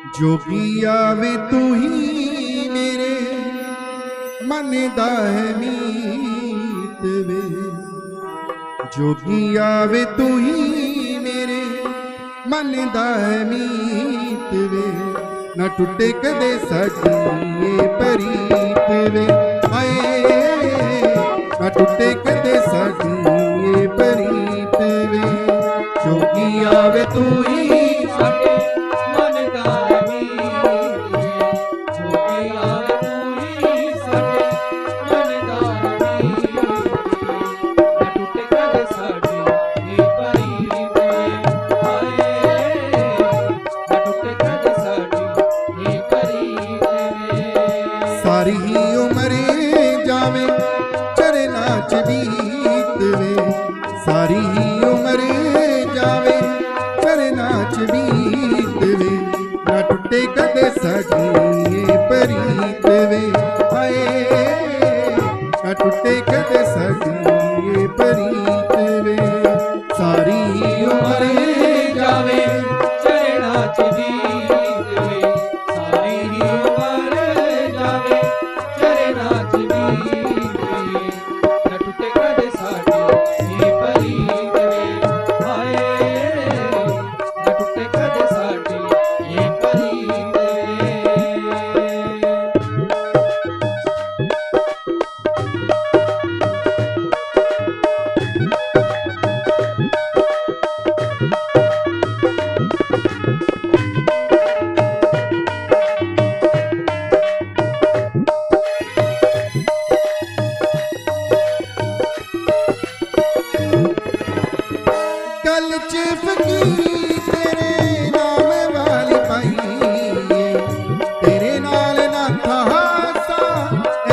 जोगी आवे तू ही मेरे मन दा है मीत वे। जोगी आवे तू ही मेरे मन दा है मीत वे। ना टुटे कदे साडी ये प्रीत वे। आए ना टुटे कदे साडी ये प्रीत वे। जोगी आवे तू ही साडे मन दा है मीत वे। जोगी आवे तू ही साडे मन दा है मीत वे। ना टुटे कदे साडी ये प्रीत वे। आए ना टुटे कदे साडी ये प्रीत वे। सारी ही उम्र जावे चरना च बीत वे। सारी ही उम्र जावे चरना च बीत वे। ना टुटे कदे साडी ये प्रीत वे। हाय ना टुटे कदे साडी ये प्रीत वे। सारी ही उम्र जावे चरना च बीत वे। सारी ही उम्र जावे चरना च बीत वे। ना टुटे कदे साडी ये प्रीत वे। हाय ना टुटे कदे साडी ये प्रीत वे। गल च फकीर तेरे नाम वाली पाई। तेरे नाल ना था हासा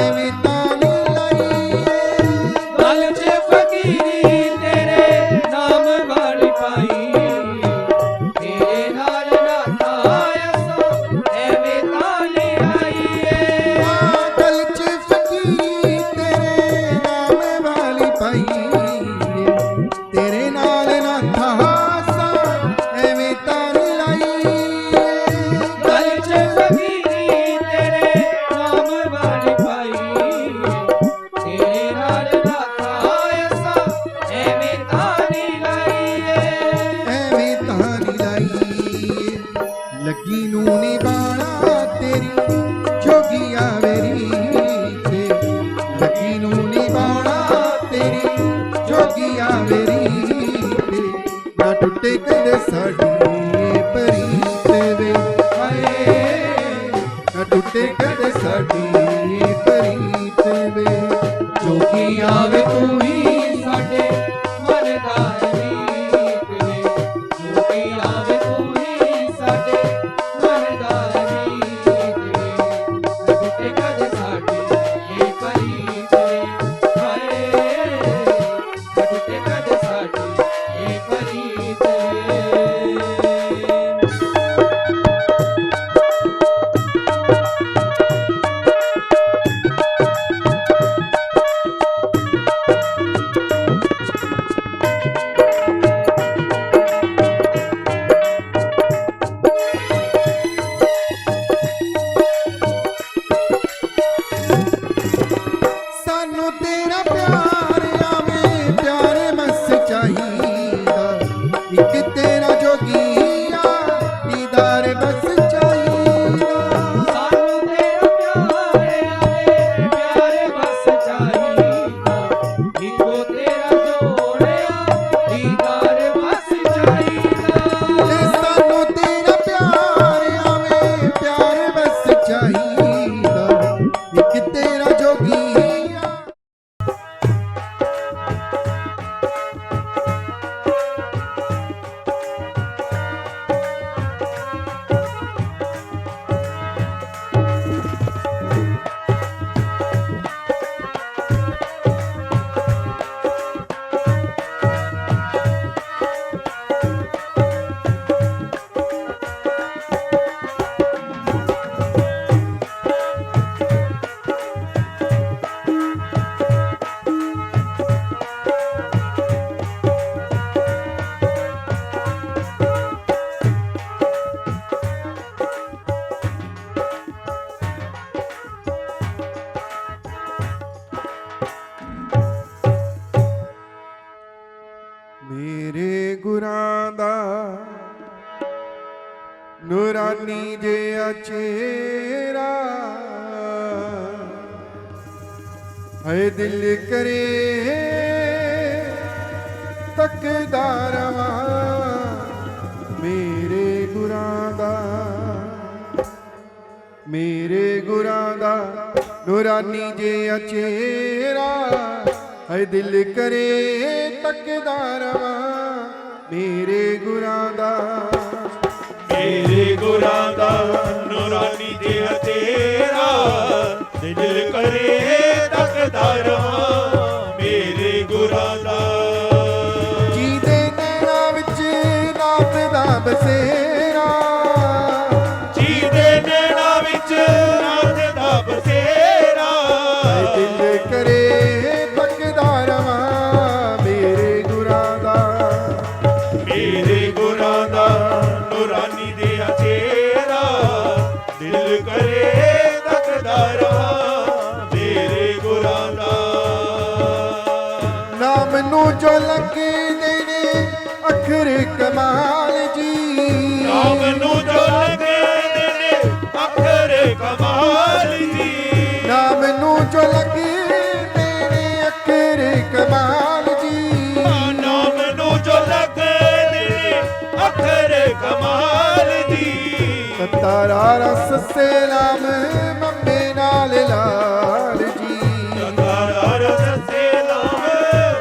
एवें तानी लाई। गल च फकीर तेरे नाम वाली पाई। तेरे नाल ना था हासा एवें तानी लाई। गल च फकीर तेरे नाम वाली पाई। तेरे नाल ना था हासा एवें तानी लाई। गल च फकीरी तेरे नाम वाली पाई। तेरे नाल ना था हासा एवें तानी लाई। एवें तानी लाई। लगी नू निभाना तेरी जोगी आवेरी ते। लगी नू निभाना तेरी जोगी आवेरी ते। ना टुटे कदे साडी ये प्रीत वे। हाय ना टुटे कदे साडी ये प्रीत वे। जोगी आवे तू ही साडे मन दा है मीत वे। जोगी आवे तू ही साडे मन दा है मीत वे। ना टुटे कदे साडी ये प्रीत वे। हाय ना टुटे कदे साडी ये प्रीत वे। सानू तेरा प्यार आवे प्यार बस चाहिदा। इक तेरा जोगिया दीदार बस चाहिदा। सानू तेरा प्यार आवे प्यार बस चाहिदा। इको तेरा जोड़िया दीदार बस चाहिदा। सानू तेरा प्यार आवे प्यार बस चाहिदा। इक तेरा जोगिया ਨੂਰਾਨੀ ਜਿਹਾ ਚਿਹਰਾ ਹੈ ਦਿਲ ਕਰੇ ਤੱਕਦਾ ਰਵਾਂ ਮੇਰੇ ਗੁਰਾਂ ਦਾ, ਮੇਰੇ ਗੁਰਾਂ ਦਾ ਨੂਰਾਨੀ ਜਿਹਾ ਚਿਹਰਾ ਹੈ ਦਿਲ ਕਰੇ ਤੱਕਦਾ ਰਵਾਂ ਮੇਰੇ ਗੁਰਾਂ ਦਾ, ਮੇਰੇ ਗੁਰਾਂ ਦਾ ਨੂਰਾਨੀ ਜਿਹਾ ਚਿਹਰਾ ਦਿਲ ਕਰੇ ਤੱਕਦਾ ਰਵਾਂ ਮੇਰੇ ਗੁਰਾਂ ਦਾ। ਜਿਹਦੇ ਨੈਣਾਂ ਵਿੱਚ ਨਾਥ ਦਾ ਬਸੇਰਾ, ਜਿਹਦੇ ਨੈਣਾਂ ਵਿੱਚ ਨਾਥ ਦਾ ਬਸੇਰਾ ਦਿਲ ਕਰੇ ਤੱਕਦਾ ਰਵਾਂ ਮੇਰੇ ਗੁਰਾਂ ਦਾ, ਮੇਰੇ ਗੁਰਾਂ ਦਾ ਨੂਰਾਨੀ ਜਿਹਾ ਚਿਹਰਾ ਦਿਲ ਕਰੇ ਤੱਕਦਾ ਰਵਾਂ ਮੇਰੇ ਗੁਰਾਂ ਦਾ। ਨਾਮ ਨੂੰ ਜੋ ਲੱਗਦੇ ਨੇ ਅੱਖਰ ਕਮਾਲ ਜੀ, ਨਾਮ ਨੂੰ ਜੋ ਲੱਗਦੇ ਨੇ ਅੱਖਰ ਕਮਾਲ ਜੀ, ਨਾਮ ਨੂੰ ਜੋ ਲੱਗਦੇ ਨੇ ਅੱਖਰ ਕਮਾਲ ਜੀ, ਨਾਮ ਨੂੰ ਜੋ ਲੱਗਦੇ ਨੇ ਅੱਖਰ ਕਮਾਲ ਜੀ। ਤਾਰਾ ਰਸ ਸੇ ਨਾਮ ਮੰਮੇ ਨਾਲ ਲਾਲ ਜੀ, ਤਾਰਾ ਰਸ ਸੇ ਨਾਮ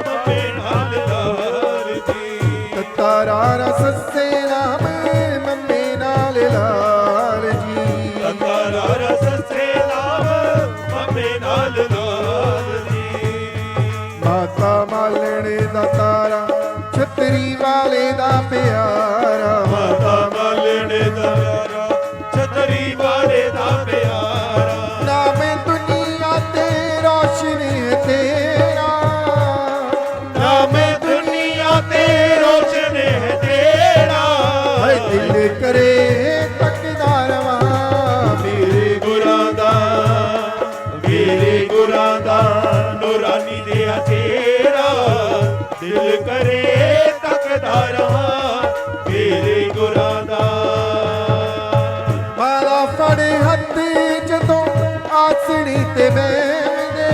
ਮੰਮੇ ਨਾਲ ਲਾਲ ਜੀ, ਤਾਰਾ ਰਸ ਸੇ ਨਾਮ ਮੰਮੇ ਨਾਲ ਲਾਲ ਜੀ, ਤਾਰਾ ਰਸ ਸੇ ਨਾਮ ਮੰਮੇ ਨਾਲ ਲਾਲ ਜੀ। ਮਾਤਾ ਮਾਲਣ ਦਾ ਤਾਰਾ ਛਤਰੀ ਵਾਲੇ ਦਾ ਪਿਆਰਾ, ਮਾਤਾ ਮਾਲਣ ਦਾ ਪਿਆਰਾ ਛਤਰੀ ਵਾਲੇ ਦਾ ਪਿਆਰਾ, ਨਾਮ ਦੁਨੀਆ ਤੇ ਰੋਸ਼ਨ ਹੈ ਤੇਰਾ, ਨਾਮ ਦੁਨੀਆ ਤੇ ਰੋਸ਼ਨ ਹੈ ਤੇਰਾ ਹੈ ਦਿਲ ਕਰੇ ਤੱਕਦਾ ਰਵਾਂ ਮੇਰੇ ਗੁਰਾਂ ਦਾ, ਮੇਰੇ ਗੁਰਾਂ ਦਾ ਨੂਰਾਨੀ ਜਿਹਾ ਚਿਹਰਾ ਦਿਲ ਕਰੇ ਤੱਕਦਾ ਰਵਾਂ ਮੇਰੇ ਗੁਰਾਂ ਦਾ। ਮਾਲਾ ਫੜੇ ਹੱਥ ਜਦੋਂ ਆਸਣੀ ਤੇ ਬਹਿੰਦੇ,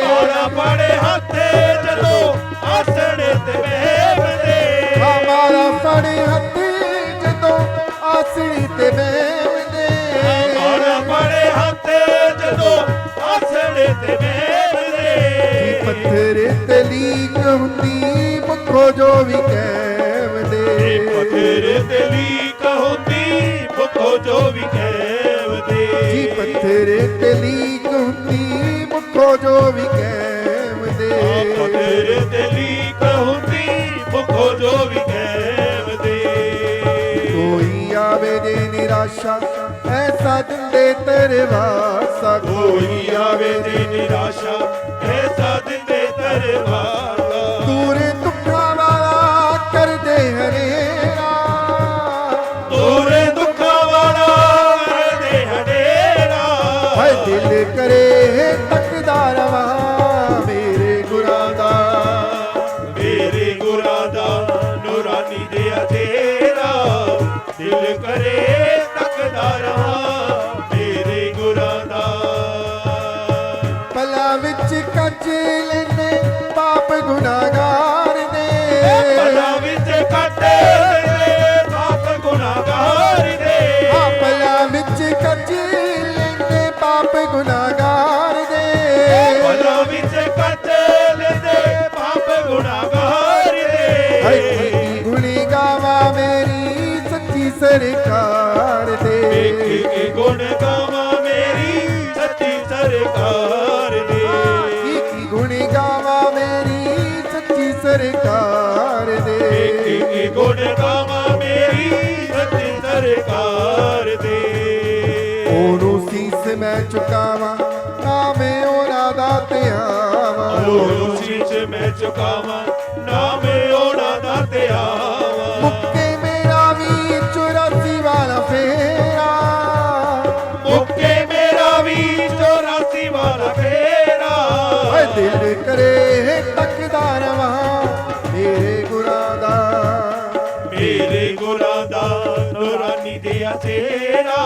ਮਾਲਾ ਫੜੇ ਹੱਥ ਜਦੋਂ ਆਸਣੇ ਤੇ ਬਹਿੰਦੇ, ਮਾਲਾ ਫੜੇ ਹੱਥ ਜਦੋਂ ਆਸਣੀ ਤੇ ਬਹਿੰਦੇ, ਮਾਲਾ ਫੜੇ ਹੱਥ ਜਦੋਂ ਆਸਣੇ ਤੇ ਬਹਿੰਦੇ। ਪੱਥਰ ਤੇ ਲੀਕ ਹੁੰਦੀ ਮੁੱਖੋ ਜੋ ਵੀ ਕਹਿਵਦੇ, ਪੱਥਰ ਤੇ ਲੀਕ ਹੁੰਦੀ ਮੁੱਖੋ ਜੋ ਵੀ ਕਹਿਵਦੇ, ਜੀ ਪੱਥਰ ਤੇ ਲੀਕ ਹੁੰਦੀ ਮੁੱਖੋ ਜੋ ਵੀ ਕਹਿਵਦੇ, ਪੱਥਰ ਤੇ ਲੀਕ ਹੁੰਦੀ ਮੁੱਖੋ ਜੋ ਵੀ ਕਹਿਵਦੇ। ਕੋਈ ਆਵੇ ਜੇ ਨਿਰਾਸ਼ਾ ਐਸਾ ਦਿੰਦੇ ਤਰਵਾਸਾ, ਕੋਈ ਆਵੇ ਜੇ ਨਿਰਾਸ਼ਾ ਐਸਾ ਦਿੰਦੇ ਤਰਵਾਸਾ, ਦੂਰ ਦੁੱਖਾਂ ਵਾਲਾ ਕਰਦੇ ਹਨੇਰਾ, ਦੂਰ ਦੁੱਖਾਂ ਵਾਲਾ ਕਰਦੇ ਹਨੇਰਾ ਹੈ ਦਿਲ ਕਰੇ ਤੱਕਦਾ ਰਵਾਂ ਮੇਰੇ ਗੁਰਾਂ ਦਾ, ਮੇਰੇ ਗੁਰਾਂ ਦਾ ਨੂਰਾਨੀ ਜਿਹਾ ਚਿਹਰਾ ਦਿਲ ਕਰੇ ਤੱਕਦਾ ਰਵਾਂ ਮੇਰੇ ਗੁਰਾਂ ਦਾ। ਪਲਾਂ ਵਿੱਚ ਕੱਜ ਲੈਂਦੇ ਪਾਪ ਗੁਨਾਹਗਾਰ ਦੇ, ਪਲਾਂ ਵਿੱਚ ਕੱਟ ਲੈਂਦੇ ਪਾਪ ਗੁਨਾਹਗਾਰ ਦੇ, ਪਲਾਂ ਵਿੱਚ ਕੱਜ ਲੈਂਦੇ ਪਾਪ ਗੁਨਾਹਗਾਰ ਦੇ, ਪਲਾਂ ਵਿੱਚ ਕੱਟ ਲੈਂਦੇ ਪਾਪ ਗੁਨਾਹਗਾਰ ਦੇ। ਕੀ ਗੁਣੀ ਗਾਵਾਂ ਮੇਰੀ ਸੱਚੀ ਸਰਕਾਰ ਦੇ, ਕੀ ਗੁਣ ਗਾਵਾਂ ਮੇਰੀ ਸੱਚੀ ਸਰਕਾਰ ਦੇ, ਕੀ ਗੁਣੀ ਗਾਵਾਂ ਮੇਰੀ ਸੱਚੀ ਸਰਕਾਰ ਦੇ, ਕੀ ਗੁਣ ਗਾਵਾਂ ਮੇਰੀ ਸੱਚੀ ਸਰਕਾਰ ਦੇ। ਉਹਨੂੰ ਸੀਸ ਮੈਂ ਚੁਕਾਵਾਂ ਨਾਮ ਉਹਨਾਂ ਦਾ ਧਿਆਵਾਂ, ਉਹਨੂੰ ਸੀਸ ਮੈਂ ਚੁਕਾਵਾਂ ਨਾਮ ਉਹਨਾਂ ਦਾ ਧਿਆਵਾਂ, ਮੁੱਕੇ ਮੇਰਾ ਵੀ 84 ਵਾਲਾ ਫੇਰਾ, ਮੁੱਕੇ ਮੇਰਾ ਵੀ 84 ਵਾਲਾ ਫੇਰਾ ਓਏ ਦਿਲ ਕਰੇ ਤੱਕਦਾ ਰਵਾਂ ਮੇਰੇ ਗੁਰਾਂ ਦਾ, ਮੇਰੇ ਗੁਰਾਂ ਦਾ ਨੂਰਾਨੀ ਨੂਰਾਨੀ ਦਿਆ ਤੇਰਾ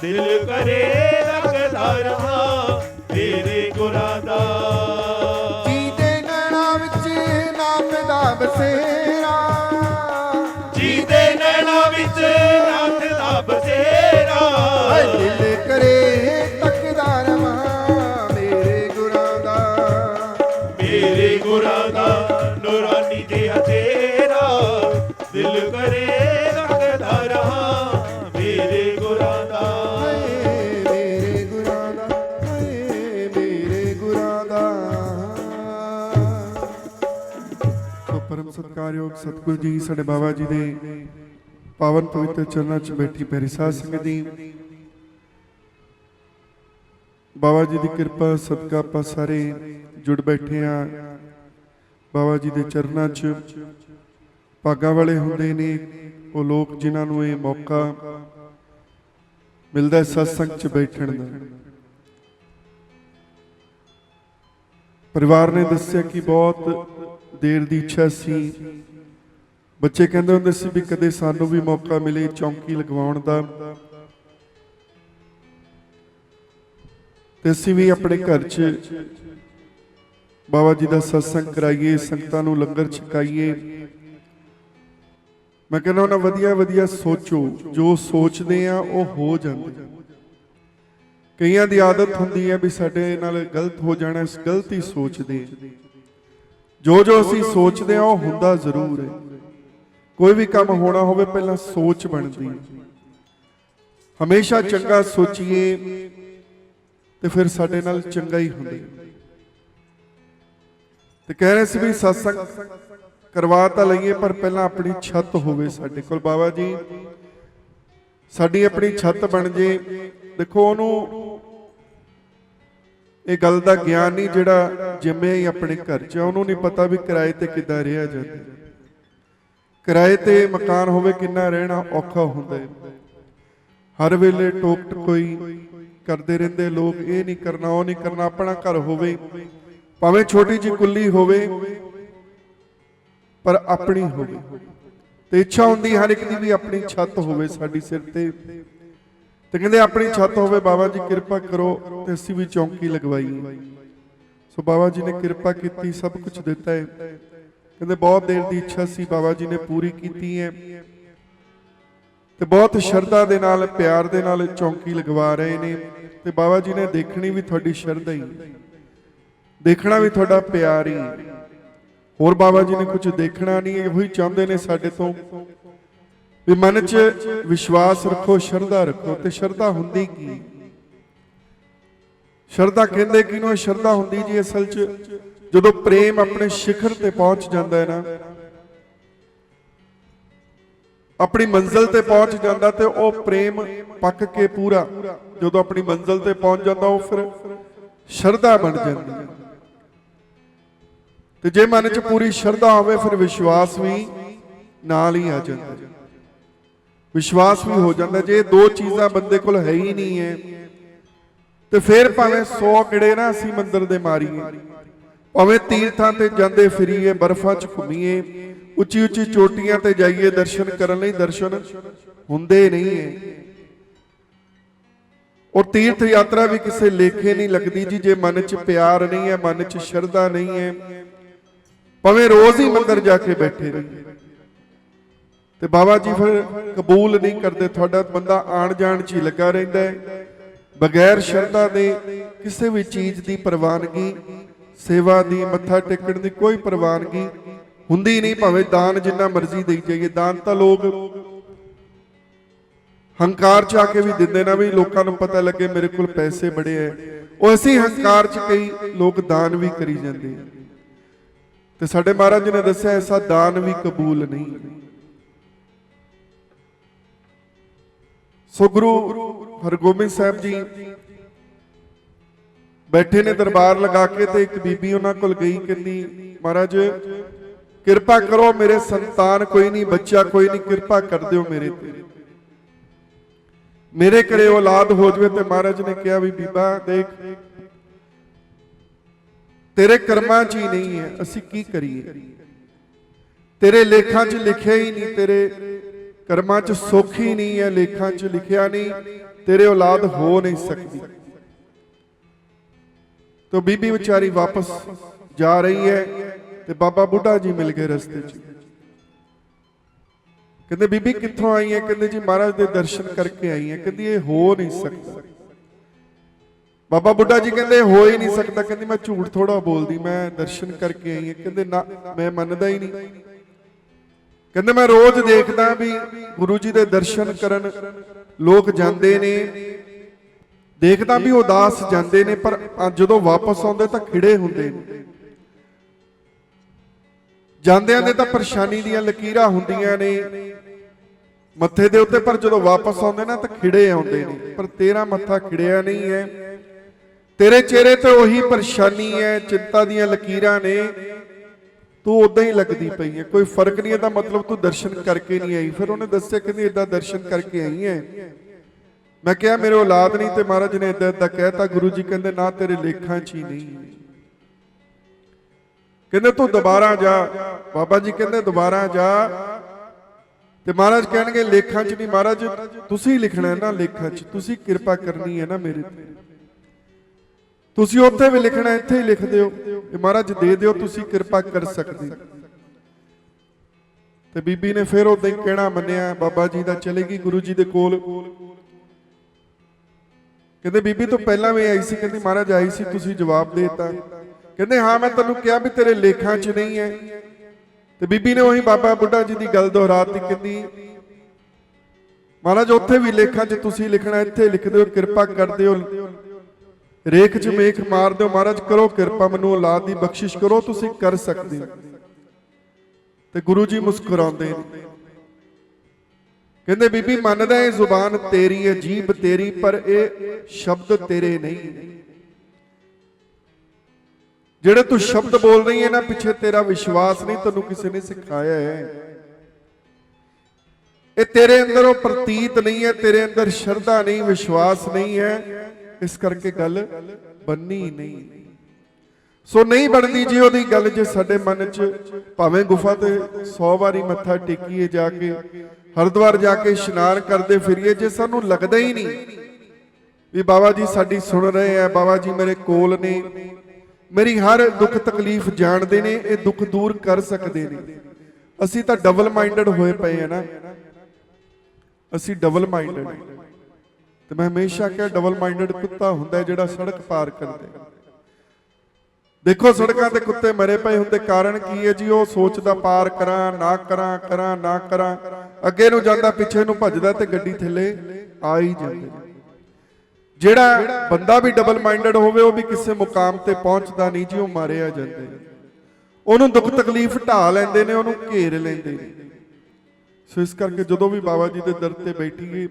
ਦਿਲ ਕਰੇ ਲੱਗਦਾ ਰਹਾ ਤੇਰੇ ਗੁਰਾਂ ਦਾ ਜਿਹਦੇ ਨੈਣਾ ਵਿੱਚ ਨਾਮ ਦਾ ਬਸੇਰਾ ਜਿਹਦੇ ਨੈਣਾ ਵਿੱਚ ਨਾਥ ਦਾ ਬਸੇਰਾ ਦਿਲ ਕਰੇ ਤੱਕਦਾ ਰਵਾਂ ਮੇਰੇ ਗੁਰਾਂ ਦਾ ਮੇਰੇ ਗੁਰਾਂ ਦਾ ਨੂਰਾਨੀ ਦਿਆ ਤੇਰਾ ਦਿਲ ਕਰੇ ਲੱਗਦਾ ਰਹਾ ਮੇਰੇ ਗੁਰਾਂ ਦਾ ਮੇਰੇ ਗੁਰਾਂ ਦਾ ਮੇਰੇ ਗੁਰਾਂ ਦਾ। ਸੋ ਪਰਮ ਸਤਿਕਾਰਯੋਗ ਸਤਿਗੁਰੂ ਜੀ ਸਾਡੇ ਬਾਬਾ ਜੀ ਦੇ ਪਾਵਨ ਪਵਿੱਤਰ ਚਰਨਾਂ 'ਚ ਬੈਠੀ ਪਿਆਰੀ ਸਾਧ ਸੰਗਤ ਜੀ, ਬਾਬਾ ਜੀ ਦੀ ਕਿਰਪਾ ਸਦਕਾ ਆਪਾਂ ਸਾਰੇ ਜੁੜ ਬੈਠੇ ਆ ਬਾਬਾ ਜੀ ਦੇ ਚਰਨਾਂ 'ਚ। ਭਾਗਾਂ ਵਾਲੇ ਹੁੰਦੇ ਨੇ ਉਹ ਲੋਕ ਜਿਨ੍ਹਾਂ ਨੂੰ ਇਹ ਮੌਕਾ ਮਿਲਦਾ ਸਤਸੰਗ 'ਚ ਬੈਠਣ ਦਾ। ਪਰਿਵਾਰ ਨੇ ਦੱਸਿਆ ਕਿ ਬਹੁਤ ਦੇਰ ਦੀ ਇੱਛਾ ਸੀ, ਬੱਚੇ ਕਹਿੰਦੇ ਹੁੰਦੇ ਸੀ ਵੀ ਕਦੇ ਸਾਨੂੰ ਵੀ ਮੌਕਾ ਮਿਲੇ ਚੌਂਕੀ ਲਗਵਾਉਣ ਦਾ, ਤੇ ਅਸੀਂ ਵੀ ਆਪਣੇ ਘਰ 'ਚ ਬਾਬਾ ਜੀ ਦਾ ਸਤਸੰਗ ਕਰਾਈਏ, ਸੰਗਤਾਂ ਨੂੰ ਲੰਗਰ ਛਕਾਈਏ। ਮੈਂ ਕਹਿੰਦਾ ਉਹਨਾਂ ਵਧੀਆ ਵਧੀਆ ਸੋਚੋ, ਜੋ ਸੋਚਦੇ ਆ ਉਹ ਹੋ ਜਾਂਦਾ। ਕਈਆਂ ਦੀ ਆਦਤ ਹੁੰਦੀ ਹੈ ਵੀ ਸਾਡੇ ਨਾਲ ਗਲਤ ਹੋ ਜਾਣਾ, ਇਸ ਗਲਤੀ ਸੋਚਦੇ। ਜੋ ਜੋ ਅਸੀਂ ਸੋਚਦੇ ਆ ਉਹ ਹੁੰਦਾ ਜ਼ਰੂਰ ਹੈ। ਕੋਈ ਵੀ ਕੰਮ ਹੋਣਾ ਹੋਵੇ ਪਹਿਲਾਂ ਸੋਚ ਬਣਦੀ। ਹਮੇਸ਼ਾ ਚੰਗਾ ਸੋਚੀਏ ਤੇ ਫਿਰ ਸਾਡੇ ਨਾਲ ਚੰਗਾ ਹੀ ਹੁੰਦਾ। ਤੇ ਕਹਿ ਰਹੇ ਸੀ ਵੀ ਸਤਸੰਗ ਕਰਵਾ ਤਾਂ ਲਈਏ ਪਰ ਪਹਿਲਾਂ ਆਪਣੀ ਛੱਤ ਹੋਵੇ ਸਾਡੇ ਕੋਲ। ਬਾਬਾ ਜੀ ਸਾਡੀ ਆਪਣੀ ਛੱਤ ਬਣ ਜੇ। ਦੇਖੋ ਉਹਨੂੰ ਇਹ ਗੱਲ ਦਾ ਗਿਆਨ ਨਹੀਂ ਜਿਹੜਾ ਜਿੰਮੇ ਹੀ ਆਪਣੇ ਘਰ 'ਚ, ਉਹਨੂੰ ਨਹੀਂ ਪਤਾ ਵੀ ਕਿਰਾਏ ਤੇ ਕਿੱਦਾਂ ਰਿਹਾ ਜਾਂਦਾ। ਕਿਰਾਏ ਤੇ ਮਕਾਨ ਹੋਵੇ ਕਿੰਨਾ ਰਹਿਣਾ ਔਖਾ ਹੁੰਦਾ ਹੈ। ਹਰ ਵੇਲੇ ਟੋਕ ਟਕੋਈ ਕਰਦੇ ਰਹਿੰਦੇ ਲੋਕ, ਇਹ ਨਹੀਂ ਕਰਨਾ ਉਹ ਨਹੀਂ ਕਰਨਾ। ਆਪਣਾ ਘਰ ਹੋਵੇ ਭਾਵੇਂ ਛੋਟੀ ਜਿਹੀ ਕੁੱਲੀ ਹੋਵੇ ਪਰ ਆਪਣੀ ਹੋਵੇ। ਤੇ ਇੱਛਾ ਹੁੰਦੀ ਹਰ ਇੱਕ ਦੀ ਵੀ ਆਪਣੀ ਛੱਤ ਹੋਵੇ ਸਾਡੀ ਸਿਰ ਤੇ। ਤੇ ਕਹਿੰਦੇ ਆਪਣੀ ਛੱਤ ਹੋਵੇ, ਬਾਬਾ ਜੀ ਕਿਰਪਾ ਕਰੋ ਤੇ ਅਸੀਂ ਵੀ ਚੌਂਕੀ ਲਗਵਾਈਏ। ਸੋ ਬਾਬਾ ਜੀ ਨੇ ਕਿਰਪਾ ਕੀਤੀ, ਸਭ ਕੁਝ ਦਿੱਤਾ ਹੈ। ਕਹਿੰਦੇ ਬਹੁਤ ਦੇਰ ਦੀ ਇੱਛਾ ਸੀ, ਬਾਬਾ ਜੀ ਨੇ ਪੂਰੀ ਕੀਤੀ ਹੈ। ਤੇ ਬਹੁਤ ਸ਼ਰਧਾ ਦੇ ਨਾਲ ਪਿਆਰ ਦੇ ਨਾਲ ਚੌਂਕੀ ਲਗਵਾ ਰਹੇ ਨੇ। ਤੇ ਬਾਬਾ ਜੀ ਨੇ ਦੇਖਣੀ ਵੀ ਤੁਹਾਡੀ ਸ਼ਰਧਾ ਹੀ, ਦੇਖਣਾ ਵੀ ਤੁਹਾਡਾ ਪਿਆਰ ਹੀ। ਹੋਰ ਬਾਬਾ ਜੀ ਨੇ ਕੁਝ ਦੇਖਣਾ ਨਹੀਂ, ਇਹੋ ਹੀ ਚਾਹੁੰਦੇ ਨੇ ਸਾਡੇ ਤੋਂ ਵੀ ਮਨ 'ਚ ਵਿਸ਼ਵਾਸ ਰੱਖੋ, ਸ਼ਰਧਾ ਰੱਖੋ। ਤੇ ਸ਼ਰਧਾ ਹੁੰਦੀ ਕੀ? ਸ਼ਰਧਾ ਕਹਿੰਦੇ ਕਿਹਨੂੰ? ਸ਼ਰਧਾ ਹੁੰਦੀ ਜੀ ਅਸਲ 'ਚ ਜਦੋਂ ਪ੍ਰੇਮ ਆਪਣੇ ਸਿਖਰ ਤੇ ਪਹੁੰਚ ਜਾਂਦਾ ਹੈ ਨਾ, ਆਪਣੀ ਮੰਜ਼ਿਲ ਤੇ ਪਹੁੰਚ ਜਾਂਦਾ, ਤੇ ਉਹ ਪ੍ਰੇਮ ਪੱਕ ਕੇ ਪੂਰਾ ਜਦੋਂ ਆਪਣੀ ਮੰਜ਼ਿਲ ਤੇ ਪਹੁੰਚ ਜਾਂਦਾ ਉਹ ਫਿਰ ਸ਼ਰਧਾ ਬਣ ਜਾਂਦੀ ਹੈ। ਤੇ ਜੇ ਮਨ 'ਚ ਪੂਰੀ ਸ਼ਰਧਾ ਹੋਵੇ ਫਿਰ ਵਿਸ਼ਵਾਸ ਵੀ ਨਾਲ ਹੀ ਆ ਜਾਂਦਾ, ਵਿਸ਼ਵਾਸ ਵੀ ਹੋ ਜਾਂਦਾ। ਜੇ ਦੋ ਚੀਜ਼ਾਂ ਬੰਦੇ ਕੋਲ ਹੈ ਹੀ ਨਹੀਂ ਹੈ ਤੇ ਫਿਰ ਭਾਵੇਂ 100 ਕਿੜੇ ਨਾ ਅਸੀਂ ਮੰਦਰ ਦੇ ਮਾਰੀਏ, ਭਾਵੇਂ ਤੀਰਥਾਂ ਤੇ ਜਾਂਦੇ ਫਿਰੀਏ, ਬਰਫਾਂ 'ਚ ਘੁੰਮੀਏ, ਉੱਚੀ ਉੱਚੀ ਚੋਟੀਆਂ ਤੇ ਜਾਈਏ ਦਰਸ਼ਨ ਕਰਨ ਲਈ, ਦਰਸ਼ਨ ਹੁੰਦੇ ਨਹੀਂ ਹੈ। ਔਰ ਤੀਰਥ ਯਾਤਰਾ ਵੀ ਕਿਸੇ ਲੇਖੇ ਨਹੀਂ ਲੱਗਦੀ ਜੀ ਜੇ ਮਨ 'ਚ ਪਿਆਰ ਨਹੀਂ ਹੈ, ਮਨ 'ਚ ਸ਼ਰਧਾ ਨਹੀਂ ਹੈ। ਭਾਵੇਂ ਰੋਜ਼ ਹੀ ਮੰਦਰ ਜਾ ਕੇ ਬੈਠੇ ਰਹੀਏ ਤੇ ਬਾਬਾ ਜੀ ਫਿਰ ਕਬੂਲ ਨਹੀਂ ਕਰਦੇ। ਤੁਹਾਡਾ ਬੰਦਾ ਆਣ ਜਾਣ 'ਚ ਹੀ ਲੱਗਾ ਰਹਿੰਦਾ ਹੈ, ਬਗੈਰ ਸ਼ਰਧਾ ਦੇ ਕਿਸੇ ਵੀ ਚੀਜ਼ ਦੀ ਪ੍ਰਵਾਨਗੀ, ਸੇਵਾ ਦੀ, ਮੱਥਾ ਟੇਕਣ ਦੀ ਕੋਈ ਪ੍ਰਵਾਨਗੀ ਹੁੰਦੀ ਨਹੀਂ। ਭਾਵੇਂ ਦਾਨ ਜਿੰਨਾ ਮਰਜ਼ੀ ਦੇਈ ਜਾਈਏ, ਦਾਨ ਤਾਂ ਲੋਕ ਹੰਕਾਰ 'ਚ ਆ ਕੇ ਵੀ ਦਿੰਦੇ ਨਾ, ਵੀ ਲੋਕਾਂ ਨੂੰ ਪਤਾ ਲੱਗੇ ਮੇਰੇ ਕੋਲ ਪੈਸੇ ਬੜੇ ਹੈ। ਉਹ ਅਸੀਂ ਹੰਕਾਰ 'ਚ ਕਈ ਲੋਕ ਦਾਨ ਵੀ ਕਰੀ ਜਾਂਦੇ। ਤੇ ਸਾਡੇ ਮਹਾਰਾਜ ਜੀ ਨੇ ਦੱਸਿਆ ਐਸਾ ਦਾਨ ਵੀ ਕਬੂਲ ਨਹੀਂ। ਸੋ ਗੁਰੂ ਹਰਗੋਬਿੰਦ ਸਾਹਿਬ ਜੀ ਬੈਠੇ ਨੇ ਦਰਬਾਰ ਲਗਾ ਕੇ, ਤੇ ਇੱਕ ਬੀਬੀ ਉਹਨਾਂ ਕੋਲ ਗਈ, ਕਹਿੰਦੀ ਮਹਾਰਾਜ ਕਿਰਪਾ ਕਰੋ, ਮੇਰੇ ਸੰਤਾਨ ਕੋਈ ਨਹੀਂ, ਬੱਚਾ ਕੋਈ ਨਹੀਂ, ਕਿਰਪਾ ਕਰ ਦਿਓ ਮੇਰੇ ਤੇ, ਮੇਰੇ ਘਰੇ ਔਲਾਦ ਹੋ ਜਾਵੇ। ਤੇ ਮਹਾਰਾਜ ਨੇ ਕਿਹਾ ਵੀ ਬੀਬਾ ਦੇਖ, ਤੇਰੇ ਕਰਮਾਂ 'ਚ ਹੀ ਨਹੀਂ ਹੈ, ਅਸੀਂ ਕੀ ਕਰੀਏ? ਤੇਰੇ ਲੇਖਾਂ 'ਚ ਲਿਖਿਆ ਹੀ ਨਹੀਂ, ਤੇਰੇ ਕਰਮਾਂ 'ਚ ਸੁੱਖ ਹੀ ਨਹੀਂ ਹੈ, ਲੇਖਾਂ 'ਚ ਲਿਖਿਆ ਨਹੀਂ, ਤੇਰੇ ਔਲਾਦ ਹੋ ਨਹੀਂ ਸਕਦੀ। तो बीबी विचारी वापस जा रही है ते बाबा बुढ़ा जी मिल गए रस्ते च। कहते बीबी कित्थों आई है? कहते जी महाराज दे दर्शन करके आई है। कहती ये हो नहीं सकता। बाबा बुढ़ा जी कहते हो ही नहीं सकता। कहती मैं झूठ थोड़ा बोलदी, मैं दर्शन करके आई है। कहते ना, मैं मनदा ही नहीं। कहते मैं रोज देखदा भी गुरु जी दे दर्शन करन लोग जांदे ने, देखदा भी उदास जाते हैं, पर जदों वापस आउंदे तां खिड़े हुंदे ने। जांदियां ने तां परेशानी दीयां लकीरां हुंदियां ने मत्थे दे उत्ते, पर जदों वापस आउंदे ना तां खिड़े आउंदे ने। पर तेरा मत्था खिड़िया नहीं है, तेरे चेहरे ते ओही परेशानी है, चिंता दीयां लकीरां ने, तू उदां ही लगदी पई है, कोई फर्क नहीं है। दा मतलब तू दर्शन करके नहीं आई। फिर उन्हें दस्सिया कहंदी इदां दर्शन करके आई है। मैं क्या मेरे औलाद नहीं? ते महाराज ने इदा इदा कहता। गुरु जी कहते ना, तेरे लेखा च ही नहीं। कहते तू दोबारा जा। बाबा जी कहते दोबारा जा। ते महाराज कहणगे लेखा च नहीं। महाराज तुसी लिखना है ना, लेखा च तुसी किरपा करनी है ना मेरे ते, तुसी उत्थे भी लिखना, इत्थे ही लिख दिओ। महाराज दे दिओ, तुसी किरपा कर सकदे। ते बीबी ने फिर उदां ही कहना मन्निया। बाबा जी दा चलेगी गुरु जी दे कोल। कहते बीबी तो पहला भी आई सी। कहती महाराज आई सी, तुसी जवाब देता। कहते हाँ मैं तैनूं कहा भी तेरे लेखा च नहीं है। तो बीबी ने वही बाबा बुढ़ा जी की गल दोहराती। कहती महाराज उत्थे भी लेखा च तुसी लिखना, इत्थे लिख दिओ, किरपा कर दिओ, रेख च मेख मार दिओ। महाराज करो किरपा, मैनूं औलाद दी बख्शिश करो, तुसी कर सकदे। ते गुरु जी मुस्कुराउंदे ने। कहते बीबी मनदा है जुबान तेरी है, जीभ तेरी, पर ये शब्द तेरे नहीं। जेड़े तू शब्द बोल रही है ना, पिछे तेरा विश्वास नहीं, तेनू किसी ने सिखाया है। ये तेरे अंदर वो प्रतीत नहीं है, तेरे अंदर श्रद्धा नहीं, विश्वास नहीं है, इस करके गल बननी नहीं। सो नहीं बनती जी ओदी गल जे साडे मन च भावें गुफा ते 100 वारी मत्था टेकीए, जाके हरिद्वार जाके इशनान करते फिरिए, जे सानू लगदा ही नहीं भी बाबा जी साडी सुन रहे हैं, बाबा जी मेरे कोल ने, मेरी हर दुख तकलीफ जानते ने, ये दुख दूर कर सकते ने। असी तो डबल माइंडेड होए पे हैं ना, असी डबल माइंडेड। तो मैं हमेशा क्या डबल माइंडेड कुत्ता हुंदा जिहड़ा सड़क पार करदे। देखो सड़कों ते कुत्ते मरे पे हुंदे, कारण की है जी? वो सोचदा पार करा ना करा, करा ना करा, अगे नूं जांदा पिछे नूं भजदा ते गड्डी थल्ले आ ही जांदे। जेड़ा बंदा भी डबल माइंडेड होवे वो भी किसी मुकाम ते पहुंचदा नहीं जी, वो मारिया जांदे। ओनूं दुख तकलीफ ढा लैंदे ने, ओनूं घेर लैंदे ने। सो इस करके जदों भी बाबा जी दे दर ते बैठीए,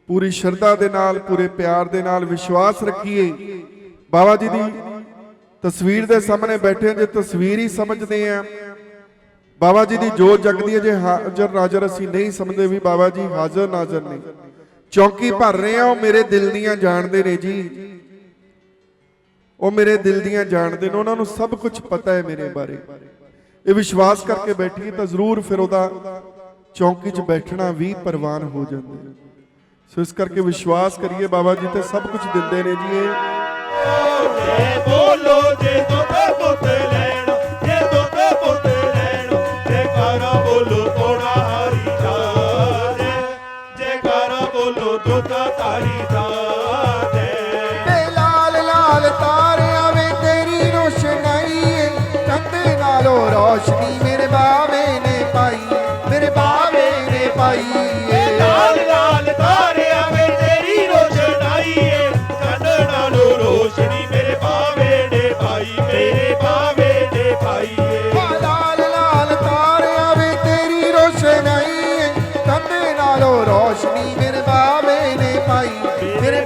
पूरी श्रद्धा दे नाल, पूरे प्यार दे नाल विश्वास रखिए। बाबा जी दी तस्वीर दे सामने बैठे जे तस्वीर ही समझते हैं, बाबा जी की जोत जगदी है। जे हाजर नाजर असीं नहीं समझते भी बाबा जी हाजर नाजर ने, चौकी भर रहे हैं, वो मेरे दिल दियां जानते ने जी, वो मेरे दिल दियां जानते ने, उन्होंने सब कुछ पता है मेरे बारे। ये विश्वास करके बैठिए तो जरूर फिर उहदा चौकी च बैठना भी परवान हो जाता है। सो इस करके विश्वास करिए, बाबा जी तो सब कुछ दिंदे ने जी। जे बोलो जे दुध पुत लैणो, जे दुध पुत लैणो, जयकारा बोलो थोड़ा हरी दा, जयकारा बोलो दुध तारी दा। लाल लाल तारियां वे तेरी रोशनाई, चंद नालों रोशनी मेरे बाबे ने पाई, मेरे बाबे ने पाई। लाल लाल तारियां वे तेरी रोशनाई, चंद नालों रोशनी मेरे बाबे ने पाई, मेरे बाबे ने पाई। लाल लाल तारियां वे तेरी रोशनाई, चंद नालों रोशनी मेरे बाबे ने पाई, मेरे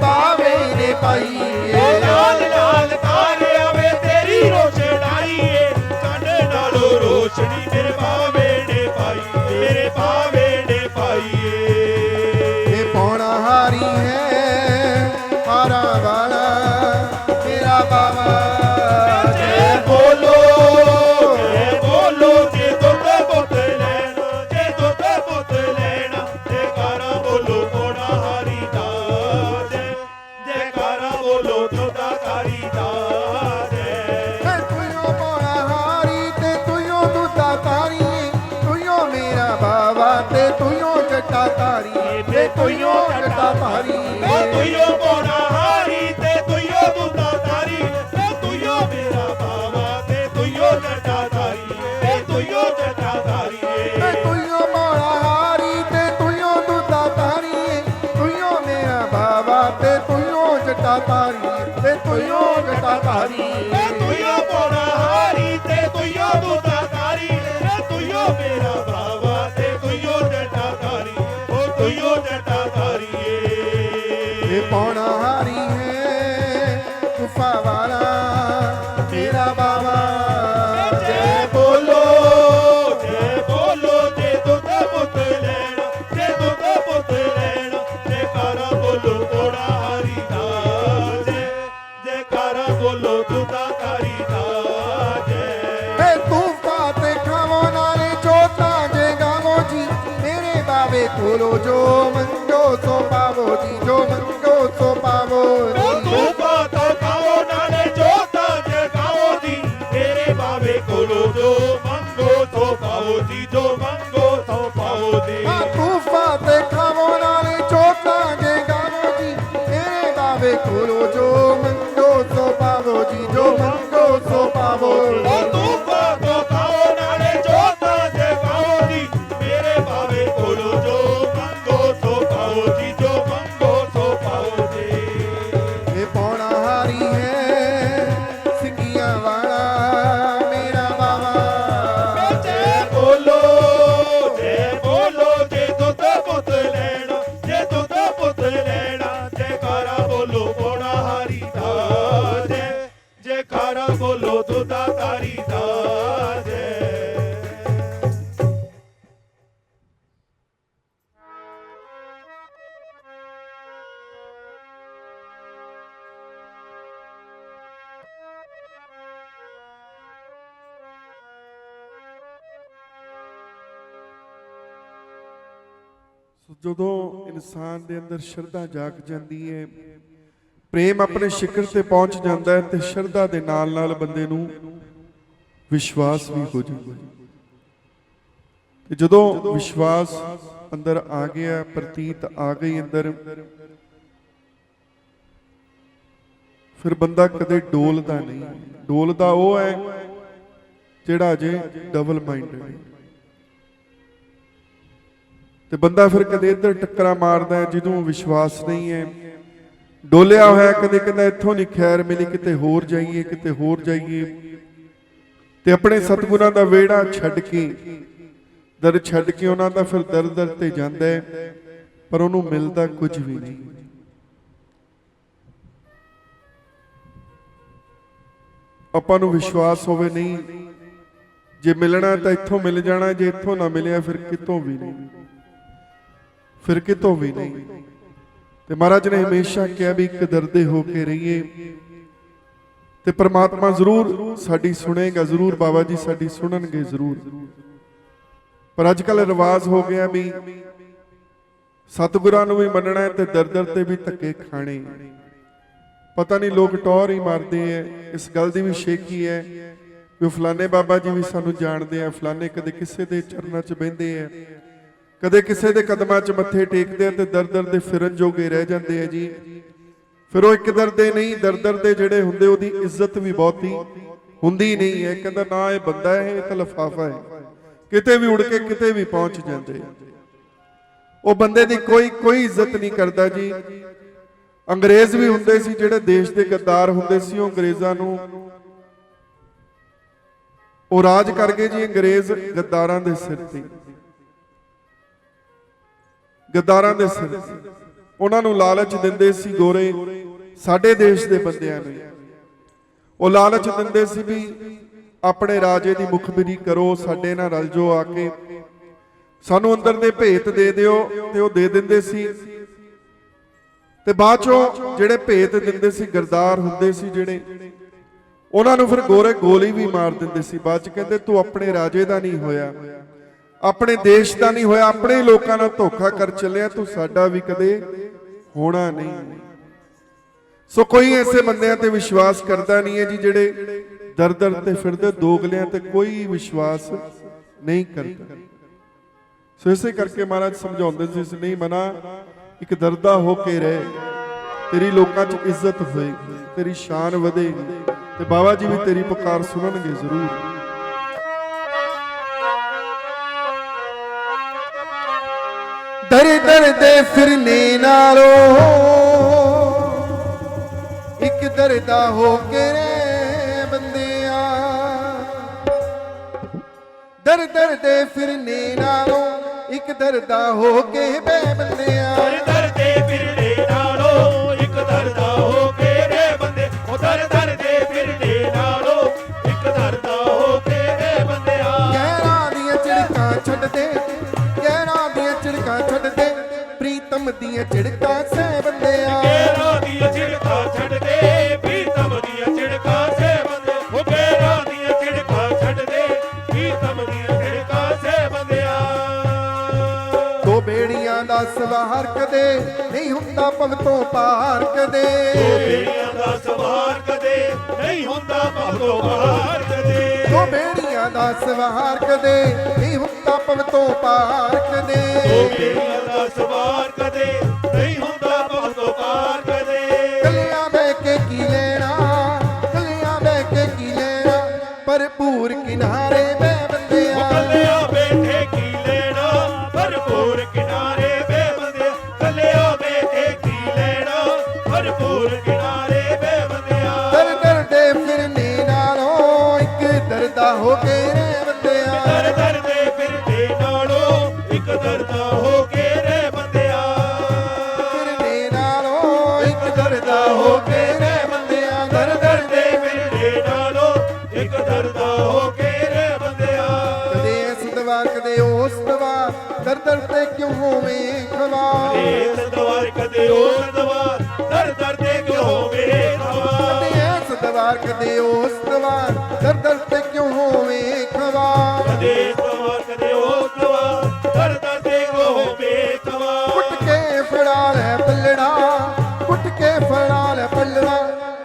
ਜਟਾ ਧਾਰੀ ਤੇ ਤੁਈਓ ਪੋਣਾ ਹਾਰੀ ਤੇ ਤੁਈਓ ਦੁੱਤਾ ਤਾਰੀ ਤੇ ਤੁਈਓ ਮੇਰਾ ਬਾਵਾ ਤੇ ਤੁਈਓ ਜਟਾ ਤਾਰੀ ਤੇ ਤੁਈਓ ਜਟਾ ਤਾਰੀ ਤੇ ਤੁਈਓ ਮੋੜਾ ਹਾਰੀ ਤੇ ਤੁਈਓ ਦੁੱਤਾ ਧਾਰੀ ਤੁਈਓ ਮੇਰਾ ਬਾਵਾ ਤੇ ਤੁਈਓ ਜਟਾ ਧਾਰੀ ਤੇ ਤੁਈਓ ਜਟਾ ਧਾਰੀ ਤੇ ਤੁਈਓ ਪੋਣਾ ਹਾਰੀ ਤੇ ਤੁਈਓ ਦੁੱਤਾ ਤਾਰੀ ਤੇ ਤੁਈਓ ਮੇਰਾ ਬਾਵਾ ਤੇ ਤੁਈਓ ਜਟਾ ਤਾਰੀ ਉਹ ਤੁਈਓ ਜਟਾ ਤਾਰੀ ਇਹ ਪੌਣਾ ਹਾਰੀ ਹੈ ਗੁਫਾ ਵਾਲਾ ਮੇਰਾ ਬਾਵਾ ਜੈ ਬੋਲੋ ਜੇ ਦੁੱਧ ਪੁੱਤ ਲੈਣਾ ਜੇ ਦੁੱਧ ਪੁੱਤ ਲੈਣਾ ਜੇ ਕਾਰਾ ਬੋਲੋ ਕੋੜਾ ਹਰੀ ਦਾ ਜੇ ਕਾਰਾ ਬੋਲੋ ਦੁੱਧਾ ਤਾਰੀ ਦਾ ਜੈ ਇਹ ਤੂਫਾ ਤੇ ਖਾਵੋ ਨਾਲੇ ਚੋਤਾ ਜੇ ਗਾਵੋ ਜੀ ਮੇਰੇ ਬਾਵੇ ਕੋਲੋਂ ਜੋ ਮੰਗੋ ਸੋ ਪਾਵੋ ਜੀ ਜੋ ਮੰਗੋ ਸੋ ਪਾਵੋ ਜੀ ਤੂੰ ਬਾਤ ਖਾਓ ਨਾਲੇ ਜੋਤਾ ਜਗਾਓ ਜੀ ਤੇਰੇ ਬਾਵੇ ਕੋਲੋਂ ਜੋ ਮੰਗੋ ਸੋ ਪਾਓ ਜੀ ਜੋ ਮੰਗੋ ਸੋ ਪਾਓ ਜੀ ਆ ਤੂਫਾ ਤੇ ਖਾਵੋ ਨਾਲੇ ਚੋਤਾ ਜੇ ਗਾਵੋ ਜੀ ਮੇਰੇ ਬਾਵੇ ਕੋਲੋਂ ਜੋ ਮੰਗੋ ਸੋ ਪਾਵੋ ਜੀ ਜੋ ਮੰਗੋ ਸੋ ਪਾਵੋ ਉਹ ਤੂੰ ਬਾਤ ਖਾਓ ਨਾਲੇ ਜੋਤਾ ਜਗਾਓ ਜੀ ਮੇਰੇ ਬਾਵੇ ਕੋਲੋਂ ਜੋ ਮੰਗੋ ਸੋ ਪਾਓ ਜੀ ਜੋ ਮੰਗੋ ਸੋ ਪਾਓ ਜੀ ਇਹ ਪੌਣਾ ਹਾਰੀ ਹੈ ਸਿੰਘੀਆਂ ਵਾਲਾ ਮੇਰਾ ਬਾਵਾ ਜੈ ਬੋਲੋ ਜੇ ਦੁੱਧ ਪੁੱਤ ਲੈਣਾ ਜੇ ਦੁੱਧ ਪੁੱਤ ਲੈਣਾ ਜੇ ਕਾਰਾ ਬੋਲੋ ਕੋੜਾ ਹਾਰੀ ਦਾ ਜੇ ਕਾਰਾ ਬੋਲੋ ਦੁੱਧਾ ਤਾਰੀ ਦਾ ਜੈ ਸੋ ਜਦੋਂ ਇਨਸਾਨ ਦੇ ਅੰਦਰ ਸ਼ਰਧਾ ਜਾਗ ਜਾਂਦੀ ਹੈ, ਪ੍ਰੇਮ ਆਪਣੇ ਸ਼ਿਖਰ ਤੇ ਪਹੁੰਚ ਜਾਂਦਾ ਹੈ ਤੇ ਸ਼ਰਧਾ ਦੇ ਨਾਲ ਨਾਲ ਬੰਦੇ ਨੂੰ ਵਿਸ਼ਵਾਸ ਵੀ ਹੋ ਜਾਂਦਾ ਹੈ। ਤੇ ਜਦੋਂ ਵਿਸ਼ਵਾਸ ਅੰਦਰ ਆ ਗਿਆ, ਪ੍ਰਤੀਤ ਆ ਗਈ ਅੰਦਰ, ਫਿਰ ਬੰਦਾ ਕਦੇ ਡੋਲਦਾ ਨਹੀਂ। ਡੋਲਦਾ ਉਹ ਹੈ ਜਿਹੜਾ ਅਜੇ ਡਬਲ ਮਾਈਂਡਡ ਹੈ। ਤੇ ਬੰਦਾ ਫਿਰ ਕਦੇ ਇੱਧਰ ਟੱਕਰਾਂ ਮਾਰਦਾ ਹੈ ਜਦੋਂ ਵਿਸ਼ਵਾਸ ਨਹੀਂ ਹੈ। ਡੋਲਿਆ ਹੋਇਆ ਕਦੇ ਕਹਿੰਦਾ ਇੱਥੋਂ ਨਹੀਂ ਖੈਰ ਮਿਲੀ, ਕਿਤੇ ਹੋਰ ਜਾਈਏ, ਕਿਤੇ ਹੋਰ ਜਾਈਏ। ਤੇ ਆਪਣੇ ਸਤਿਗੁਰਾਂ ਦਾ ਵਿਹੜਾ ਛੱਡ ਕੇ, ਦਰ ਛੱਡ ਕੇ ਉਹਨਾਂ ਦਾ ਫਿਰ ਦਰ ਦਰ ਤੇ ਜਾਂਦਾ ਹੈ, ਪਰ ਉਹਨੂੰ ਮਿਲਦਾ ਕੁਝ ਵੀ ਨਹੀਂ। ਆਪਾਂ ਨੂੰ ਵਿਸ਼ਵਾਸ ਹੋਵੇ ਨਹੀਂ, ਜੇ ਮਿਲਣਾ ਤਾਂ ਇੱਥੋਂ ਮਿਲ ਜਾਣਾ, ਜੇ ਇੱਥੋਂ ਨਾ ਮਿਲਿਆ ਫਿਰ ਕਿਤੋਂ ਵੀ ਨਹੀਂ, ਫਿਰ ਕਿਤੋਂ ਵੀ ਨਹੀਂ। ਤੇ ਮਹਾਰਾਜ ਨੇ ਹਮੇਸ਼ਾ ਕਿਹਾ ਵੀ ਇੱਕ ਦਰਦੇ ਹੋ ਕੇ ਰਹੀਏ, ਤੇ ਪ੍ਰਮਾਤਮਾ ਜ਼ਰੂਰ ਸਾਡੀ ਸੁਣੇਗਾ, ਜ਼ਰੂਰ ਬਾਬਾ ਜੀ ਸਾਡੀ ਸੁਣਨਗੇ ਜ਼ਰੂਰ। ਪਰ ਅੱਜ ਕੱਲ ਰਿਵਾਜ ਹੋ ਗਿਆ ਵੀ ਸਤਿਗੁਰਾਂ ਨੂੰ ਵੀ ਮੰਨਣਾ ਹੈ ਤੇ ਦਰ ਦਰ ਤੇ ਵੀ ਧੱਕੇ ਖਾਣੇ। ਪਤਾ ਨਹੀਂ ਲੋਕ ਟੌਰ ਹੀ ਮਾਰਦੇ ਐ। ਇਸ ਗੱਲ ਦੀ ਵੀ ਸ਼ੇਕੀ ਹੈ ਵੀ ਫਲਾਣੇ ਬਾਬਾ ਜੀ ਵੀ ਸਾਨੂੰ ਜਾਣਦੇ ਆ, ਫਲਾਣੇ ਕਦੇ ਕਿਸੇ ਦੇ ਚਰਨਾਂ 'ਚ ਬਹਿੰਦੇ ਆ, ਕਦੇ ਕਿਸੇ ਦੇ ਕਦਮਾਂ 'ਚ ਮੱਥੇ ਟੇਕਦੇ ਆ ਤੇ ਦਰ ਦਰ ਦੇ ਫਿਰਨ ਜੋਗੇ ਰਹਿ ਜਾਂਦੇ ਆ ਜੀ। ਫਿਰ ਉਹ ਇੱਕ ਦਰ ਦੇ ਨਹੀਂ, ਦਰ ਦਰ ਦੇ ਜਿਹੜੇ ਹੁੰਦੇ ਉਹਦੀ ਇੱਜ਼ਤ ਵੀ ਬਹੁਤੀ ਹੁੰਦੀ ਨਹੀਂ ਹੈ। ਕਹਿੰਦਾ ਨਾ ਇਹ ਬੰਦਾ ਹੈ, ਇਹ ਤਾਂ ਲਿਫਾਫਾ ਹੈ, ਕਿਤੇ ਵੀ ਉੜ ਕੇ ਕਿਤੇ ਵੀ ਪਹੁੰਚ ਜਾਂਦੇ। ਉਹ ਬੰਦੇ ਦੀ ਕੋਈ ਇੱਜ਼ਤ ਨਹੀਂ ਕਰਦਾ ਜੀ। ਅੰਗਰੇਜ਼ ਵੀ ਹੁੰਦੇ ਸੀ ਜਿਹੜੇ ਦੇਸ਼ ਦੇ ਗੱਦਾਰ ਹੁੰਦੇ ਸੀ, ਉਹ ਅੰਗਰੇਜ਼ਾਂ ਨੂੰ ਉਹ ਰਾਜ ਕਰ ਗਏ ਜੀ। ਅੰਗਰੇਜ਼ ਗੱਦਾਰਾਂ ਦੇ ਸਿਰ ਤੇ, ਗੱਦਾਰਾਂ ਦੇ ਸਿਰ ਤੇ ਉਹਨਾਂ ਨੂੰ ਲਾਲਚ ਦਿੰਦੇ ਸੀ ਗੋਰੇ, ਸਾਡੇ ਦੇਸ਼ ਦੇ ਬੰਦਿਆਂ ਨੂੰ ਉਹ ਲਾਲਚ ਦਿੰਦੇ ਸੀ ਵੀ ਆਪਣੇ ਰਾਜੇ ਦੀ ਮੁਖਬਰੀ ਕਰੋ, ਸਾਡੇ ਨਾਲ ਰਲ ਜਾਓ, ਆ ਕੇ ਸਾਨੂੰ ਅੰਦਰ ਦੇ ਭੇਤ ਦੇ ਦਿਓ। ਤੇ ਉਹ ਦੇ ਦਿੰਦੇ ਸੀ। ਤੇ ਬਾਅਦ ਚੋਂ ਜਿਹੜੇ ਭੇਤ ਦਿੰਦੇ ਸੀ, ਗਰਦਾਰ ਹੁੰਦੇ ਸੀ ਜਿਹੜੇ, ਉਹਨਾਂ ਨੂੰ ਫਿਰ ਗੋਰੇ ਗੋਲੀ ਵੀ ਮਾਰ ਦਿੰਦੇ ਸੀ। ਬਾਅਦ ਚ ਕਹਿੰਦੇ ਤੂੰ ਆਪਣੇ ਰਾਜੇ ਦਾ ਨਹੀਂ ਹੋਇਆ, ਆਪਣੇ ਦੇਸ਼ ਦਾ ਨਹੀਂ ਹੋਇਆ, ਆਪਣੇ ਲੋਕਾਂ ਨਾਲ ਧੋਖਾ ਕਰ ਚੱਲਿਆ, ਤੂੰ ਸਾਡਾ ਵੀ ਕਦੇ ਹੋਣਾ ਨਹੀਂ। ਸੋ ਕੋਈ ਐਸੇ ਬੰਦਿਆਂ ਤੇ ਵਿਸ਼ਵਾਸ ਕਰਦਾ ਨਹੀਂ ਹੈ ਜੀ ਜਿਹੜੇ ਦਰ ਦਰ ਤੇ ਫਿਰਦੇ, ਦੋਗਲਿਆਂ ਤੇ ਕੋਈ ਵਿਸ਼ਵਾਸ ਨਹੀਂ ਕਰਦਾ। ਸੋ ਇਸੇ ਕਰਕੇ ਮਹਾਰਾਜ ਸਮਝਾਉਂਦੇ ਸੀ, ਇਸ ਨਹੀਂ ਮਨਾ ਇੱਕ ਦਰਦਾ ਹੋ ਕੇ ਰਹਿ, ਤੇਰੀ ਲੋਕਾਂ 'ਚ ਇੱਜ਼ਤ ਹੋਏਗੀ, ਤੇਰੀ ਸ਼ਾਨ ਵਧੇਗੀ ਤੇ ਬਾਬਾ ਜੀ ਵੀ ਤੇਰੀ ਪੁਕਾਰ ਸੁਣਨਗੇ ਜ਼ਰੂਰ। ਦਰ ਦਰ ਦੇ ਫਿਰਨੇ ਨਾਲੋਂ ਇੱਕ ਦਰਦਾ ਹੋ ਕੇ ਰਹਿ ਬੰਦਿਆ, ਦਰ ਦਰ ਦੇ ਫਿਰਨੇ ਨਾਲੋਂ ਇੱਕ ਦਰਦਾ ਹੋ ਕੇ ਬਹਿ ਬੰਦਿਆ। ਦਰ ਦਰ ਦੇ ਫਿਰਨੇ ਨਾਲੋਂ ਇੱਕ ਦਰਦਾ ਹੋ ਕੇ ਰੇ ਬੰਦੇ, ਉਹ ਦਰ ਦਰ ਦੇ ਫਿਰਨੇ ਨਾਲੋਂ ਇੱਕ ਦਰਦਾ ਹੋ ਕੇ ਰੇ ਬੰਦਿਆ। ਗਹਿਰਾਂ ਦੀਆਂ ਝਿੜਕਾਂ ਛੱਡ ਦੇ, ਗਹਿਰਾਂ ਦੀਆਂ ਝਿੜਕਾਂ ਛੱਡ ਦੇ, ਪ੍ਰੀਤਮ ਦੀਆਂ ਝਿੜਕਾਂ ਸਹਿ ਬੰਦਿਆ। ਗਹਿਰਾਂ ਦੀਆਂ ਝਿੜਕਾਂ ਛੱਡ ਦੇ, ਪ੍ਰੀਤਮ ਦੀਆਂ ਝਿੜਕਾਂ ਸਹਿ ਬੰਦੇ, ਉਹ ਗਹਿਰਾਂ ਦੀਆਂ ਝਿੜਕਾਂ ਛੱਡ ਦੇ, ਪ੍ਰੀਤਮ ਦੀਆਂ ਝਿੜਕਾਂ ਸਹਿ ਬੰਦਿਆ। ਦੋ ਬੇੜੀਆਂ ਦਾ ਸਵਾਰ ਕਦੇ ਨਹੀਂ ਹੁੰਦਾ ਭਵ ਤੋਂ ਪਾਰ ਕਦੇ, ਦੋ ਬੇੜੀਆਂ ਦਾ ਸਵਾਰ ਕਦੇ ਨਹੀਂ ਹੁੰਦਾ ਭਵ ਤੋਂ ਪਾਰ ਕਦੇ, ਦੋ ਬੇੜੀਆਂ ਦਾ ਸਵਾਰ ਕਦੇ ਨਹੀਂ ਹੁੰਦਾ ਭਵ ਤੋਂ ਪਾਰ ਕਦੇ। ਦੋ ਬੇੜੀਆਂ ਦਾ ਸਵਾਰ ਕਦੇ ਨਹੀਂ ਹੁੰਦਾ ਭਵ ਤੋਂ ਪਾਰ ਕਦੇ। ਕੱਲਿਆਂ ਬਹਿ ਕੇ ਕੀ ਲੈਣਾ, ਕੱਲਿਆਂ ਬਹਿ ਕੇ ਕੀ ਲੈਣਾ, ਭਰਪੂਰ ਕਿਨਾਰੇ ਬਹਿ ਬੰਦਿਆ। ਕੱਲਿਆਂ ਬੈਠੇ ਕੀ ਲੈਣਾ, ਭਰਪੂਰ ਕਿਨਾਰੇ ਬਹਿ ਬੰਦੇ, ਕੱਲਿਆਂ ਬੈਠੇ ਕੀ ਲੈਣਾ, ਭਰਪੂਰ ਕਿਨਾਰੇ ਬਹਿ ਬੰਦਿਆ। ਦਰ ਦਰ ਦੇ ਫਿਰਨੇ ਨਾਲੋਂ ਇੱਕ ਦਰਦਾ ਹੋ ਕੇ ਰਹਿ ਬੰਦਿਆ। ਦਰ ਦਰ ਦੇ ਫਿਰਦੇ ਨਾਲੋਂ ਇੱਕ ਦਰਦਾ ਹੋ ਕੇ ਰਹਿ ਬੰਦਿਆ। ਫਿਰਨੇ ਨਾਲੋਂ ਇੱਕ ਦਰਦਾ ਹੋ ਕੇ ਰਹਿ ਬੰਦਿਆ। ਦਰ ਦਰ ਦੇ ਫਿਰਦੇ ਨਾਲੋਂ ਇੱਕ ਦਰਦਾ ਹੋ ਕੇ ਰਹਿ ਬੰਦਿਆ। ਕਦੇ ਇਸ ਦਵਾਰ ਕਦੇ ਉਸ ਦਵਾਰ, ਦਰ ਦਰ ਤੇ ਕਿਉਂ ਹੋਵੇਂ ਖਵਾਰ। ਇਸ ਦਵਾਰ ਕਦੇ ਉਸ ਦਵਾਰ, ਦਰ ਦਰ ਤੇ ਕਿਉਂ ਹੋਵੇ ਖਵਾਰ। ਕਦੇ ਇਸ ਦਵਾਰ ਕਦੇ ਉਸ ਦਵਾਰ, ਦਰ ਦਰ ਤੇ ਕਿਉਂ ਹੋਵੇਂ ਖਵਾਰ। ਕਦੇ ਇਸ ਦਵਾਰ ਕਦੇ ਉਸ ਦਵਾਰ, ਦਰ ਦਰ ਤੇ ਕਿਉਂ ਹੋਵੇ ਖਵਾਰ। ਕੁੱਟ ਕੇ ਫੜਾ ਲੈ ਪੱਲੜਾ, ਕੁੱਟ ਕੇ ਫੜਾ ਲੈ ਪੱਲੜਾ,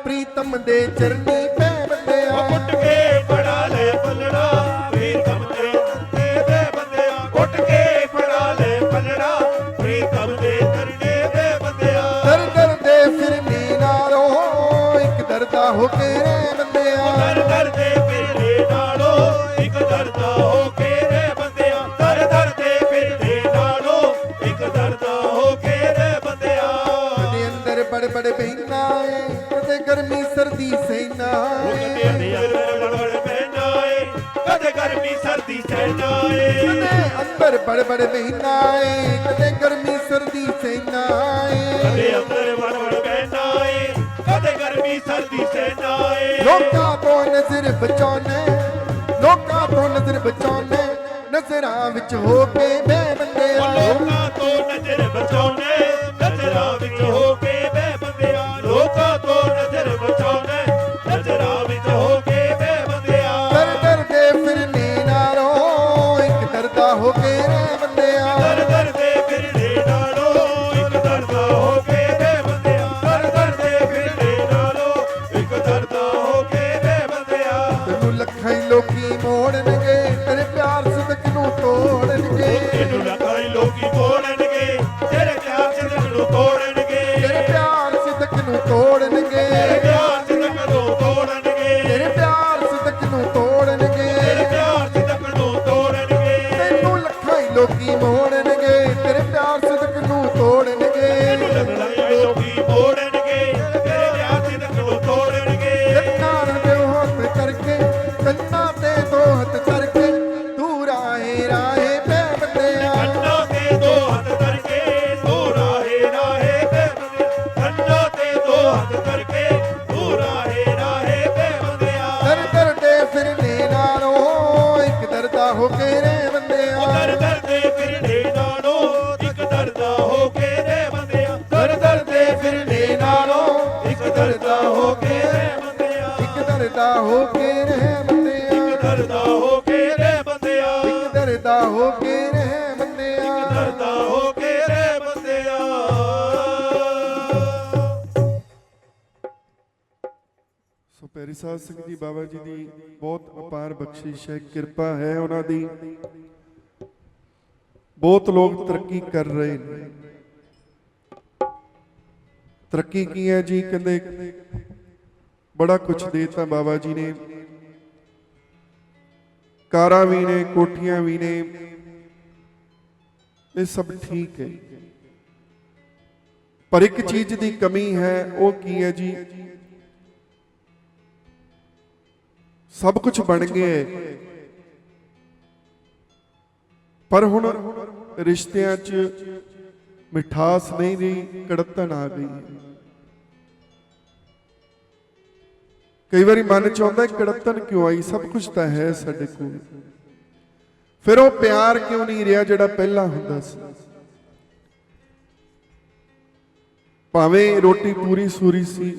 ਪ੍ਰੀਤਮ ਦੇ ਚਰਨੀ ਪੈ ਬੰਦਿਆ। ਕੁੱਟ ਕੇ ਫੜਾ ਲੈ ਪੱਲੜਾ, ਪ੍ਰੀਤਮ ਦੇ ਚਰਨੇ ਦੇ ਬੰਦਿਆ। ਕੁੱਟ ਕੇ ਫੜਾ ਲੈ ਪੱਲੜਾ, ਪ੍ਰੀਤਮ ਦੇ ਚਰਨੇ ਦੇ ਬੰਦਿਆ। ਦਰ ਦਰ ਦੇ ਫਿਰਨੇ ਨਾਲੋਂ ਇੱਕ ਦਰਦਾ ਹੋ ਕੇ ਰਹਿ ਬੰਦਿਆ। ਦਰ ਦਰ ਦੇ ਫਿਰਦੇ ਨਾਲੋਂ ਇੱਕ ਦਰਦਾ ਹੋ ਕੇ ਰਹਿ ਬੰਦਿਆ। ਦਰ ਦਰ ਦੇ ਫਿਰਦੇ ਨਾਲੋਂ ਇੱਕ ਦਰਦਾ ਹੋ ਕੇ ਰਹਿ ਬੰਦਿਆ। ਕਦੇ ਅੰਦਰ ਬੜ ਬੜ ਬਹਿਨਾ ਏ, ਕਦੇ ਗਰਮੀ ਸਰਦੀ ਸਹਿਨਾ ਕਦੇ ਏ। ਅੰਦਰ ਬੜ ਬਹਿਣਾ ਏ, ਕਦੇ ਗਰਮੀ ਸਰਦੀ ਸਹਿਣਾ ਏ। ਕਦੇ ਅੰਦਰ ਬੜ ਬੜ ਬਹਿਨਾ ਏ, ਕਦੇ ਗਰਮੀ ਸਰਦੀ ਸਹਿਨਾ ਕਦੇ ਏ। ਅੰਦਰ ਬੜ ਬਹਿਣਾ ਏ, ਕਦੇ ਗਰਮੀ ਸਰਦੀ ਸਹਿਣਾ ਏ। ਲੋਕਾਂ ਤੋਂ ਨਜ਼ਰ ਬਚਾਉਣੇ, ਲੋਕਾਂ ਤੋਂ ਨਜ਼ਰ ਬਚਾਉਣੇ, ਨਜ਼ਰਾਂ ਵਿੱਚ ਹੋ ਕੇ ਬਹਿ ਬੰਦਿਆ। ਲੋਕਾਂ ਤੋਂ ਨਜ਼ਰ ਬਚਾਉਣੇ, ਨਜ਼ਰਾਂ ਵਿੱਚ ਹੋ ਕੇ ਬਹਿ ਬੰਦਿਆ। ਲੋਕਾਂ ਤੋਂ ਨਜ਼ਰ ਬਚਾਉਣੇ, ਨਜ਼ਰਾਂ ਵਿੱਚ ਹੋ ਕੇ ਬਹਿ ਬੰਦਿਆ। ਦਰ ਦਰ ਦੇ ਫਿਰਨੇ ਨਾਲੋਂ ਇੱਕ ਦਰਦਾ ਹੋ ਕੇ ਰਹਿ ਬੰਦਿਆ। ਦਰ ਦਰ ਦੇ ਫਿਰਦੇ ਨਾਲੋਂ ਇੱਕ ਦਰਦਾ ਹੋ ਕੇ ਬਹਿ ਬੰਦਿਆ। ਦਰ ਦਰ ਦੇ ਫਿਰਦੇ ਨਾਲੋਂ ਇੱਕ ਦਰਦਾ ਹੋ ਕੇ ਬਹਿ ਬੰਦਿਆ। ਤੈਨੂੰ ਲੱਖਾਂ ਹੀ ਲੋਕੀ ਮੋੜਨਗੇ, ਤੇਰੇ ਪਿਆਰ ਸਦਕ ਨੂੰ ਤੋੜਨਗੇ। ਤੈਨੂੰ ਲੱਖਾਂ ਹੀ ਲੋਕੀ ਮੋੜਨਗੇ, ਤੇਰੇ ਪਿਆਰ ਸਿਦਕ ਨੂੰ ਤੋੜਨਗੇ। ਤੇਰੇ ਪਿਆਰ ਸਦਕ ਨੂੰ ਤੋੜਨਗੇ। ਤੇਰੇ ਪਿਆਰ ਸਿਦਕ ਨੂੰ ਤੋੜਨਗੇ। ਤੇਰੇ ਪਿਆਰ ਸਦਕ ਨੂੰ ਤੋੜਨਗੇ। ਤੇਰੇ ਪਿਆਰ ਸਿਦਕ ਨੂੰ ਤੋੜਨਗੇ। ਤੈਨੂੰ ਲੱਖਾਂ ਹੀ ਲੋਕੀ ਮੋੜਨਗੇ, ਤੇਰੇ ਪਿਆਰ ਸਦਕ ਨੂੰ ਤੋੜਨਗੇ। ਲੱਖਾਂ ਹੀ ਲੋਕੀ ਮੋੜਨਗੇ, ਤੇਰੇ ਪਿਆਰ ਸਿਦਕ ਨੂੰ ਤੋੜਨਗੇ। ਕੰਨਾਂ ਦੇ ਹੱਥ ਕਰਕੇ, ਕੰਨਾਂ ਤੇ ਦੋ ਹੱਥ ਕਰਕੇ, ਤੂੰ ਰਾਹੇ ਰਾਹੇ ਪੈ ਬੰਦਿਆ। ਕੰਨਾਂ ਤੇ ਦੋ ਹੱਥ ਕਰਕੇ, ਤੂੰ ਰਾਹੇ ਰਾਹੇ ਬਹਿ ਬੰਦਿਆ। ਕੰਨਾਂ ਤੇ ਦੋ ਹੱਥ ਕਰਕੇ, ਤੂੰ ਰਾਹੇ ਰਾਹੇ ਬਹਿ ਬੰਦਿਆ। ਦਰ ਦਰ ਦੇ ਫਿਰਨੇ ਨਾਲੋਂ ਇੱਕ ਦਰਦਾ ਹੋ ਕੇ ਰਹਿ ਬੰਦਿਆ। ਦਰ ਦਰ ਦੇ ਫਿਰਦੇ ਨਾਲੋਂ ਇੱਕ ਦਰਦਾ ਹੋ ਕੇ ਰਹਿ ਬੰਦਿਆ। ਦਰ ਦਰ ਦੇ ਫਿਰਦੇ ਨਾਲੋਂ ਇੱਕ ਦਰਦਾ ਹੋ ਕੇ ਰਹਿ ਬੰਦਿਆ। ਇੱਕ ਦਰਦਾ ਹੋ ਕੇ ਰਹਿ ਬੰਦਿਆ। ਇੱਕ ਦਰਦਾ ਹੋ ਕੇ ਰਹਿ ਬੰਦਿਆ। ਇੱਕ ਦਰਦਾ ਹੋ ਕੇ ਰਹਿ ਬੰਦਿਆ। ਦਰਦਾ ਹੋ ਕੇ ਰਹਿ ਬੰਦਿਆ। ਸੋ ਪਿਆਰੀ ਸਾਧ ਸੰਗਤ ਜੀ, ਬਾਬਾ ਜੀ ਦੀ ਬਹੁਤ ਅਪਾਰ ਬਖਸ਼ਿਸ਼ ਹੈ, ਕਿਰਪਾ ਹੈ ਉਹਨਾਂ ਦੀ। ਬਹੁਤ ਲੋਕ ਤਰੱਕੀ ਕਰ ਰਹੇ ਨੇ, ਤਰੱਕੀ ਕੀ ਹੈ ਜੀ? ਕਹਿੰਦੇ ਬੜਾ ਕੁਛ ਦੇਤਾ ਬਾਬਾ ਜੀ ਨੇ, ਕਾਰਾਂ ਵੀ ਨੇ, ਕੋਠੀਆਂ ਵੀ ਨੇ, ਇਹ ਸਭ ਠੀਕ ਹੈ, ਪਰ ਇੱਕ ਚੀਜ਼ ਦੀ ਕਮੀ ਹੈ। ਉਹ ਕੀ ਹੈ ਜੀ? ਸਭ ਕੁਝ ਬਣ ਗਿਆ ਹੈ, ਪਰ ਹੁਣ ਰਿਸ਼ਤਿਆਂ 'ਚ ਮਿਠਾਸ ਨਹੀਂ ਰਹੀ, ਕੜੱਤਣ ਆ ਗਈ। ਕਈ ਵਾਰੀ ਮਨ 'ਚ ਆਉਂਦਾ ਕੜੱਤਣ ਕਿਉਂ ਆਈ? ਸਭ ਕੁਝ ਤਾਂ ਹੈ ਸਾਡੇ ਕੋਲ, ਫਿਰ ਉਹ ਪਿਆਰ ਕਿਉਂ ਨਹੀਂ ਰਿਹਾ ਜਿਹੜਾ ਪਹਿਲਾਂ ਹੁੰਦਾ ਸੀ? ਭਾਵੇਂ ਰੋਟੀ ਪੂਰੀ ਸੂਰੀ ਸੀ,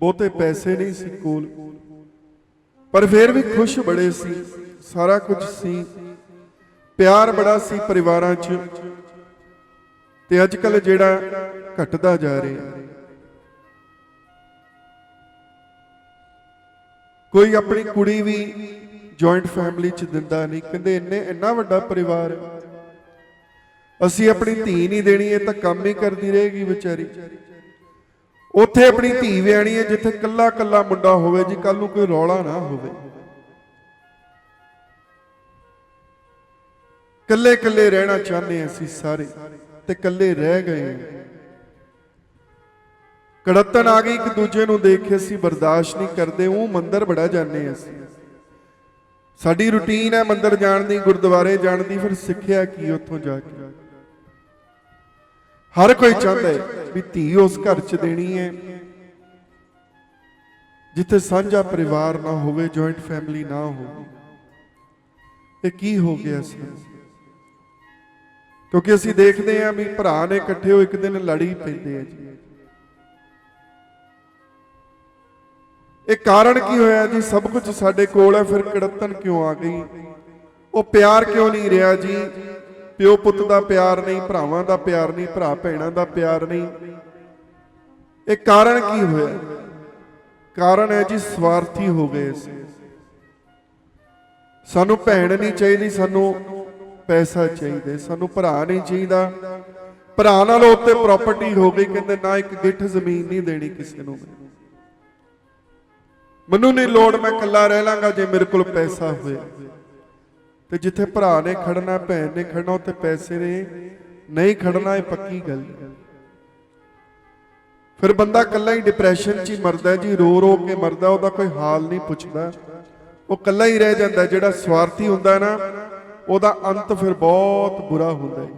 ਬਹੁਤੇ ਪੈਸੇ ਨਹੀਂ ਸੀ ਕੋਲ, ਪਰ ਫਿਰ ਵੀ ਖੁਸ਼ ਬੜੇ ਸੀ, ਸਾਰਾ ਕੁਝ ਸੀ, ਪਿਆਰ ਬੜਾ ਸੀ ਪਰਿਵਾਰਾਂ 'ਚ। ਤੇ ਅੱਜ ਕੱਲ੍ਹ ਜਿਹੜਾ ਘਟਦਾ ਜਾ ਰਿਹਾ, ਕੋਈ ਆਪਣੀ ਕੁੜੀ ਵੀ ਜੁਆਇੰਟ ਫੈਮਿਲੀ 'ਚ ਦਿੰਦਾ ਨਹੀਂ, ਕਹਿੰਦੇ ਇੰਨਾ ਵੱਡਾ ਪਰਿਵਾਰ, ਅਸੀਂ ਆਪਣੀ ਧੀ ਨਹੀਂ ਦੇਣੀ, ਇਹ ਤਾਂ ਕੰਮ ਹੀ ਕਰਦੀ ਰਹੇਗੀ ਵਿਚਾਰੀ। ਉੱਥੇ ਆਪਣੀ ਧੀ ਵਿਆਹਣੀ ਹੈ ਜਿੱਥੇ ਕੱਲਾ ਕੱਲਾ ਮੁੰਡਾ ਹੋਵੇ ਜੀ, ਕੱਲ ਨੂੰ ਕੋਈ ਰੌਲਾ ਨਾ ਹੋਵੇ। ਕੱਲੇ ਕੱਲੇ ਰਹਿਣਾ ਚਾਹੁੰਦੇ ਅਸੀਂ ਸਾਰੇ, ਤੇ ਕੱਲੇ ਰਹਿ ਗਏ। ਕੜੱਤਣ ਆ ਗਈ, ਇੱਕ ਦੂਜੇ ਨੂੰ ਦੇਖ ਕੇ ਅਸੀਂ ਬਰਦਾਸ਼ਤ ਨਹੀਂ ਕਰਦੇ। ਉਹ ਮੰਦਰ ਬੜਾ ਜਾਂਦੇ ਅਸੀਂ, ਸਾਡੀ ਰੁਟੀਨ ਹੈ ਮੰਦਰ ਜਾਣ ਦੀ, ਗੁਰਦੁਆਰੇ ਜਾਣ ਦੀ, ਫਿਰ ਸਿੱਖਿਆ ਕੀ ਉੱਥੋਂ ਜਾ ਕੇ? ਹਰ ਕੋਈ ਚਾਹੁੰਦਾ ਹੈ ਵੀ ਧੀ ਉਸ ਘਰ 'ਚ ਦੇਣੀ ਹੈ ਜਿੱਥੇ ਸਾਂਝਾ ਪਰਿਵਾਰ ਨਾ ਹੋਵੇ, ਜੁਆਇੰਟ ਫੈਮਿਲੀ ਨਾ ਹੋਵੇ। ਇਹ ਕੀ ਹੋ ਗਿਆ ਸੀ? ਕਿਉਂਕਿ ਅਸੀਂ ਦੇਖਦੇ ਹਾਂ ਵੀ ਭਰਾ ਨੇ ਇਕੱਠੇ ਹੋ ਇੱਕ ਦਿਨ ਲੜੀ ਪੈਂਦੇ ਆ ਜੀ। ਇਹ ਕਾਰਨ ਕੀ ਹੋਇਆ ਜੀ? ਸਭ ਕੁਝ ਸਾਡੇ ਕੋਲ ਹੈ, ਫਿਰ ਕੜੱਤਣ ਕਿਉਂ ਆ ਗਈ? ਉਹ ਪਿਆਰ ਕਿਉਂ ਨਹੀਂ ਰਿਹਾ ਜੀ? ਪਿਓ ਪੁੱਤ ਦਾ ਪਿਆਰ ਨਹੀਂ, ਭਰਾਵਾਂ ਦਾ ਪਿਆਰ ਨਹੀਂ, ਭਰਾ ਭੈਣਾਂ ਦਾ ਪਿਆਰ ਨਹੀਂ। ਇਹ ਕਾਰਨ ਕੀ ਹੋਇਆ? ਕਾਰਨ ਹੈ ਜੀ ਸਵਾਰਥੀ ਹੋ ਗਏ ਸੀ। ਸਾਨੂੰ ਭੈਣ ਨਹੀਂ ਚਾਹੀਦੀ, ਸਾਨੂੰ ਪੈਸਾ ਚਾਹੀਦਾ, ਸਾਨੂੰ ਭਰਾ ਨਹੀਂ ਚਾਹੀਦਾ। ਭਰਾ ਨਾਲ ਉੱਤੇ ਪ੍ਰਾਪਰਟੀ ਹੋ ਗਈ, ਕਹਿੰਦੇ ਨਾ ਇੱਕ ਗਿੱਠ ਜ਼ਮੀਨ ਨਹੀਂ ਦੇਣੀ ਕਿਸੇ ਨੂੰ, ਮੈਨੂੰ ਨਹੀਂ ਲੋੜ, ਮੈਂ ਇਕੱਲਾ ਰਹਿ ਲਾਂਗਾ ਜੇ ਮੇਰੇ ਕੋਲ ਪੈਸਾ ਹੋਏ। ਤੇ ਜਿੱਥੇ ਭਰਾ ਨੇ ਖੜਨਾ, ਭੈਣ ਨੇ ਖੜਨਾ, ਉੱਥੇ ਪੈਸੇ ਨੇ ਨਹੀਂ ਖੜਨਾ, ਇਹ ਪੱਕੀ ਗੱਲ। ਫਿਰ ਬੰਦਾ ਇਕੱਲਾ ਹੀ ਡਿਪਰੈਸ਼ਨ 'ਚ ਹੀ ਮਰਦਾ ਜੀ, ਰੋ ਰੋ ਕੇ ਮਰਦਾ, ਉਹਦਾ ਕੋਈ ਹਾਲ ਨਹੀਂ ਪੁੱਛਦਾ, ਉਹ ਇਕੱਲਾ ਹੀ ਰਹਿ ਜਾਂਦਾ। ਜਿਹੜਾ ਸਵਾਰਥੀ ਹੁੰਦਾ ਨਾ, ਉਹਦਾ ਅੰਤ ਫਿਰ ਬਹੁਤ ਬੁਰਾ ਹੁੰਦਾ ਹੈ।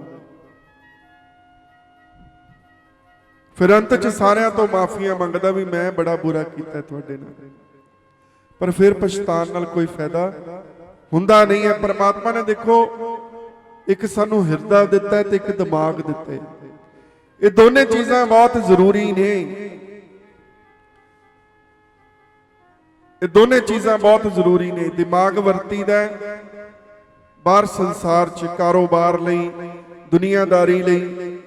ਫਿਰ ਅੰਤ 'ਚ ਸਾਰਿਆਂ ਤੋਂ ਮਾਫੀਆਂ ਮੰਗਦਾ ਵੀ ਮੈਂ ਬੜਾ ਬੁਰਾ ਕੀਤਾ ਤੁਹਾਡੇ ਨਾਲ, ਪਰ ਫਿਰ ਪਛਤਾਣ ਨਾਲ ਕੋਈ ਫਾਇਦਾ ਹੁੰਦਾ ਨਹੀਂ ਹੈ। ਪਰਮਾਤਮਾ ਨੇ ਦੇਖੋ ਇੱਕ ਸਾਨੂੰ ਹਿਰਦਾ ਦਿੱਤਾ ਹੈ ਤੇ ਇੱਕ ਦਿਮਾਗ ਦਿੱਤਾ ਹੈ। ਇਹ ਦੋਨੇ ਚੀਜ਼ਾਂ ਬਹੁਤ ਜ਼ਰੂਰੀ ਨੇ, ਇਹ ਦੋਨੇ ਚੀਜ਼ਾਂ ਬਹੁਤ ਜ਼ਰੂਰੀ ਨੇ। ਦਿਮਾਗ ਵਰਤੀਦਾ ਬਾਹਰ ਸੰਸਾਰ 'ਚ ਕਾਰੋਬਾਰ ਲਈ, ਦੁਨੀਆਦਾਰੀ ਲਈ,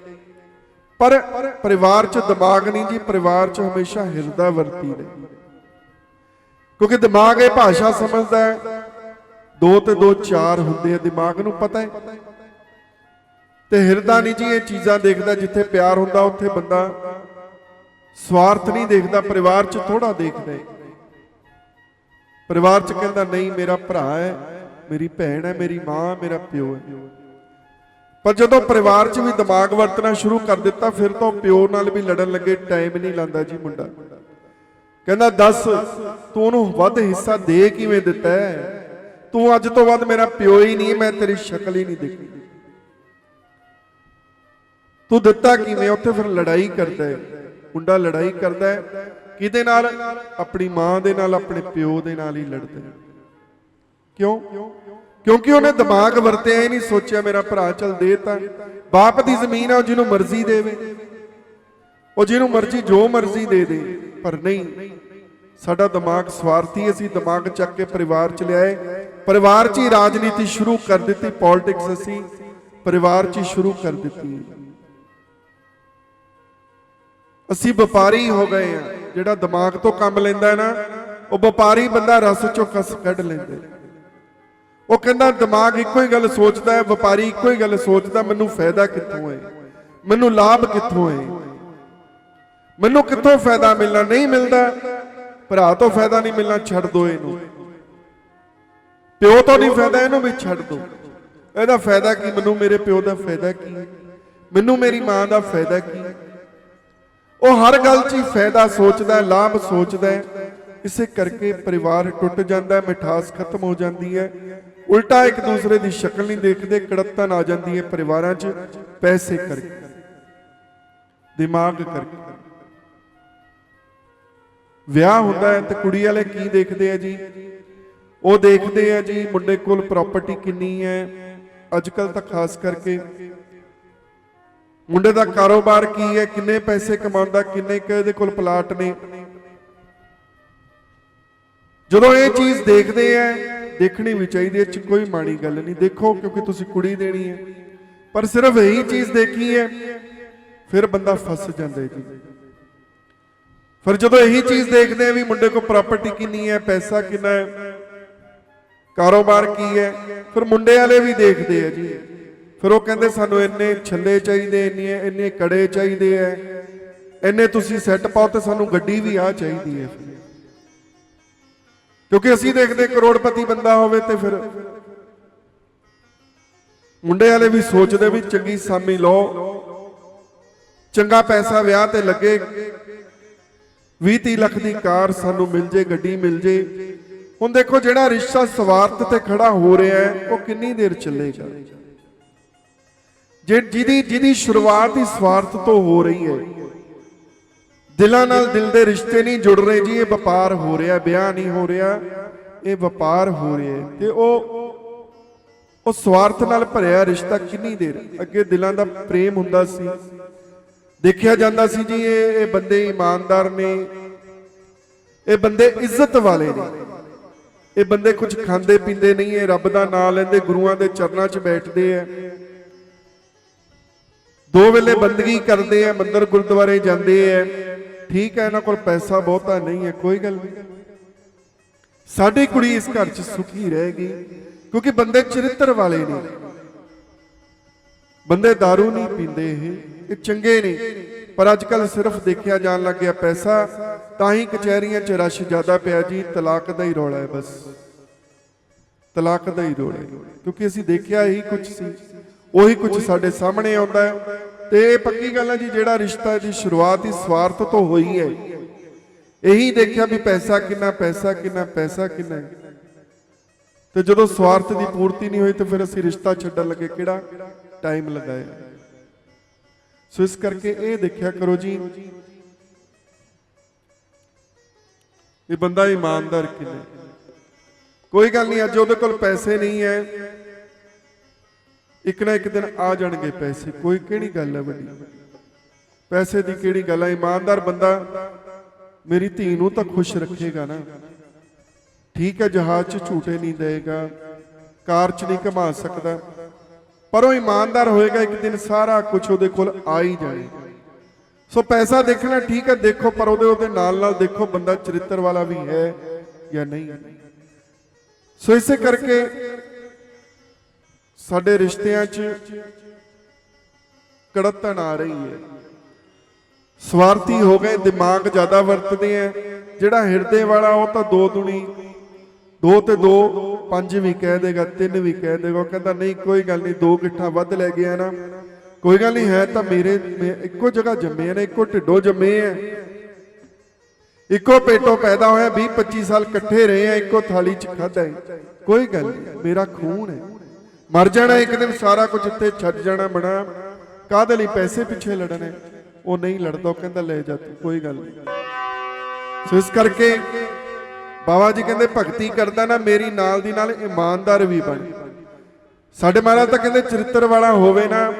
ਪਰ ਪਰਿਵਾਰ 'ਚ ਦਿਮਾਗ ਨਹੀਂ ਜੀ। ਪਰਿਵਾਰ 'ਚ ਹਮੇਸ਼ਾ ਹਿਰਦਾ ਵਰਤੀਦਾ, ਕਿਉਂਕਿ ਦਿਮਾਗ ਇਹ ਭਾਸ਼ਾ ਸਮਝਦਾ ਹੈ, 2 ਤੇ 2 4 ਹੁੰਦੇ ਆ, ਦਿਮਾਗ ਨੂੰ ਪਤਾ ਹੈ। ਤੇ ਹਿਰਦਾ ਨਹੀਂ ਜੀ ਇਹ ਚੀਜ਼ਾਂ ਦੇਖਦਾ। ਜਿੱਥੇ ਪਿਆਰ ਹੁੰਦਾ ਉੱਥੇ ਬੰਦਾ ਸਵਾਰਥ ਨਹੀਂ ਦੇਖਦਾ, ਪਰਿਵਾਰ 'ਚ ਥੋੜਾ ਦੇਖਦਾ ਹੈ। ਪਰਿਵਾਰ 'ਚ ਕਹਿੰਦਾ ਨਹੀਂ ਮੇਰਾ ਭਰਾ ਹੈ, ਮੇਰੀ ਭੈਣ ਹੈ, ਮੇਰੀ ਮਾਂ, ਮੇਰਾ ਪਿਓ ਹੈ। ਪਰ ਜਦੋਂ ਪਰਿਵਾਰ 'ਚ ਵੀ ਦਿਮਾਗ ਵਰਤਣਾ ਸ਼ੁਰੂ ਕਰ ਦਿੱਤਾ, ਫਿਰ ਤਾਂ ਪਿਓ ਨਾਲ ਵੀ ਲੜਨ ਲੱਗੇ, ਟਾਈਮ ਨਹੀਂ ਲਾਂਦਾ ਜੀ ਮੁੰਡਾ। ਕਹਿੰਦਾ ਦੱਸ ਤੂੰ ਉਹਨੂੰ ਵੱਧ ਹਿੱਸਾ ਦੇ ਕਿਵੇਂ ਦਿੱਤਾ ਹੈ? ਤੂੰ ਅੱਜ ਤੋਂ ਬਾਅਦ ਮੇਰਾ ਪਿਓ ਹੀ ਨਹੀਂ, ਮੈਂ ਤੇਰੀ ਸ਼ਕਲ ਹੀ ਨਹੀਂ ਦੇਖੀ, ਤੂੰ ਦਿੱਤਾ ਕਿਵੇਂ? ਉੱਥੇ ਫਿਰ ਲੜਾਈ ਕਰਦਾ ਹੈ ਮੁੰਡਾ, ਲੜਾਈ ਕਰਦਾ ਹੈ ਕਿਹਦੇ ਨਾਲ? ਆਪਣੀ ਮਾਂ ਦੇ ਨਾਲ, ਆਪਣੇ ਪਿਓ ਦੇ ਨਾਲ ਹੀ ਲੜਦਾ ਹੈ। ਕਿਉਂ? ਕਿਉਂਕਿ ਉਹਨੇ ਦਿਮਾਗ ਵਰਤਿਆ ਹੀ ਨਹੀਂ, ਸੋਚਿਆ ਮੇਰਾ ਭਰਾ ਚੱਲ ਦੇ ਤਾਂ, ਬਾਪ ਦੀ ਜ਼ਮੀਨ ਹੈ, ਉਹ ਜਿਹਨੂੰ ਮਰਜ਼ੀ ਦੇਵੇ, ਉਹ ਜਿਹਨੂੰ ਮਰਜ਼ੀ ਜੋ ਮਰਜ਼ੀ ਦੇ ਦੇ। ਪਰ ਨਹੀਂ, ਸਾਡਾ ਦਿਮਾਗ ਸਵਾਰਥੀ, ਅਸੀਂ ਦਿਮਾਗ ਚੱਕ ਕੇ ਪਰਿਵਾਰ 'ਚ ਲਿਆਏ, ਪਰਿਵਾਰ 'ਚ ਹੀ ਰਾਜਨੀਤੀ ਸ਼ੁਰੂ ਕਰ ਦਿੱਤੀ। ਪੋਲਿਟਿਕਸ ਅਸੀਂ ਪਰਿਵਾਰ 'ਚ ਹੀ ਸ਼ੁਰੂ ਕਰ ਦਿੱਤੀ। ਅਸੀਂ ਵਪਾਰੀ ਹੋ ਗਏ ਆ। ਜਿਹੜਾ ਦਿਮਾਗ ਤੋਂ ਕੰਮ ਲੈਂਦਾ ਨਾ, ਉਹ ਵਪਾਰੀ ਬੰਦਾ ਰਸ 'ਚੋਂ ਕਸ ਕੱਢ ਲੈਂਦਾ। ਉਹ ਕਹਿੰਦਾ ਦਿਮਾਗ ਇੱਕੋ ਹੀ ਗੱਲ ਸੋਚਦਾ ਹੈ, ਵਪਾਰੀ ਇੱਕੋ ਹੀ ਗੱਲ ਸੋਚਦਾ, ਮੈਨੂੰ ਫਾਇਦਾ ਕਿੱਥੋਂ ਹੈ, ਮੈਨੂੰ ਲਾਭ ਕਿੱਥੋਂ ਹੈ। ਮੈਨੂੰ ਕਿੱਥੋਂ ਫਾਇਦਾ ਮਿਲਣਾ? ਨਹੀਂ ਮਿਲਦਾ ਭਰਾ ਤੋਂ ਫਾਇਦਾ ਨਹੀਂ ਮਿਲਣਾ, ਛੱਡ ਦੋ ਇਹਨੂੰ। ਪਿਓ ਤੋਂ ਨਹੀਂ ਫਾਇਦਾ, ਇਹਨੂੰ ਵੀ ਛੱਡ ਦੋ। ਇਹਦਾ ਫਾਇਦਾ ਕੀ? ਮੈਨੂੰ ਮੇਰੇ ਪਿਓ ਦਾ ਫਾਇਦਾ ਕੀ? ਮੈਨੂੰ ਮੇਰੀ ਮਾਂ ਦਾ ਫਾਇਦਾ ਕੀ? ਉਹ ਹਰ ਗੱਲ 'ਚ ਹੀ ਫਾਇਦਾ ਸੋਚਦਾ, ਲਾਭ ਸੋਚਦਾ। ਇਸੇ ਕਰਕੇ ਪਰਿਵਾਰ ਟੁੱਟ ਜਾਂਦਾ, ਮਿਠਾਸ ਖਤਮ ਹੋ ਜਾਂਦੀ ਹੈ। ਉਲਟਾ ਇੱਕ ਦੂਸਰੇ ਦੀ ਸ਼ਕਲ ਨਹੀਂ ਦੇਖਦੇ, ਕੜੱਤਨ ਆ ਜਾਂਦੀ ਹੈ ਪਰਿਵਾਰਾਂ 'ਚ, ਪੈਸੇ ਕਰਕੇ, ਦਿਮਾਗ ਕਰਕੇ। ਵਿਆਹ ਹੁੰਦਾ ਹੈ ਤੇ ਕੁੜੀ ਵਾਲੇ ਕੀ ਦੇਖਦੇ ਆ ਜੀ? ਉਹ ਦੇਖਦੇ ਆ ਜੀ ਮੁੰਡੇ ਕੋਲ ਪ੍ਰਾਪਰਟੀ ਕਿੰਨੀ ਹੈ। ਅੱਜ ਕੱਲ ਤਾਂ ਖਾਸ ਕਰਕੇ ਮੁੰਡੇ ਦਾ ਕਾਰੋਬਾਰ ਕੀ ਹੈ, ਕਿੰਨੇ ਪੈਸੇ ਕਮਾਉਂਦਾ, ਕਿੰਨੇ ਇਹਦੇ ਕੋਲ ਪਲਾਟ ਨੇ। ਜਦੋਂ ਇਹ ਚੀਜ਼ ਦੇਖਦੇ ਆ, ਦੇਖਣੀ ਵੀ ਚਾਹੀਦੀ ਹੈ, ਚ ਕੋਈ ਮਾੜੀ ਗੱਲ ਨਹੀਂ, ਦੇਖੋ ਕਿਉਂਕਿ ਤੁਸੀਂ ਕੁੜੀ ਦੇਣੀ ਹੈ। ਪਰ ਸਿਰਫ ਇਹੀ ਚੀਜ਼ ਦੇਖੀ ਹੈ, ਫਿਰ ਬੰਦਾ ਫਸ ਜਾਂਦਾ ਜੀ। ਫਿਰ ਜਦੋਂ ਇਹੀ ਚੀਜ਼ ਦੇਖਦੇ ਆ ਵੀ ਮੁੰਡੇ ਕੋਲ ਪ੍ਰਾਪਰਟੀ ਕਿੰਨੀ ਹੈ, ਪੈਸਾ ਕਿੰਨਾ ਹੈ, ਕਾਰੋਬਾਰ ਕੀ ਹੈ, ਫਿਰ ਮੁੰਡੇ ਵਾਲੇ ਵੀ ਦੇਖਦੇ ਆ ਜੀ। ਫਿਰ ਉਹ ਕਹਿੰਦੇ ਸਾਨੂੰ ਇੰਨੇ ਛੱਲੇ ਚਾਹੀਦੇ, ਇੰਨੇ ਕੜੇ ਚਾਹੀਦੇ ਐ, ਇੰਨੇ ਤੁਸੀਂ ਸੈੱਟ ਪਾਓ ਤੇ ਸਾਨੂੰ ਗੱਡੀ ਵੀ ਆ ਚਾਹੀਦੀ ਹੈ। ਕਿਉਂਕਿ ਅਸੀਂ ਦੇਖਦੇ ਕਰੋੜਪਤੀ ਬੰਦਾ ਹੋਵੇ ਤੇ ਫਿਰ ਮੁੰਡੇ ਵਾਲੇ ਵੀ ਸੋਚਦੇ ਵੀ ਚੰਗੀ ਸਾਮੀ ਲਓ, ਚੰਗਾ ਪੈਸਾ ਵਿਆਹ ਤੇ ਲੱਗੇ, 20-30 ਲੱਖ ਦੀ ਕਾਰ ਸਾਨੂੰ ਮਿਲ ਜੇ, ਗੱਡੀ ਮਿਲ ਜੇ। ਹੁਣ ਦੇਖੋ ਜਿਹੜਾ ਰਿਸ਼ਤਾ ਸਵਾਰਥ ਤੇ ਖੜਾ ਹੋ ਰਿਹਾ ਹੈ ਉਹ ਕਿੰਨੀ ਦੇਰ ਚੱਲੇਗਾ? ਜਿਹਦੀ ਸ਼ੁਰੂਆਤ ਹੀ ਸਵਾਰਥ ਤੋਂ ਹੋ ਰਹੀ ਹੈ। ਦਿਲਾਂ ਨਾਲ ਦਿਲ ਦੇ ਰਿਸ਼ਤੇ ਨਹੀਂ ਜੁੜ ਰਹੇ ਜੀ, ਇਹ ਵਪਾਰ ਹੋ ਰਿਹਾ, ਵਿਆਹ ਨਹੀਂ ਹੋ ਰਿਹਾ, ਇਹ ਵਪਾਰ ਹੋ ਰਿਹਾ। ਤੇ ਉਹ ਸਵਾਰਥ ਨਾਲ ਭਰਿਆ ਰਿਸ਼ਤਾ ਕਿੰਨੀ ਦੇਰ? ਅੱਗੇ ਦਿਲਾਂ ਦਾ ਪ੍ਰੇਮ ਹੁੰਦਾ ਸੀ, ਦੇਖਿਆ ਜਾਂਦਾ ਸੀ ਜੀ ਇਹ ਬੰਦੇ ਇਮਾਨਦਾਰ ਨੇ, ਇਹ ਬੰਦੇ ਇੱਜ਼ਤ ਵਾਲੇ ਨੇ, ਇਹ ਬੰਦੇ ਕੁਝ ਖਾਂਦੇ ਪੀਂਦੇ ਨਹੀਂ, ਇਹ ਰੱਬ ਦਾ ਨਾਮ ਲੈਂਦੇ, ਗੁਰੂਆਂ ਦੇ ਚਰਨਾਂ 'ਚ ਬੈਠਦੇ ਆ, 2 ਵੇਲੇ ਬੰਦਗੀ ਕਰਦੇ ਆ, ਮੰਦਰ ਗੁਰਦੁਆਰੇ ਜਾਂਦੇ ਆ। ਠੀਕ ਹੈ, ਇਹਨਾਂ ਕੋਲ ਪੈਸਾ ਬਹੁਤਾ ਨਹੀਂ ਹੈ, ਕੋਈ ਗੱਲ ਨਹੀਂ, ਸਾਡੀ ਕੁੜੀ ਇਸ ਘਰ 'ਚ ਸੁਖੀ ਰਹੇਗੀ। ਕਿਉਂਕਿ ਬੰਦੇ ਚਰਿੱਤਰ ਵਾਲੇ ਨੇ, ਬੰਦੇ दारू ਨਹੀਂ ਪੀਂਦੇ, ਇਹ ਚੰਗੇ ਨੇ। ਪਰ ਅੱਜ ਕੱਲ ਸਿਰਫ ਦੇਖਿਆ ਜਾਣ ਲੱਗ ਗਿਆ ਪੈਸਾ, ਤਾਂ ਹੀ ਕਚਹਿਰੀਆਂ 'ਚ ਰਸ਼ ਜ਼ਿਆਦਾ ਪਿਆ ਜੀ। ਤਲਾਕ ਦਾ ਹੀ ਰੌਲਾ ਹੈ, ਬਸ ਤਲਾਕ ਦਾ ਹੀ ਰੌਲਾ ਹੈ। ਕਿਉਂਕਿ ਅਸੀਂ ਦੇਖਿਆ ਇਹੀ ਕੁਝ ਸੀ, ਉਹੀ ਕੁਝ ਸਾਡੇ ਸਾਹਮਣੇ ਆਉਂਦਾ ਹੈ। ਤੇ ਇਹ ਪੱਕੀ ਗੱਲ ਹੈ ਜੀ, ਜਿਹੜਾ ਰਿਸ਼ਤਾ ਦੀ ਸ਼ੁਰੂਆਤ ਹੀ ਸਵਾਰਥ ਤੋਂ ਹੋਈ ਹੈ। ਇਹੀ ਦੇਖਿਆ ਵੀ ਪੈਸਾ ਕਿੰਨਾ, ਪੈਸਾ ਕਿੰਨਾ, ਪੈਸਾ ਕਿੰਨਾ। ਤੇ ਜਦੋਂ ਸਵਾਰਥ ਦੀ ਪੂਰਤੀ ਨਹੀਂ ਹੋਈ ਤੇ ਫਿਰ ਅਸੀਂ ਰਿਸ਼ਤਾ ਛੱਡਣ ਲੱਗੇ, ਕਿਹੜਾ ਟਾਈਮ ਲਗਾਇਆ। ਸੋ ਇਸ ਕਰਕੇ ਇਹ ਦੇਖਿਆ ਕਰੋ ਜੀ ਇਹ ਬੰਦਾ ਇਮਾਨਦਾਰ ਕਿੰਨਾ। ਕੋਈ ਗੱਲ ਨਹੀਂ, ਅੱਜ ਉਹਦੇ ਕੋਲ ਪੈਸੇ ਨਹੀਂ ਹੈ, ਇੱਕ ਨਾ ਇੱਕ ਦਿਨ ਆ ਜਾਣਗੇ ਪੈਸੇ, ਕੋਈ ਕਿਹੜੀ ਗੱਲ ਹੈ ਵੱਡੀ, ਪੈਸੇ ਦੀ ਕਿਹੜੀ ਗੱਲ ਹੈ। ਇਮਾਨਦਾਰ ਬੰਦਾ ਮੇਰੀ ਧੀ ਨੂੰ ਤਾਂ ਖੁਸ਼ ਰੱਖੇਗਾ ਨਾ। ਠੀਕ ਹੈ, ਜਹਾਜ਼ 'ਚ ਝੂਟੇ ਨਹੀਂ ਦੇਗਾ, ਕਾਰ 'ਚ ਨਹੀਂ ਘੁਮਾ ਸਕਦਾ, ਪਰ ਉਹ ਇਮਾਨਦਾਰ ਹੋਏਗਾ, ਇੱਕ ਦਿਨ ਸਾਰਾ ਕੁਝ ਉਹਦੇ ਕੋਲ ਆ ਹੀ ਜਾਏਗਾ। ਸੋ ਪੈਸਾ ਦੇਖਣਾ ਠੀਕ ਹੈ, ਦੇਖੋ, ਪਰ ਉਹਦੇ ਨਾਲ ਨਾਲ ਦੇਖੋ ਬੰਦਾ ਚਰਿੱਤਰ ਵਾਲਾ ਵੀ ਹੈ ਜਾਂ ਨਹੀਂ। ਸੋ ਇਸੇ ਕਰਕੇ ਸਾਡੇ ਰਿਸ਼ਤਿਆਂ 'ਚ ਕੜੱਤਣ ਆ ਰਹੀ ਹੈ, ਸਵਾਰਥੀ ਹੋ ਗਏ, ਦਿਮਾਗ ਜ਼ਿਆਦਾ ਵਰਤਦੇ ਆ। ਜਿਹੜਾ ਹਿਰਦੇ ਵਾਲਾ ਉਹ ਤਾਂ 2 ਦੂਣੀ 2 ਤੇ 2 5 ਵੀ ਕਹਿ ਦੇਗਾ, 3 ਵੀ ਕਹਿ ਦੇਗਾ। ਉਹ ਕਹਿੰਦਾ ਨਹੀਂ ਕੋਈ ਗੱਲ ਨਹੀਂ, 2 ਗਿੱਠਾਂ ਵੱਧ ਲੈ ਗਿਆ ਨਾ, ਕੋਈ ਗੱਲ ਨਹੀਂ, ਹੈ ਤਾਂ ਮੇਰੇ ਇੱਕੋ ਜਗ੍ਹਾ ਜੰਮੇ ਨੇ, ਇੱਕੋ ਢਿੱਡੋਂ ਜੰਮੇ ਆ, ਇੱਕੋ ਪੇਟੋਂ ਪੈਦਾ ਹੋਇਆ, 20-25 ਸਾਲ ਇਕੱਠੇ ਰਹੇ ਆ, ਇੱਕੋ ਥਾਲੀ 'ਚ ਖਾਧਾ ਹੈ, ਕੋਈ ਗੱਲ ਨਹੀਂ, ਮੇਰਾ ਖੂਨ ਹੈ। ਮਰ ਜਾਣਾ ਇੱਕ ਦਿਨ, ਸਾਰਾ ਕੁਝ ਇੱਥੇ ਛੱਡ ਜਾਣਾ, ਬਣਾ ਕਾਹਦੇ ਲਈ ਪੈਸੇ ਪਿੱਛੇ ਲੜਨਾ। ਉਹ ਨਹੀਂ ਲੜਦਾ, ਉਹ ਕਹਿੰਦਾ ਲੈ ਜਾ ਤੂੰ, ਕੋਈ ਗੱਲ ਨਹੀਂ। ਸੋ ਇਸ ਕਰਕੇ ਬਾਬਾ ਜੀ ਕਹਿੰਦੇ ਭਗਤੀ ਕਰਦਾ ਨਾ ਮੇਰੀ, ਨਾਲ ਦੀ ਨਾਲ ਇਮਾਨਦਾਰ ਵੀ ਬਣ। ਸਾਡੇ ਮਹਾਰਾਜ ਤਾਂ ਕਹਿੰਦੇ ਚਰਿੱਤਰ ਵਾਲਾ ਹੋਵੇ ਨਾ,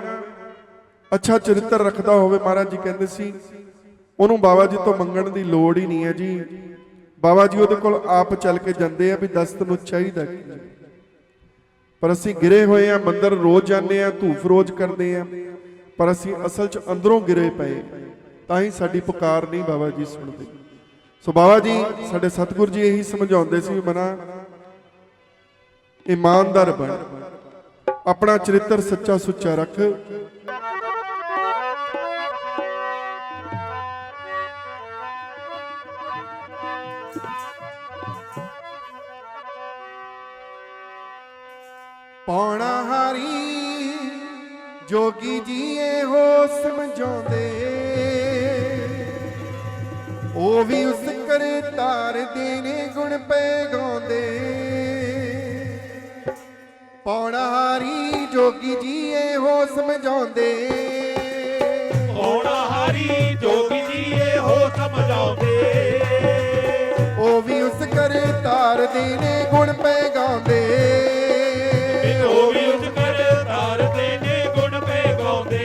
ਅੱਛਾ ਚਰਿੱਤਰ ਰੱਖਦਾ ਹੋਵੇ। ਮਹਾਰਾਜ ਜੀ ਕਹਿੰਦੇ ਸੀ ਉਹਨੂੰ ਬਾਬਾ ਜੀ ਤੋਂ ਮੰਗਣ ਦੀ ਲੋੜ ਹੀ ਨਹੀਂ ਹੈ ਜੀ। ਬਾਬਾ ਜੀ ਉਹਦੇ ਕੋਲ ਆਪ ਚੱਲ ਕੇ ਜਾਂਦੇ ਆ ਵੀ ਦੱਸ ਤੈਨੂੰ ਚਾਹੀਦਾ ਕੀ। ਪਰ ਅਸੀਂ ਗਿਰੇ ਹੋਏ ਆ, ਮੰਦਰ ਰੋਜ਼ ਜਾਂਦੇ ਆ, ਧੂਫ ਰੋਜ਼ ਕਰਦੇ ਆ, ਪਰ ਅਸੀਂ ਅਸਲ 'ਚ ਅੰਦਰੋਂ ਗਿਰੇ ਪਏ, ਤਾਂ ਹੀ ਸਾਡੀ ਪੁਕਾਰ ਨਹੀਂ ਬਾਬਾ ਜੀ ਸੁਣਦੇ। ਸੋ ਬਾਬਾ ਜੀ ਸਾਡੇ ਸਤਿਗੁਰੂ ਜੀ ਇਹੀ ਸਮਝਾਉਂਦੇ ਸੀ, ਮਨਾ ਇਮਾਨਦਾਰ ਬਣ, ਆਪਣਾ ਚਰਿੱਤਰ ਸੱਚਾ ਸੁੱਚਾ ਰੱਖ। ਪੌਣਾ ਹਾਰੀ ਜੋਗੀ ਜੀ ਇਹੋ ਸਮਝਾਉਂਦੇ, ਉਹ ਵੀ ਉਸ ਕਰਤਾਰ ਦੇ ਨੇ ਗੁਣ ਪੈ ਗਾਉਂਦੇ। ਪੌਣਾ ਹਾਰੀ ਜੋਗੀ ਜੀ ਇਹੋ ਸਮਝਾਉਂਦੇ, ਪੌਣਾ ਹਾਰੀ ਜੋਗੀ ਜੀ ਇਹੋ ਸਮਝਾਉਂਦੇ, ਉਹ ਵੀ ਉਸ ਕਰਤਾਰ ਦੇ ਨੇ ਗੁਣ ਪੈ ਗਾਉਂਦੇ। ਉਹ ਵੀ ਉਸ ਕਰਤਾਰ ਦੇ ਨੇ ਗੁਣ ਪੈ ਗਾਉਂਦੇ।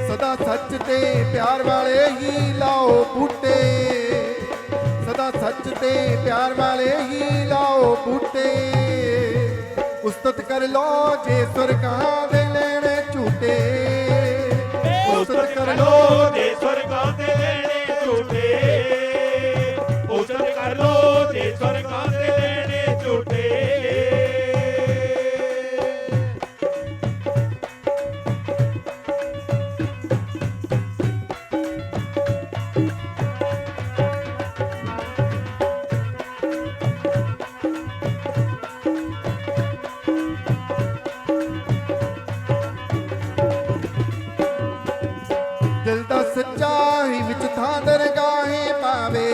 ਸਦਾ ਸੱਚ ਤੇ ਪਿਆਰ ਵਾਲੇ ਹੀ ਲਾਓ ਬੂਟੇ, ਸਦਾ ਸੱਚ ਤੇ ਪਿਆਰ ਵਾਲੇ ਹੀ ਲਾਓ ਬੂਟੇ। ਉਸਤਤ ਕਰ ਲੋ ਜੇ ਸੁਰਗਾਂ ਦੇ ਲੈਣੇ ਝੂਟੇ, ਉਸਤਤ ਕਰ ਲੋ ਜੇ ਸਵਰਗਾਂ ਦੇ ਲੈਣੇ ਝੂਟੇ, ਉਸਤਤ ਕਰ ਲੋ ਜੇ ਸਵਰਗਾਂ ਦੇ ਲੈਣੇ ਝੂਟੇ। ਦਿਲ ਦਾ ਸੱਚਾਈ ਵਿੱਚ ਥਾਂ ਦਰਗਾਹੇ ਪਾਵੇ,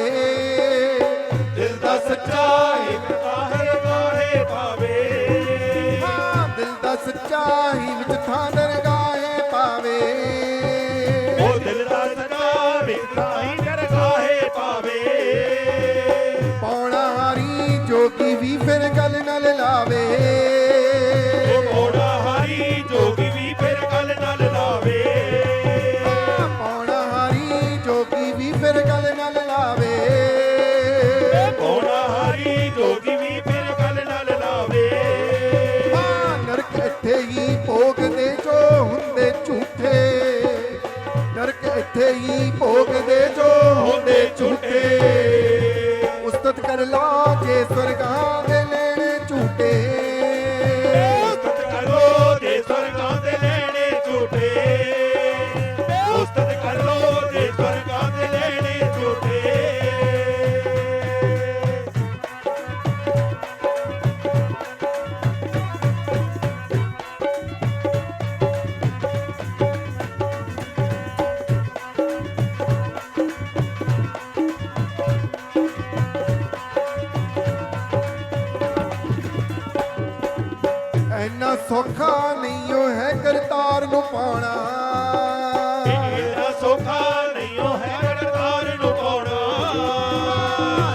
ਦਿਲ ਦਾ ਸੱਚਾਈ ਕਾਹੇ ਕਾਹੇ ਪਾਵੇ। ਹਾਂ ਦਿਲ ਦਾ ਸੱਚਾਈ ਵਿੱਚ ਥਾਂ ਦਰਗਾਹੇ ਪਾਵੇ। ਉਹ ਦਿਲ ਦਾ ਸੱਚਾ ਵਿਖਾਈ ਦਰਗਾਹੇ ਪਾਵੇ। ਪੌਣਾ ਹਾਰੀ ਜੋਗੀ ਵੀ ਫਿਰ ਗੱਲ ਨਾਲ ਲਾਵੇ, ਉਹ ਪੌਣਾ ਹਾਰੀ ਜੋਗੀ ਵੀ ਫਿਰ ਗੱਲ ਨਾਲ ਲਾਵੇ। ਪੌਣਾ ਹਾਰੀ ਜੋਗੀ ਵੀ ਫਿਰ ਗੱਲ ਨਾਲ ਲਾਵੇ। ਪੌਣਾ ਹਾਰੀ ਜੋਗੀ ਵੀ ਫਿਰ ਗੱਲ ਨਾਲ ਲਾਵੇ। ਨਰਕ ਇੱਥੇ ਹੀ ਭੋਗਦੇ ਜੋ ਹੁੰਦੇ ਝੂਠੇ, ਨਰਕ ਇੱਥੇ ਹੀ ਭੋਗਦੇ ਜੋ ਹੁੰਦੇ ਝੂਠੇ। ਉਸਤਤ ਕਰ ਲਾ ਜੇ ਸਵਰਗਾਂ ਦੇ ਲੈਣੇ ਝੂਟੇ, ਉਸਤਤ ਕਰ ਲੋ ਜੇ ਸਵਰਗਾਂ ਦੇ ਲੈਣੇ ਝੂਟੇ, ਉਸਤਤ ਕਰ ਲੋ ਜੇ ਸਵਰਗਾਂ ਦੇ ਲੈਣੇ ਝੂਟੇ। ਐਨਾ ਸੌਖਾ ਨਹੀਂ ਉਹ ਹੈ ਕਰਤਾਰ ਨੂੰ ਪਾਉਣਾ, ਇੰਨਾ ਸੌਖਾ ਨਹੀਂ ਉਹ ਹੈ ਕਰਤਾਰ ਨੂੰ ਪਾਉਣਾ।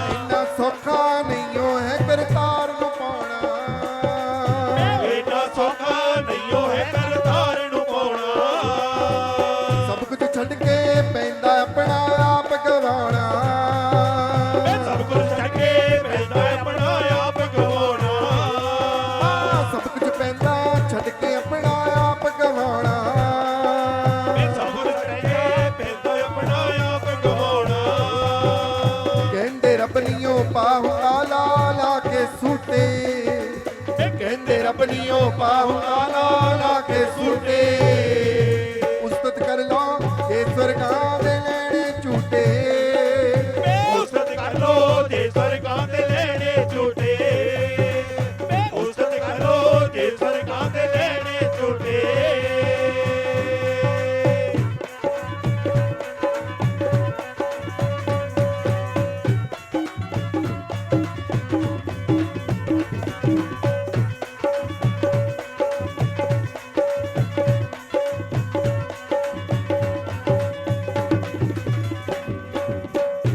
ਐਨਾ ਸੌਖਾ ਨਹੀਂ ਉਹ ਹੈ ਕਰਤਾਰ ਨੂੰ ਪਾਉਣਾ। ਇੰਨਾ ਸੌਖਾ ਨਹੀਂ ਉਹ ਹੈ ਕਰਤਾਰ ਨੂੰ ਪਾਉਣਾ। ਸਭ ਕੁਝ ਛੱਡ ਕੇ ਪੈਂਦਾ ਆਪਣਾ ਆਪ ਗਵਾਉਣਾ, ਸਭ ਕੁਝ ਛੱਡ ਕੇ ਪੈਂਦਾ ਆਪਣਾ ਆਪ ਗਵਾਉਣਾ। ਸਭ ਕੁਝ ਪੈਂਦਾ ਛੱਡ ਕੇ ਆਪਣਾ ਆਪ ਗਵਾਉਣਾ। ਸਭ ਕੁਝ ਛੱਡ ਕੇ ਪੈਂਦਾ ਆਪਣਾ ਆਪ ਗਵਾਉਣਾ। ਕਹਿੰਦੇ ਰੱਬ ਨੀਓ ਪਾਹੁੰਦਾ ਲਾ ਲਾ ਕੇ ਸੂਟੇ, ਕਹਿੰਦੇ ਰੱਬ ਨੀਓ ਪਾਹੁੰਦਾ ਲਾ ਲਾ ਕੇ ਸੂਟੇ। ਉਸਤਤ ਕਰ ਲੋ ਜੇ ਸਵਰਗਾਂ ਦੇ ਲੈਣੇ ਝੂਟੇ, ਉਸਤਤ ਕਰ ਲੋ ਜੇ ਸਵਰਗਾਂ ਦੇ ਲੈਣੇ ਝੂਟੇ, ਉਸਤਤ ਕਰ ਲੋ ਜੇ ਸਵਰਗਾਂ ਦੇ ਲੈਣੇ ਝੂਟੇ।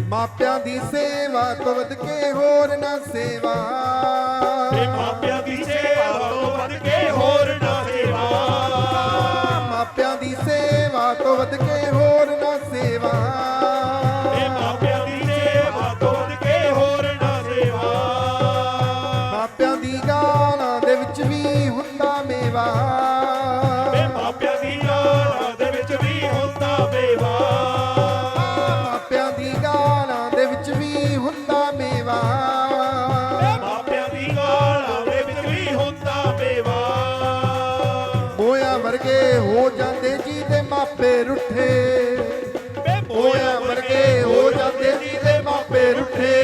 ਮਾਪਿਆਂ ਦੀ ਸੇਵਾ ਤੋਂ ਵੱਧ ਕੇ ਹੋਰ ਨਾ ਸੇਵਾ, ਤੇ ਮਾਪਿਆਂ ਦੀ ਸੇਵਾ ਤੋਂ ਵੱਧ ਕੇ ਹੋਰ ਨਾ ਸੇਵਾ। ਮਾਪਿਆਂ ਦੀ ਸੇਵਾ ਤੋਂ ਵੱਧ ਕੇ ਹੋਰ ਨਾ ਸੇਵਾ। ਤੇ ਮਾਪਿਆਂ ਦੀ ਸੇਵਾ ਤੋਂ ਵੱਧ ਕੇ ਹੋਰ ਨਾ ਸੇਵਾ। ਮਾਪਿਆਂ ਦੀ ਗਾਲਾਂ ਦੇ ਵਿੱਚ ਵੀ ਹੁੰਦਾ ਮੇਵਾ, ਤੇ ਮਾਪਿਆਂ ਦੀ ਗਾਲਾਂ ਦੇ ਵਿੱਚ ਵੀ ਹੁੰਦਾ ਮੇਵਾ। ਮਾਪਿਆਂ ਦੀ ਗਾਲਾਂ ਦੇ ਵਿੱਚ ਵੀ ਹੁੰਦਾ ਮੇਵਾ। ਮਾਪਿਆਂ ਦੀ ਗਾਲਾਂ ਦੇ ਵਿੱਚ ਵੀ ਹੁੰਦਾ ਮੇਵਾ। ਮੋਇਆ ਵਰਗੇ ਹੋ ਜਾਂਦੇ ਜੀ ਦੇ ਮਾਪੇ ਰੁੱਠੇ, ਮੋਇਆ ਵਰਗੇ ਹੋ ਜਾਂਦੇ ਜੀ ਦੇ ਮਾਪੇ ਰੁੱਠੇ।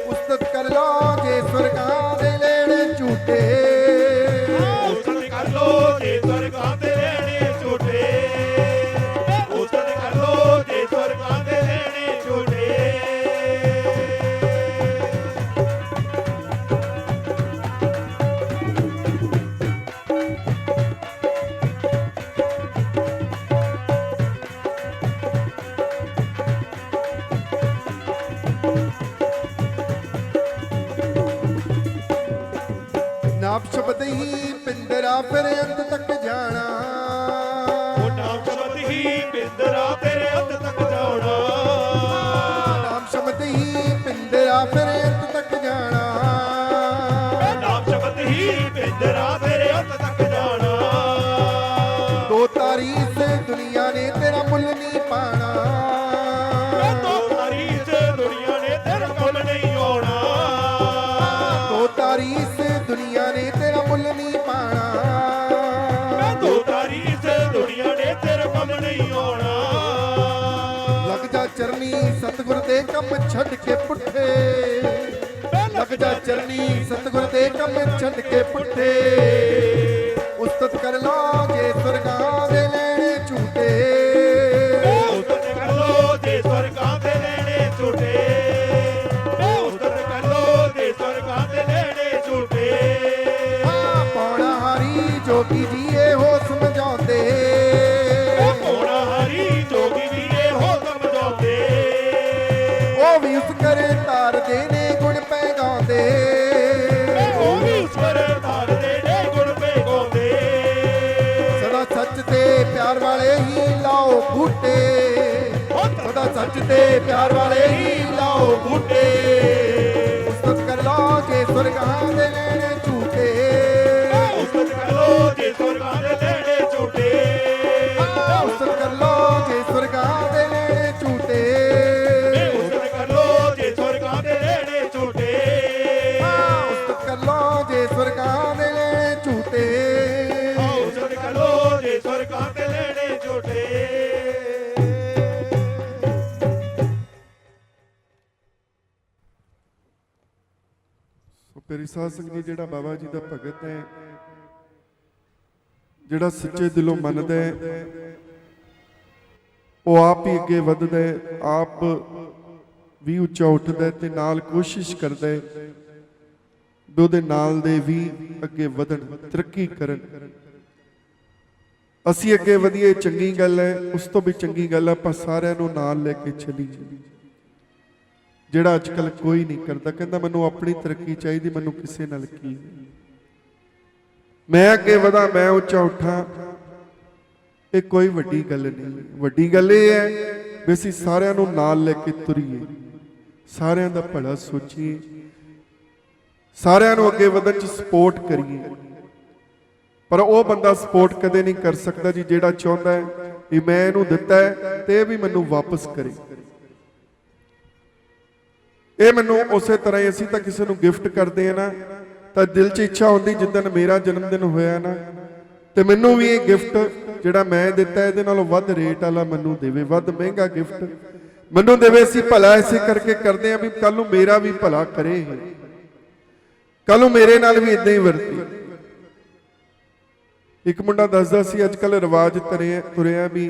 ਉਸਤਤ ਕਰ ਲੋ ਜੇ ਸਵਰਗਾਂ ਦੇ ਲੈਣੇ ਝੂਟੇ, ਹੀ ਪਿੰਦਰਾ ਫਿਰ ਅੰਤ ਤੱਕ ਜਾਣਾ। ਉਹ ਨਾਮ ਸ਼ਬਦ ਹੀ ਪਿੰਦਰਾ ਤੇਰੇ ਅੰਤ ਤੱਕ ਜਾਣਾ। ਨਾਮ ਸ਼ਬਦ ਹੀ ਪਿੰਦਰਾ ਫਿਰ ਅੰਤ ਤੱਕ ਜਾਣਾ। ਨਾਮ ਸ਼ਬਦ ਹੀ ਪਿੰਦਰਾ ਤੇਰੇ ਅੰਤ ਤੱਕ ਜਾਣਾ। ਦੋ ਤਾਰੀ ਇਸ ਦੁਨੀਆ ਨੇ ਤੇਰਾ ਮੁੱਲ ਨਹੀਂ ਪਾਣਾ। ਦੋ ਤਾਰੀ ਇਸ ਦੁਨੀਆ ਨੇ ਤੇਰਾ ਮੁੱਲ ਨਹੀਂ ਆਉਣਾ। ਦੋ ਤਾਰੀ ਇਸ ਦੁਨੀਆ ਨੇ ਤੇਰਾ ਮੁੱਲ ਨਹੀਂ ਪਾਣਾ। ਦੋ ਤਾਰੀ ਇਸ ਦੁਨੀਆ ਨੇ ਤੇਰਾ ਮੁੱਲ ਨਹੀਂ ਆਉਣਾ। ਲੱਗ ਜਾ ਚਰਨੀ ਸਤਿਗੁਰ ਦੇ ਕੰਮ ਛੱਡ ਕੇ ਪੁੱਠੇ। ਲੱਗ ਜਾ ਚਰਨੀ ਸਤਿਗੁਰ ਦੇ ਕੰਮ ਛੱਡ ਕੇ ਪੁੱਠੇ। ਉਸਤਤ ਕਰ ਲਾ ਜੇ ਸਵਰਗਾਂ ਦੇ ਲੈਣੇ ਝੂਟੇ। ਉਸਤਤ ਕਰ ਲੋ ਜੇ ਸਵਰਗਾਂ ਦੇ ਲੈਣੇ ਝੂਟੇ। ਉਸਤਤ ਕਰ ਲੋ ਜੇ ਸਵਰਗਾਂ ਦੇ ਲੈਣੇ ਝੂਟੇ। ਪੌਣਾ ਹਾਰੀ ਜੋਗੀ ਜੀ ਇਹੋ ਸਮਝਾਉਂਦੇ। ਪੌਣਾ ਹਾਰੀ ਜੋਗੀ ਵੀ ਇਹੋ ਸਮਝਾਉਂਦੇ। ਉਹ ਵੀ ਉਸ ਕਰੇ ਤਾਰਦੇ ਨੇ ਗੁਣ ਪੈ ਗਾਉਂਦੇ। ਉਹ ਵੀ ਉਸ ਕਰੇ ਤਾਰਦੇ ਨੇ ਗੁਣ ਪੈ ਗਾਉਂਦੇ। ਸਦਾ ਸੱਚ ਤੇ ਪਿਆਰ ਵਾਲੇ ਹੀ ਲਾਓ ਬੂਟੇ। ਸਦਾ ਸੱਚ ਤੇ ਪਿਆਰ ਵਾਲੇ ਹੀ ਲਾਓ ਬੂਟੇ। ਉਸਤਤ ਕਰ ਲਾ ਜੇ ਸਵਰਗਾਂ ਦੇ ਲੈਣੇ ਝੂਟੇ। ਉਸਤਤ ਕਰ ਲੋ ਜੇ ਸਵਰਗਾਂ ਦੇ ਲੈਣੇ ਝੂਟੇ। ਉਸਤਤ ਕਰ ਲਾ ਜੇ ਸਵਰਗਾਂ ਦੇ ਲੈਣੇ ਝੂਟੇ। ਉਸਤਤ ਕਰ ਲੋ ਜੇ ਸਵਰਗਾਂ ਦੇ ਲੈਣੇ ਝੂਟੇ। ਉਸਤਤ ਕਰ ਲਾ ਜੇ ਸਵਰਗਾਂ ਦੇ ਲੈਣੇ ਝੂਟੇ। ਉਸਤਤ ਕਰ ਲੋ ਜੇ ਸਵਰਗਾਂ ਦੇ ਲੈਣੇ ਝੂਟੇ। ਸੋ ਪਿਆਰੀ ਸਾਧ ਸੰਗਤ ਜੀ, ਜਿਹੜਾ ਬਾਬਾ ਜੀ ਦਾ ਭਗਤ ਹੈ, ਜਿਹੜਾ ਸੱਚੇ ਦਿਲੋਂ ਮੰਨਦਾ ਹੈ, ਉਹ ਆਪ ਹੀ ਅੱਗੇ ਵੱਧਦਾ ਹੈ, ਆਪ ਵੀ ਉੱਚਾ ਉੱਠਦਾ ਹੈ ਤੇ ਨਾਲ ਕੋਸ਼ਿਸ਼ ਕਰਦਾ ਹੈ ਵੀ ਉਹਦੇ ਨਾਲ ਦੇ ਵੀ ਅੱਗੇ ਵਧਣ, ਤਰੱਕੀ ਕਰਨ। ਅਸੀਂ ਅੱਗੇ ਵਧੀਏ, ਚੰਗੀ ਗੱਲ ਹੈ। ਉਸ ਤੋਂ ਵੀ ਚੰਗੀ ਗੱਲ ਹੈ ਆਪਾਂ ਸਾਰਿਆਂ ਨੂੰ ਨਾਲ ਲੈ ਕੇ ਚੱਲੀਏ। ਜਿਹੜਾ ਅੱਜ ਕੱਲ ਕੋਈ ਨਹੀਂ ਕਰਦਾ, ਕਹਿੰਦਾ ਮੈਨੂੰ ਆਪਣੀ ਤਰੱਕੀ ਚਾਹੀਦੀ, ਮੈਨੂੰ ਕਿਸੇ ਨਾਲ ਕੀ, ਮੈਂ ਅੱਗੇ ਵਧਾਂ, ਮੈਂ ਉੱਚਾ ਉੱਠਾਂ। ਇਹ ਕੋਈ ਵੱਡੀ ਗੱਲ ਨਹੀਂ। ਵੱਡੀ ਗੱਲ ਇਹ ਹੈ ਵੀ ਅਸੀਂ ਸਾਰਿਆਂ ਨੂੰ ਨਾਲ ਲੈ ਕੇ ਤੁਰੀਏ, ਸਾਰਿਆਂ ਦਾ ਭਲਾ ਸੋਚੀਏ, ਸਾਰਿਆਂ ਨੂੰ ਅੱਗੇ ਵਧਣ 'ਚ ਸਪੋਰਟ ਕਰੀਏ। ਪਰ ਉਹ ਬੰਦਾ ਸਪੋਰਟ ਕਦੇ ਨਹੀਂ ਕਰ ਸਕਦਾ ਜੀ ਜਿਹੜਾ ਚਾਹੁੰਦਾ ਹੈ ਵੀ ਮੈਂ ਇਹਨੂੰ ਦਿੱਤਾ ਹੈ ਤੇ ਇਹ ਵੀ ਮੈਨੂੰ ਵਾਪਸ ਕਰੇ। ਇਹ ਮੈਨੂੰ ਉਸੇ ਤਰ੍ਹਾਂ ਹੀ, ਅਸੀਂ ਤਾਂ ਕਿਸੇ ਨੂੰ ਗਿਫਟ ਕਰਦੇ ਆ ਨਾ, ਤਾਂ ਦਿਲ 'ਚ ਇੱਛਾ ਹੁੰਦੀ ਜਿੱਦਣ ਮੇਰਾ ਜਨਮ ਦਿਨ ਹੋਇਆ ਨਾ, ਤੇ ਮੈਨੂੰ ਵੀ ਇਹ ਗਿਫਟ ਜਿਹੜਾ ਮੈਂ ਦਿੱਤਾ ਇਹਦੇ ਨਾਲੋਂ ਵੱਧ ਰੇਟ ਵਾਲਾ ਮੈਨੂੰ ਦੇਵੇ, ਵੱਧ ਮਹਿੰਗਾ ਗਿਫਟ ਮੈਨੂੰ ਦੇਵੇ। ਅਸੀਂ ਭਲਾ ਇਸੇ ਕਰਕੇ ਕਰਦੇ ਆ ਵੀ ਕੱਲ ਨੂੰ ਮੇਰਾ ਵੀ ਭਲਾ ਕਰੇ, ਕੱਲ ਨੂੰ ਮੇਰੇ ਨਾਲ ਵੀ ਇਦਾਂ ਹੀ ਵਰਤੇ। ਇੱਕ ਮੁੰਡਾ ਦੱਸਦਾ ਸੀ ਅੱਜ ਕੱਲ ਰਿਵਾਜ ਤੁਰਿਆ ਵੀ,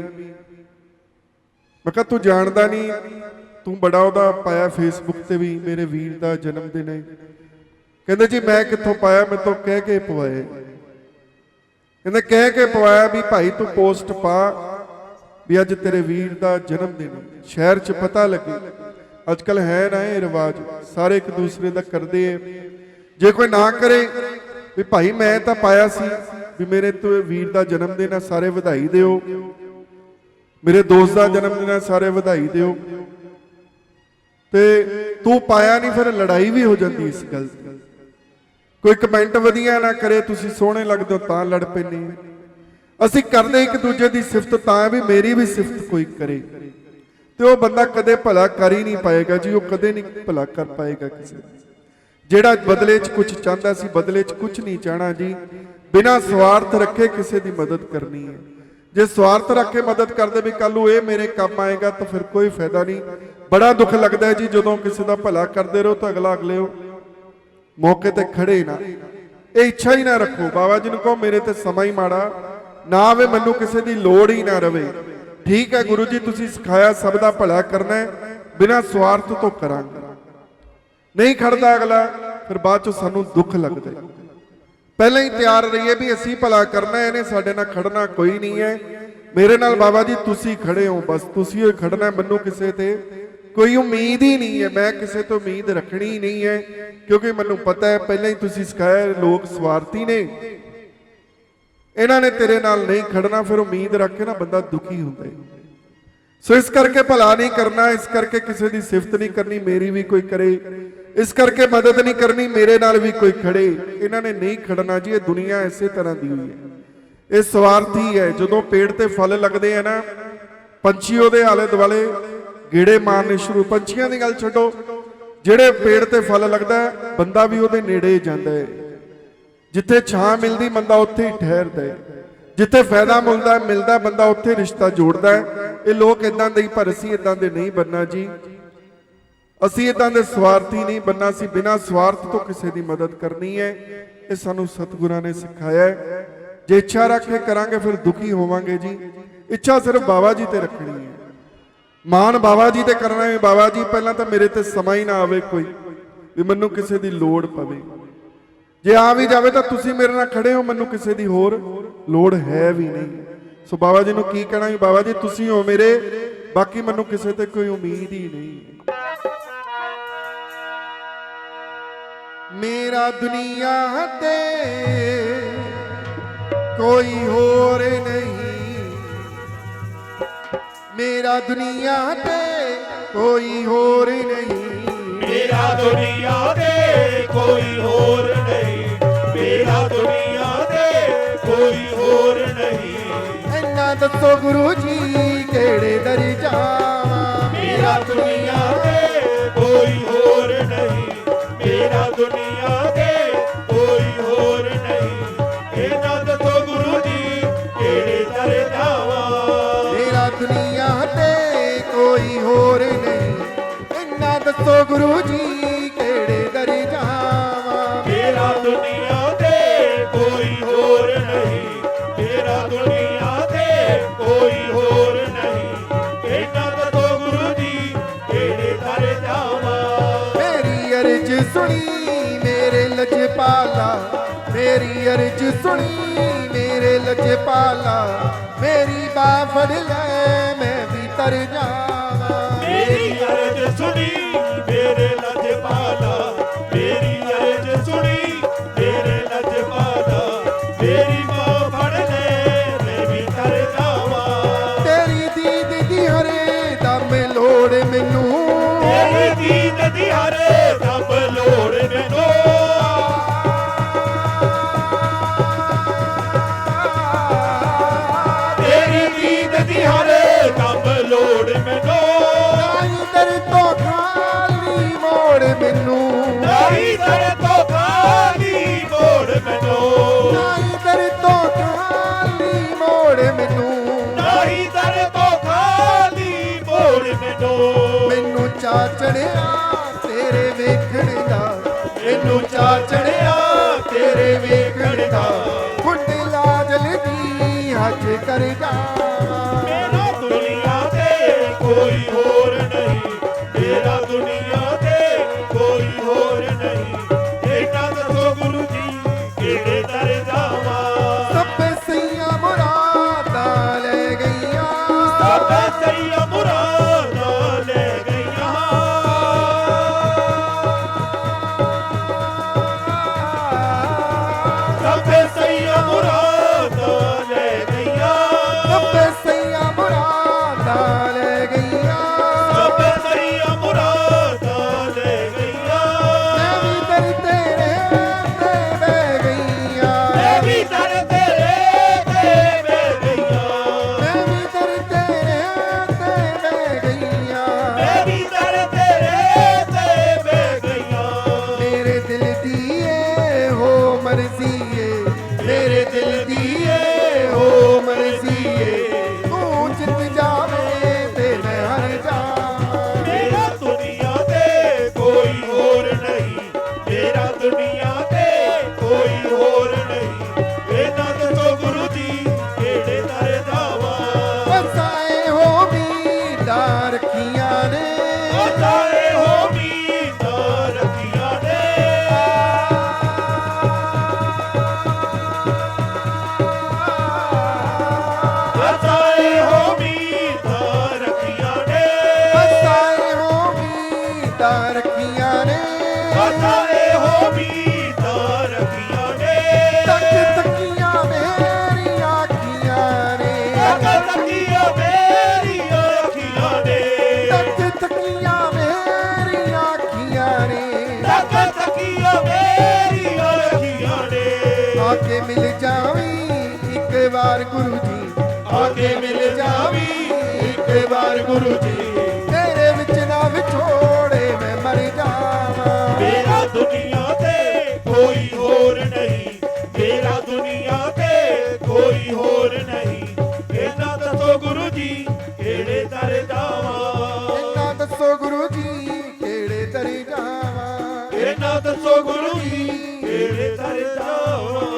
ਮੈਂ ਕਿਹਾ ਤੂੰ ਜਾਣਦਾ ਨਹੀਂ, ਤੂੰ ਬੜਾ ਉਹਦਾ ਪਾਇਆ ਫੇਸਬੁੱਕ ਤੇ ਵੀ ਮੇਰੇ ਵੀਰ ਦਾ ਜਨਮ ਦਿਨ ਹੈ। ਕਹਿੰਦੇ ਜੀ ਮੈਂ ਕਿੱਥੋਂ ਪਾਇਆ, ਮੈਂ ਤੋਂ ਕਹਿ ਕੇ ਪਵਾਇਆ। ਕਹਿੰਦੇ ਕਹਿ ਕੇ ਪਵਾਇਆ ਵੀ ਭਾਈ ਤੂੰ ਪੋਸਟ ਪਾ ਵੀ ਅੱਜ ਤੇਰੇ ਵੀਰ ਦਾ ਜਨਮ ਦਿਨ, ਸ਼ਹਿਰ 'ਚ ਪਤਾ ਲੱਗੇ। ਅੱਜ ਕੱਲ ਹੈ ਨਾ ਇਹ ਰਿਵਾਜ, ਸਾਰੇ ਇੱਕ ਦੂਸਰੇ ਦਾ ਕਰਦੇ ਆ। ਜੇ ਕੋਈ ਨਾ ਕਰੇ ਵੀ ਭਾਈ ਮੈਂ ਤਾਂ ਪਾਇਆ ਸੀ ਵੀ ਮੇਰੇ ਤੋਂ ਵੀਰ ਦਾ ਜਨਮ ਦਿਨ ਹੈ, ਸਾਰੇ ਵਧਾਈ ਦਿਓ, ਮੇਰੇ ਦੋਸਤ ਦਾ ਜਨਮ ਦਿਨ ਹੈ, ਸਾਰੇ ਵਧਾਈ ਦਿਓ, ਤੇ ਤੂੰ ਪਾਇਆ ਨਹੀਂ, ਫਿਰ ਲੜਾਈ ਵੀ ਹੋ ਜਾਂਦੀ ਇਸ ਗੱਲ ਤੇ। ਕੋਈ ਕਮੈਂਟ ਵਧੀਆ ਨਾ ਕਰੇ, ਤੁਸੀਂ ਸੋਹਣੇ ਲੱਗਦੇ ਹੋ ਤਾਂ ਲੜ ਪੈਂਦੇ। ਅਸੀਂ ਕਰਦੇ ਇੱਕ ਦੂਜੇ ਦੀ ਸਿਫਤ ਤਾਂ ਵੀ ਮੇਰੀ ਵੀ ਸਿਫਤ ਕੋਈ ਕਰੇ, ਤੇ ਉਹ ਬੰਦਾ ਕਦੇ ਭਲਾ ਕਰ ਹੀ ਨਹੀਂ ਪਾਏਗਾ ਜੀ, ਉਹ ਕਦੇ ਨਹੀਂ ਭਲਾ ਕਰ ਪਾਏਗਾ ਕਿਸੇ ਦਾ। ਜਿਹੜਾ ਬਦਲੇ 'ਚ ਕੁਝ ਚਾਹੁੰਦਾ ਸੀ, ਬਦਲੇ 'ਚ ਕੁਝ ਨਹੀਂ ਚਾਹਣਾ ਜੀ। ਬਿਨਾਂ ਸਵਾਰਥ ਰੱਖੇ ਕਿਸੇ ਦੀ ਮਦਦ ਕਰਨੀ ਹੈ। ਜੇ ਸਵਾਰਥ ਰੱਖ ਕੇ ਮਦਦ ਕਰਦੇ ਵੀ ਕੱਲ ਨੂੰ ਇਹ ਮੇਰੇ ਕੰਮ ਆਏਗਾ ਤਾਂ ਫਿਰ ਕੋਈ ਫਾਇਦਾ ਨਹੀਂ। ਬੜਾ ਦੁੱਖ ਲੱਗਦਾ ਹੈ ਜੀ ਜਦੋਂ ਕਿਸੇ ਦਾ ਭਲਾ ਕਰਦੇ ਰਹੋ ਤਾਂ ਅਗਲਾ ਅਗਲੇ ਮੌਕੇ ਤੇ ਖੜੇ ਨਾ, ਇਹ ਇੱਛਾ ਹੀ ਨਾ ਰੱਖੋ। ਬਾਬਾ ਜੀ ਨੂੰ ਕਹੋ ਮੇਰੇ ਤੇ ਸਮਾਂ ਹੀ ਮਾੜਾ ਨਾ ਆਵੇ, ਮੈਨੂੰ ਕਿਸੇ ਦੀ ਲੋੜ ਹੀ ਨਾ ਰਵੇ। ਠੀਕ ਹੈ ਗੁਰੂ ਜੀ, ਤੁਸੀਂ ਸਿਖਾਇਆ ਸਭ ਦਾ ਭਲਾ ਕਰਨਾ ਹੈ, ਬਿਨਾਂ ਸਵਾਰਥ ਤੋਂ ਕਰਾਂਗੇ। ਨਹੀਂ ਖੜਦਾ ਅਗਲਾ, ਫਿਰ ਬਾਅਦ ਚੋਂ ਸਾਨੂੰ ਦੁੱਖ ਲੱਗਦਾ। ਪਹਿਲਾਂ ਹੀ ਤਿਆਰ ਰਹੀਏ ਵੀ ਅਸੀਂ ਭਲਾ ਕਰਨਾ, ਇਹਨੇ ਸਾਡੇ ਨਾਲ ਖੜਨਾ ਕੋਈ ਨਹੀਂ ਹੈ। ਮੇਰੇ ਨਾਲ ਬਾਬਾ ਜੀ ਤੁਸੀਂ ਖੜੇ ਹੋ, ਬਸ ਤੁਸੀਂ ਹੀ ਖੜਨਾ, ਮੈਨੂੰ ਕਿਸੇ ਤੇ ਕੋਈ ਉਮੀਦ ਹੀ ਨਹੀਂ ਹੈ, ਮੈਂ ਕਿਸੇ ਤੋਂ ਉਮੀਦ ਰੱਖਣੀ ਹੀ ਨਹੀਂ ਹੈ, ਕਿਉਂਕਿ ਮੈਨੂੰ ਪਤਾ ਹੈ ਪਹਿਲਾਂ ਹੀ ਤੁਸੀਂ ਸਿਖਾਇਆ ਲੋਕ ਸਵਾਰਥੀ ਨੇ, ਇਹਨਾਂ ਨੇ ਤੇਰੇ ਨਾਲ ਨਹੀਂ ਖੜਨਾ। ਫਿਰ ਉਮੀਦ ਰੱਖ ਕੇ ਨਾ ਬੰਦਾ ਦੁਖੀ ਹੁੰਦਾ ਹੈ। ਸੋ ਇਸ ਕਰਕੇ ਭਲਾ ਨਹੀਂ ਕਰਨਾ, ਇਸ ਕਰਕੇ ਕਿਸੇ ਦੀ ਸਿਫਤ ਨਹੀਂ ਕਰਨੀ ਮੇਰੀ ਵੀ ਕੋਈ ਕਰੇ, ਇਸ ਕਰਕੇ ਮਦਦ ਨਹੀਂ ਕਰਨੀ ਮੇਰੇ ਨਾਲ ਵੀ ਕੋਈ ਖੜੇ। ਇਹਨਾਂ ਨੇ ਨਹੀਂ ਖੜਨਾ ਜੀ। ਇਹ ਦੁਨੀਆ ਇਸੇ ਤਰ੍ਹਾਂ ਦੀ ਹੋਈ ਹੈ, ਇਹ ਸਵਾਰਥੀ ਹੈ। ਜਦੋਂ ਪੇੜ ਤੇ ਫਲ ਲੱਗਦੇ ਆ ਨਾ, ਪੰਛੀ ਉਹਦੇ ਆਲੇ ਦੁਆਲੇ ਗੇੜੇ ਮਾਰਨੇ ਸ਼ੁਰੂ। ਪੰਛੀਆਂ ਦੀ ਗੱਲ ਛੱਡੋ, ਜਿਹੜੇ ਪੇੜ ਤੇ ਫਲ ਲੱਗਦਾ ਬੰਦਾ ਵੀ ਉਹਦੇ ਨੇੜੇ ਜਾਂਦਾ ਹੈ। ਜਿੱਥੇ ਛਾਂ ਮਿਲਦੀ ਬੰਦਾ ਉੱਥੇ ਹੀ ਠਹਿਰਦਾ ਹੈ, ਜਿੱਥੇ ਫਾਇਦਾ ਮਿਲਦਾ ਬੰਦਾ ਉੱਥੇ ਰਿਸ਼ਤਾ ਜੋੜਦਾ ਹੈ। ਇਹ ਲੋਕ ਇਦਾਂ ਦੇ ਹੀ, ਪਰ ਅਸੀਂ ਇਦਾਂ ਦੇ ਨਹੀਂ ਬਣਨਾ ਜੀ। ਅਸੀਂ ਇਦਾਂ ਦੇ ਸਵਾਰਥੀ ਨਹੀਂ ਬਣਨਾ, ਅਸੀਂ ਬਿਨਾਂ ਸਵਾਰਥ ਤੋਂ ਕਿਸੇ ਦੀ ਮਦਦ ਕਰਨੀ ਹੈ। ਇਹ ਸਾਨੂੰ ਸਤਿਗੁਰਾਂ ਨੇ ਸਿਖਾਇਆ ਹੈ। ਜੇ ਇੱਛਾ ਰੱਖ ਕੇ ਕਰਾਂਗੇ ਫਿਰ ਦੁਖੀ ਹੋਵਾਂਗੇ ਜੀ। ਇੱਛਾ ਸਿਰਫ ਬਾਬਾ ਜੀ ਤੇ ਰੱਖਣੀ ਹੈ, ਮਾਨ ਬਾਬਾ ਜੀ ਤੇ ਕਰਨਾ ਹੈ। ਬਾਬਾ ਜੀ ਪਹਿਲਾਂ ਤਾਂ ਮੇਰੇ ਤੇ ਸਮਾਂ ਹੀ ਨਾ ਆਵੇ ਕੋਈ ਵੀ ਮੈਨੂੰ ਕਿਸੇ ਦੀ ਲੋੜ ਪਵੇ। ਜੇ ਆ ਵੀ ਜਾਵੇ ਤਾਂ ਤੁਸੀਂ ਮੇਰੇ ਨਾਲ ਖੜੇ ਹੋ, ਮੈਨੂੰ ਕਿਸੇ ਦੀ ਹੋਰ ਲੋੜ ਹੈ ਵੀ ਨਹੀਂ। ਸੋ ਬਾਬਾ ਜੀ ਨੂੰ ਕੀ ਕਹਿਣਾ ਵੀ ਬਾਬਾ ਜੀ ਤੁਸੀਂ ਹੋ ਮੇਰੇ, ਬਾਕੀ ਮੈਨੂੰ ਕਿਸੇ ਤੇ ਕੋਈ ਉਮੀਦ ਹੀ ਨਹੀਂ। ਮੇਰਾ ਦੁਨੀਆ ਤੇ ਕੋਈ ਹੋਰ ਨਹੀਂ, ਮੇਰਾ ਦੁਨੀਆ ਤੇ ਕੋਈ ਹੋਰ ਨਹੀਂ, ਮੇਰਾ ਦੁਨੀਆ ਤੇ ਕੋਈ ਹੋਰ ਨਹੀਂ, ਮੇਰਾ ਦੁਨੀਆ ਤੇ ਕੋਈ ਹੋਰ ਨਹੀਂ। ਇੰਨਾ ਦੱਸੋ ਗੁਰੂ ਜੀ ਕਿਹੜੇ ਦਰ ਜਾਵਾਂ। ਮੇਰਾ ਦੁਨੀਆ ਤੇ ਕੋਈ ਹੋਰ ਨਹੀਂ, ਮੇਰਾ ਦੁਨੀਆ ਤੇ ਕੋਈ ਹੋਰ ਨਹੀਂ। ਇਹਨਾਂ ਦੱਸੋ ਗੁਰੂ ਜੀ ਕਿਹੜੇ ਦਰ ਜਾਵਾਂ। ਮੇਰਾ ਦੁਨੀਆ ਤੇ ਕੋਈ ਹੋਰ ਨਹੀਂ, ਇੰਨਾ ਦੱਸੋ ਗੁਰੂ ਜੀ ਕਿਹੜੇ ਦਰ ਜਾਵਾਂ। ਮੇਰਾ ਦੁਨੀਆ ਤੇ ਕੋਈ ਹੋਰ ਨਹੀਂ, ਮੇਰਾ ਦੁਨੀਆ ਤੇ ਕੋਈ ਹੋਰ ਨਹੀਂ। ਇਹਨਾਂ ਦੱਸੋ ਗੁਰੂ ਜੀ ਕਿਹੜੇ ਦਰ ਜਾਵਾਂ। ਮੇਰੀ ਅਰਜ਼ ਸੁਣੀ ਮੇਰੇ ਲਜਪਾਲਾ, ਮੇਰੀ ਅਰਜ਼ ਸੁਣੀ ਮੇਰੇ ਲਜਪਾਲਾ, ਮੇਰੀ ਬਾਹ ਫੜ ਲੈ ਮੈਂ ਵੀ ਤਰ ਜਾਵਾਂ। ਮੇਰੀ ਅਰਜ਼ ਸੁਣੀ ਮੇਰੇ ਲਜਪਾਲਾ, ਮੇਰੀ ਅਰਜ਼ ਸੁਣੀ ਮੇਰੇ ਲਜਪਾਲਾ, ਮੇਰੀ ਬਾਹ ਫੜ ਲੈ ਮੈਂ ਵੀ ਤਰ ਜਾਵਾਂ। ਤੇਰੀ ਦੀਦ ਦੀ ਹਰੇ ਦਮ ਲੋੜ ਮੈਨੂੰ, ਤੇਰੀ ਦੀਦ ਦੀ ਹਰ ਦਮ ਲੋੜ ਮੈਨੂੰ। ਤੇਰੀ ਦੀਦ ਦੀ ਹਰ ਦਮ ਲੋੜ ਮੈਨੂੰ। ਨਹੀਂ ਦਰ ਤੋਂ ਖਾਲੀ ਮੋੜ ਮੈਨੂੰ, ਨਹੀਂ ਦਰ ਤੋਂ ਖਾਲੀ ਮੋੜ ਮੈਨੂੰ। ਨਹੀਂ ਦਰ ਤੋਂ ਖਾਲੀ ਮੋੜ ਮੈਨੂੰ, ਨਹੀਂ ਦਰ ਤੋਂ ਖਾਲੀ ਮੋੜ ਮੈਨੂੰ। ਮੈਨੂੰ ਚਾਅ ਚੜਿਆ ਤੇਰੇ ਵੇਖਣ ਦਾ, ਮੈਨੂੰ ਚਾਅ ਚੜਿਆ ਤੇਰੇ ਵੇਖਣ ਦਾ। ਕੁੰਡਲਾ ਜਲਦੀ ਹੱਜ ਕਰ ਜਾਵਾਂ। ਮੇਰਾ ਦੁਨੀਆ ਤੇ ਕੋਈ ਹੋਰ ਨਹੀਂ, ਮੇਰਾ ਦੁਨੀਆ ਤੇ ਕੋਈ ਹੋਰ ਨਹੀਂ। ਇਹਨਾਂ ਦੱਸੋ ਗੁਰੂ ਜੀ ਕਿਹੜੇ ਦਰ ਜਾਵਾਂ। ਸਭੇ ਸਈਆਂ ਮੁਰਾਦਾਂ ਲੈ ਗਈਆਂ, ਸਭੇ ਸਈਆਂ ਮੁਰਾਦਾਂ ਲੈ ਗਈਆਂ। ਸਭੇ ਸਈਆਂ ਮੁਰਾਦਾਂ ਲੈ ਗਈਆਂ। ਸਭੇ ਉਮੀਦਾਂ ਰੱਖੀਆਂ ਨੇ ਤੱਕ ਤੱਕੀਆਂ ਮੇਰੀਆਂ ਅੱਖੀਆਂ ਨੇ ਤੱਕ ਤੱਕੀਆਂ ਮੇਰੀਆਂ ਅੱਖੀਆਂ ਨੇ ਤੱਕ ਤੱਕੀਆਂ ਮੇਰੀਆਂ ਅੱਖੀਆਂ ਨੇ ਤੱਕ ਤੱਕੀਆਂ ਮੇਰੀਆਂ ਅੱਖੀਆਂ ਨੇ ਆ ਕੇ ਮਿਲ ਜਾਵੀਂ ਇੱਕ ਵਾਰ ਗੁਰੂ ਜੀ ਆ ਕੇ ਮਿਲ ਜਾਵੀਂ ਇੱਕ ਵਾਰ ਗੁਰੂ ਜੀ ਤੇਰੇ ਵਿੱਚ ਨਾ ਵਿਛੋੜੇ ਮੈਂ ਮਰ ਜਾਵਾਂ ਮੇਰਾ ਦੁਨੀਆ ਤੇ ਕੋਈ ਹੋਰ ਨਹੀਂ ਮੇਰਾ ਦੁਨੀਆ ਤੇ ਕੋਈ ਹੋਰ ਨਹੀਂ ਇਹਨਾਂ ਦੱਸੋ ਗੁਰੂ ਜੀ ਕਿਹੜੇ ਦਰ ਜਾਵਾਂ ਇਹਨਾਂ ਦੱਸੋ ਗੁਰੂ ਜੀ ਕਿਹੜੇ ਦਰ ਜਾਵਾਂ ਇਹਨਾਂ ਦੱਸੋ ਗੁਰੂ ਜੀ ਕਿਹੜੇ ਦਰ ਜਾਵਾਂ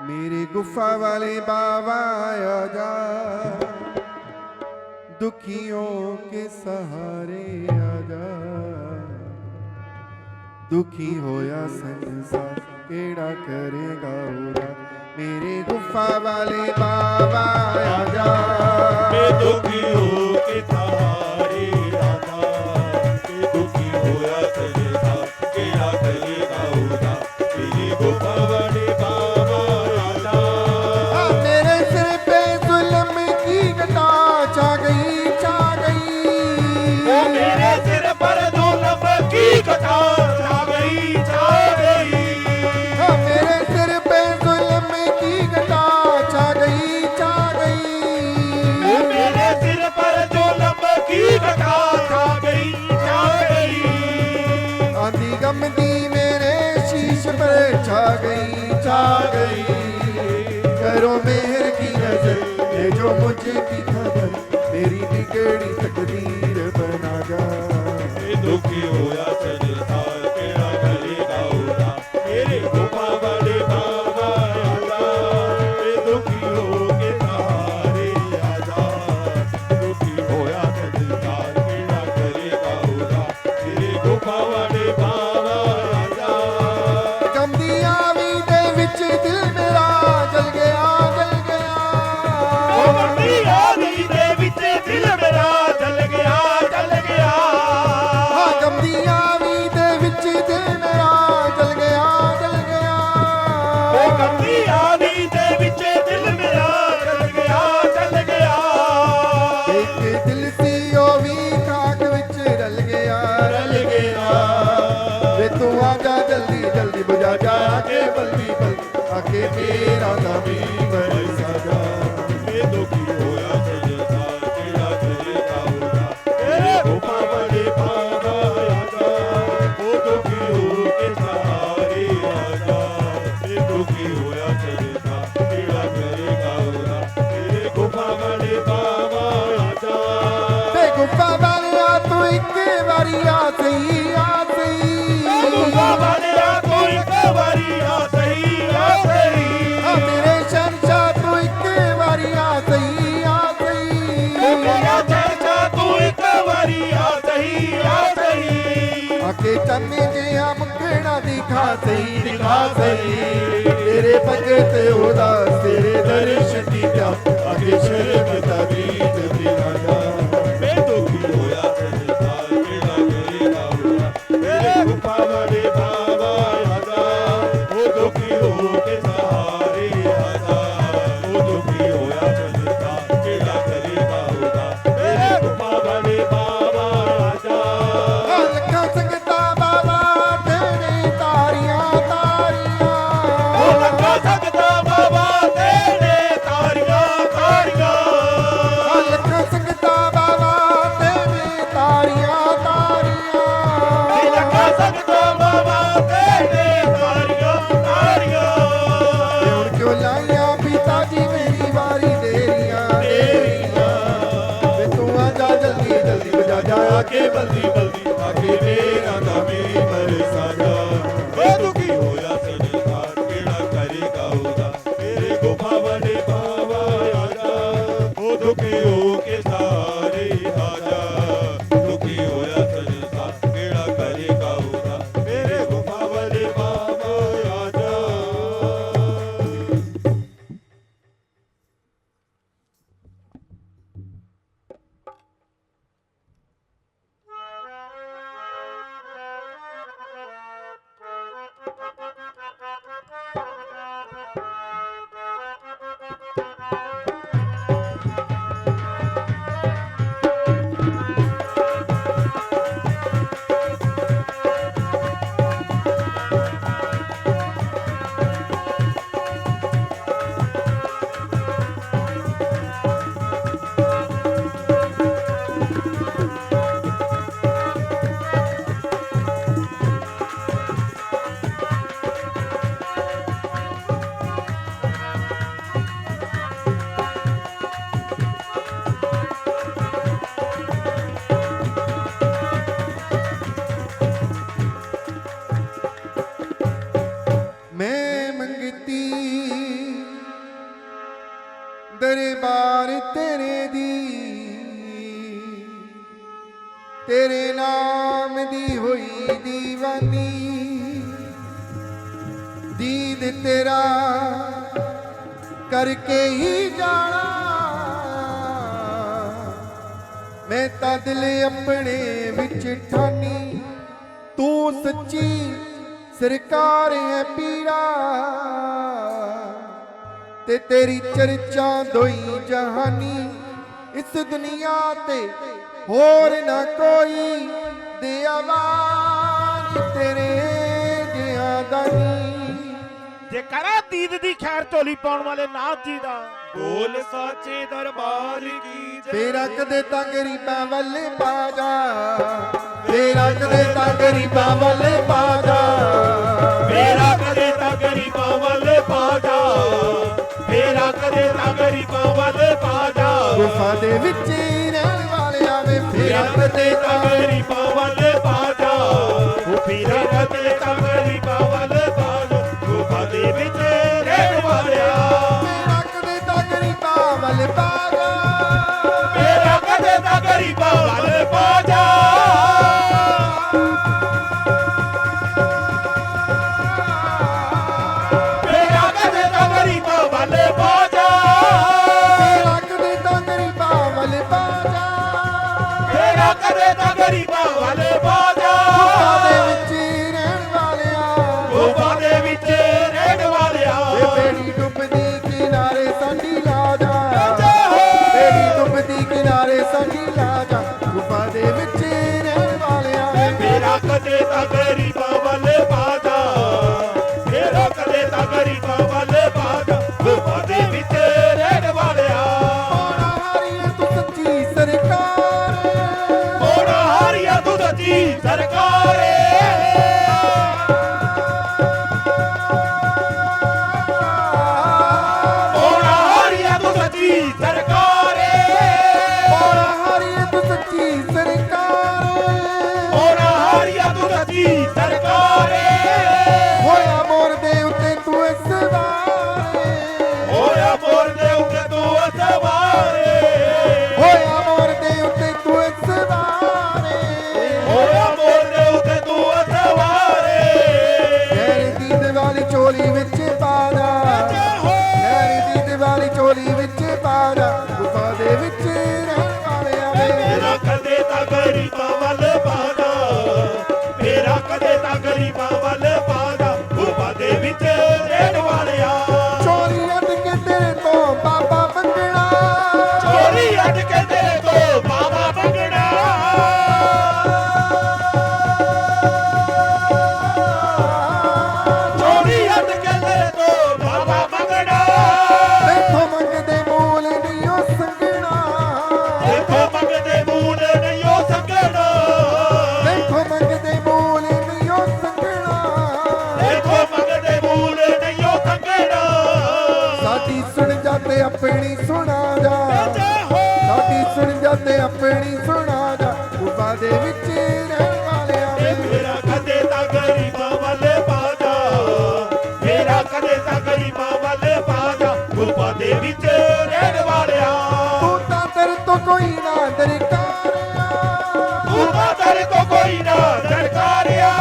मेरे गुफा वाले बाबा आ जा दुखियों के सहारे आ जा दुखी होया संसार केड़ा करेगा ओरा मेरे गुफा वाले बाबा आ जा मैं दुखी हो के सहारे राधा मैं दुखी होया संसार केड़ा करेगा ओरा मेरी गुफा वाले बाबा राधा मेरे सिर पे जुल्म की घटा छा गई छा गई ओ मेरे सिर पर दुल्हन की कटार छा गई छा गई मेरे सिर पे जुल्म की घटा छा गई छा गई मेरे सिर पर दुल्हन की कटार छा गई छा गई आंधी गम दी मेरे शीश पर छा गई करो मेहर की नजर ये जो मुझे की खबर मेरी बिगड़ी तकदीर बना जा मैं दुखी होया संसार केड़ा करेगा ओरा मेरे गुफा वाले बाबा आजा मैं दुखी हो के सहारे आजा दुखी होया संसार केड़ा करेगा ओरा मेरे गुफा वाले बाबा आजा गम दी आवी दे विच दिल मेरा जल गया ओ मरदी आदि दे विच दिल मेरा जल गया हाँ गम दी आवी दे विच दिल मेरा जल गया ओ मरदी आदि दे विच दिल मेरा जल गया एक दिल सी ओ भी खाक विच रल गया वे तू आजा जल्दी जल्दी बुझा जा आके बल्दी बल्दी आके मेरा दामी बरसा जा मैं दुखी होया संसार केड़ा करेगा ओरा मेरे गुफा वाले बाबा आजा ओ दुखी हो के सहारे आजा मैं दुखी होया संसार केड़ा करेगा ओरा मेरे गुफा वाले बाबा आजा ते गुफा वालिया तू एक वारी आ सही गुफा वालिया तू एक वारी आ सही हाँ मेरे शहंशाह तू एक वारी आ सही मेरा चर्चा तू एक वारी आ सही आके चन्ने जिहा मुखड़ा दिखा सही तेरे भगत उदास तेरे दर्शन दी प्यास आके शर्म तबीत दिखा जा मैं दुखी होया संसार केड़ा करेगा ओरा मेरे गुफा वाले बाबा आजा ओ दुखी हो के सहारे आजा ओ दुखी होया संसार केड़ा करेगा ओरा मेरे गुफा वाले बाबा आजा लखा संगता बाबा ਆਕੇ ਬਲਦੀ ਬਲਦੀ ਆਕੇ ਮੇਰਾ ਦਾ ਮੀਮਰ ਸਾਜਾ ਉਹ ਦੁਖੀ ਹੋਇਆ ਸੰਸਾਰ ਕਿਹੜਾ ਕਰੇਗਾ ਉਹਦਾ ਮੇਰੇ ਗੁਫਾ ਵਾਲੇ ਬਾਬਾ ਆਜਾ ਉਹ ਦੁਖੀ ਹੋ ਕੇ ਸਾਰੇ ਆਜਾ ਦੁਖੀ ਹੋਇਆ ਸੰਸਾਰ ਕਿਹੜਾ ਕਰੇਗਾ ਉਹਦਾ ਮੇਰੇ ਗੁਫਾ ਵਾਲੇ ਬਾਬਾ ਆਜਾ। मैं मंगती दरबार तेरे दी तेरे नाम दी हुई दीवानी दीद तेरा करके ही जाना मैं तां दिल अपने विच ठानी तू सच्ची सरकार है पीरा ते तेरी चर्चा दोई जहानी इस दुनिया ते होर ना कोई दयावान तेरे जिया दानी। ਜੇਕਰ ਦੀਦ ਦੀ ਖੈਰ ਝੋਲੀ ਪਾਉਣ ਵਾਲੇ ਨਾਥ ਜੀ ਦਾ ਬੋਲ ਸਾਚੇ ਦਰਬਾਰ ਕੀ ਜੈ ਤੇਰਾ ਕਦੇ ਤਾਂ ਗਰੀਬਾਂ ਵੱਲ ਬਾਜਾ ਤੇਰਾ ਕਦੇ ਤਾਂ ਗਰੀਬਾਂ ਵੱਲ ਬਾਜਾ ਮੇਰਾ ਕਦੇ ਤਾਂ ਗਰੀਬਾਂ ਵੱਲ ਪਾਜਾ ਮੇਰਾ ਕਦੇ ਤਾਂ ਗਰੀਬਾਂ ਵੱਲ ਪਾਜਾ ਗੁਫਾ ਦੇ ਵਿੱਚ ਰਹਿਣ ਵਾਲਿਆਂ ਵੇ ਮੇਰਾ ਫੇਰਾ ਕਦੇ ਤਾਂ ਗਰੀਬਾਂ ਵੱਲ ਪਾਜਾ ਉਹ ਮੇਰਾ ਕਦੇ ਤਾਂ ਗਰੀਬਾਂ ਵੱਲ ਪਾਜਾ ਗੁਫਾ ਦੇ ਵਿੱਚ ਰਹਿਣ ਵਾਲਿਆ ਮੇਰਾ ਕਦੇ ਤਾਂ ਗਰੀਬਾਂ ਵੱਲ ਬਾਜਾ ਮੇਰਾ ਕਦੇ ਤਾਂ ਗਰੀਬਾਂ ਵੱਲ ਪਾਜਾ ਮੇਰਾ ਕਦੇ ਤਾਂ ਗਰੀਬਾਂ ਵੱਲ ਪਾਜਾ ਮੇਰਾ ਕਦੇ ਤਾਂ ਗਰੀਬਾਂ ਵੱਲ ਬਾਜਾ ਮੇਰਾ ਕਦੇ ਤਾਂ ਗਰੀਬਾਂ ਵੱਲ ਪਾਜਾ ਗੁਫਾ ਦੇ ਵਿੱਚ ਰਹਿਣ ਵਾਲਿਆਂ ਗੁਫਾ ਦੇ ਵਿੱਚ ਰਹਿਣ ਵਾਲਿਆ ਵੇ ਬੇੜੀ ਡੁੱਬਦੀ ਕਿਨਾਰੇ ਸਾਡੀ ਲਾ ਜਾ ਜੈ ਹੋ। ਬੇੜੀ ਡੁੱਬਦੀ ਕਿਨਾਰੇ ਸਾਡੀ ਲਾ ਜਾ ਗੁਫਾ ਦੇ ਵਿੱਚ ਰਹਿਣ ਵਾਲਿਆਂ ਵੇ ਮੇਰਾ ਕਦੇ ਤਾਂ ਗਰੀਬਾਂ ਵੱਲ ਪਾਜਾ ਮੇਰਾ ਕਦੇ ਤਾਂ ਗਰੀਬਾਂ ਵੱਲ ਪਾਜਾ ਗੁਫਾ ਦੇ ਵਿੱਚ ਰਹਿਣ ਵਾਲਿਆ ਮੋੜਾ ਹਾਰੀਏ ਤੂੰ ਸੱਚੀ ਸਰਕਾਰ ਮੋੜਾ ਹਾਰੀਆ ਤੂੰ ਸੱਚੀ ਸਰਕਾਰੇ ਮੋੜਾ ਹਾਰੀਆ ਤੂੰ ਸੱਚੀ ਸਰਕਾਰੇ ਮੋੜਾ ਹਾਰੀਏ ਤੂੰ ਸੱਚੀ ਸਰਕਾਰ ਮੋੜਾ ਹਾਰੀਆ ਤੂੰ ਸੱਚੀ ਸਰਕਾਰੇ ਹੋਇਆ ਮੋਰ ਦੇ ਉੱਤੇ ਤੂੰ ਸਵਾਰੇ ਹੋਇਆ ਮੋਰ ਦੇ ਉੱਤੇ ਤੂੰ ਸਵਾਰੇ ਹੋਇਆ ਮੋਰ ਦੇ ਉੱਤੇ ਤੂੰ ਸਵਾਰੇ ਹੋਇਆ ਮੋਰ ਦੇ ਉੱਤੇ ਤੂੰ ਸਵਾਰੇ ਗੈਰ ਦੀ ਦੀਵਾਲੀ ਚੋਲੀ ਵਿੱਚ ਪਾਦਾ ਗੈਰ ਦੀ ਦੀਵਾਲੀ ਚੋਲੀ ਵਿੱਚ ਪਾਦਾ ਗੁਫਾ ਦੇ ਵਿੱਚ ਰਹਿਣ ਵਾਲਿਆਂ ਵੇ ਮੇਰਾ ਕਦੇ ਤਾਂ ਗਰੀਬਾਂ ਵੱਲ ਪਾਦਾ ਮੇਰਾ ਕਦੇ ਤਾਂ ਗਰੀਬਾਂ ਵੱਲ ਪਾਦਾ ਗੁਫਾ ਦੇ ਵਿੱਚ ਰਹਿਣ ਵਾਲਿਆ ਚੋਰੀ ਅੱਡ ਕੇ ਤੇਰੇ ਤੋਂ ਬਾਬਾ ਮੰਗਣਾ ਚੋਰੀ ਅੱਡ ਕੇ ਤੇਰੇ ਤੋਂ ਬਾਬਾ ਮੰਗਣਾ ਚੋਰੀ ਅੱਡ ਕੇ ਤੇਰੇ ਤੋਂ ਬਾਬਾ ਮੰਗਣਾ ਦੇਖੋ ਮੰਗਦੇ ਮੂਲ ਨਹੀਂ ਉਹ ਸੰਗਣਾ ਦੇਖੋ ਮੰਗਦੇ ਮੂਲ ਨਹੀਂ ਉਹ ਸੰਗਣਾ ਦੇਖੋ ਮੰਗਦੇ ਮੂਲ ਨਹੀਂ ਉਹ ਸੰਗਣਾ ਦੇਖੋ ਮੰਗਦੇ ਮੂਲ ਨਹੀਂ ਉਹ ਸੰਗਣਾ ਸਾਡੀ ਸੁਣ ਜਾਂਦੇ ਆਪਣੀ ਸੁਣਾ ਜਾ ਸਾਡੀ ਸੁਣ ਜਾਂਦੇ ਆਪਣੀ ਸੁਣਾ ਜਾ ਗੁਫਾ ਦੇ ਵਿੱਚ ਰਹਿਣ ਵਾਲਿਆਂ ਏ ਮੇਰਾ ਕਦੇ ਤਾਂ ਗਰੀਬਾਂ ਵੱਲ ਪਾਜਾ, ਮੇਰਾ ਕਦੇ ਤਾਂ ਗਰੀਬਾਂ ਵੱਲ ਪਾਜਾ, ਗੁਫਾ ਦੇ ਵਿੱਚ ਰਹਿਣ ਵਾਲਿਆ। ਤੂੰ ਤਾਂ ਦਰ ਤੋਂ ਕੋਈ ਨਾ ਦਰਕਾਰਿਆ, ਤੂੰ ਤਾਂ ਦਰ ਤੋਂ ਕੋਈ ਨਾ ਦਰਕਾਰਿਆ।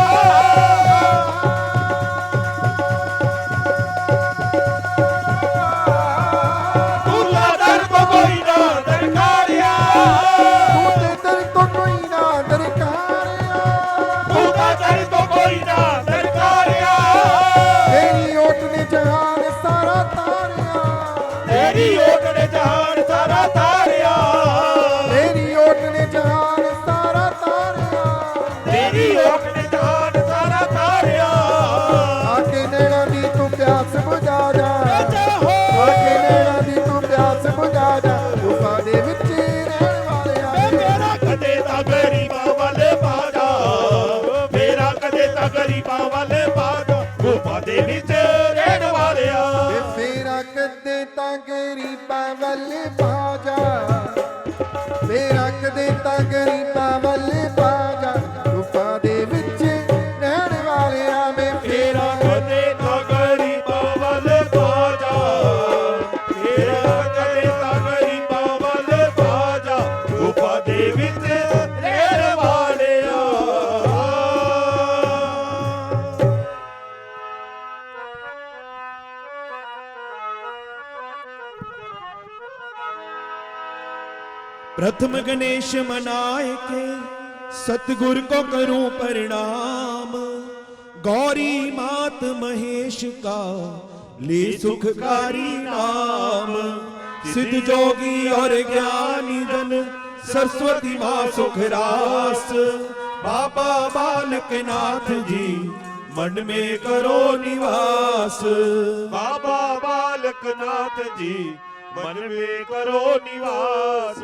ਤੂੰ ਤਾਂ ਦਰ ਤੋਂ ਕੋਈ ਨਾ ਦਰਕਾਰਿਆ। ਤੂੰ ਤੇ ਦਰ ਤੋਂ ਕੋਈ ਨਾ ਦਰਕਾਰਿਆ। ਤੂੰ ਤਾਂ ਦਰ ਤੋਂ ਕੋਈ ਨਾ ਦਰਕਾਰਿਆ। ਤੇਰੀ ਓਟ ਨੇ ਜਹਾਨ ਸਾਰਾ ਤਾਰਿਆ, ਤੇਰੀ ਓਟ ਨੇ ਜਹਾਨ ਸਾਰਾ ਤਾਰਿਆ। ਤੇਰੀ ਓਟ ਨੇ ਜਹਾਨ ਸਾਰਾ ਤਾਰਿਆ। ਤੇਰੀ ਓਟ ਨੇ ਜਹਾਨ ਸਾਰਾ ਤਾਰਿਆ। ਆ ਕੇ ਨੈਣਾ ਦੀ ਤੂੰ ਪਿਆਸ ਬੁਝਾ ਜਾ, ਜਾਹੋ ਆ ਕੇ ਨੈਣਾ ਦੀ ਤੂੰ ਪਿਆਸ ਬੁਝਾ ਜਾ, ਗੁਫਾ ਦੇ ਵਿੱਚ ਰਹਿਣ ਵਾਲਿਆ ਏ ਮੇਰਾ ਕਦੇ ਤਾਂ ਗਰੀਬਾਂ ਵੱਲ ਪਾਜਾ, ਮੇਰਾ ਕਦੇ ਤਾਂ ਗਰੀਬਾਂ ਵੱਲ ਪਾਜਾ, ਗੁਫਾ ਦੇ ਵਿੱਚ ਰਹਿਣ ਵਾਲਿਆ। ਵੇ ਫੇਰਾ ਕਦੇ ਤਾਂ ਗਰੀਬਾਂ ਵੱਲ ਪਾ ਜਾ, ਫੇਰਾ ਕਦੇ ਤਾਂ ਗਰੀਬਾਂ ਵੱਲ ਪਾ ਜਾ, ਗੁਫਾ ਦੇ ਵਿੱਚ ਰਹਿਣ ਵਾਲਿਆ ਵੇ ਮੇਰਾ ਕਦੇ ਤਾਂ ਗਰੀਬਾਂ ਵੱਲ ਪਾਜਾ, ਮੇਰਾ ਕਦੇ ਤਾਂ ਗਰੀਬਾਂ ਵੱਲ ਪਾਜਾ, ਗੁਫਾ ਦੇ ਵਿੱਚ ਰਹਿਣ ਵਾਲਿਆ। प्रथम गणेश मनाए के सतगुर को करूं प्रणाम, गौरी मात महेश का ले सुखकारी नाम। सिद्ध जोगी और ज्ञानी जन सरस्वती माँ सुख रास, बाबा बालक नाथ जी मन में करो निवास। बाबा बालकनाथ जी मन में करो निवास।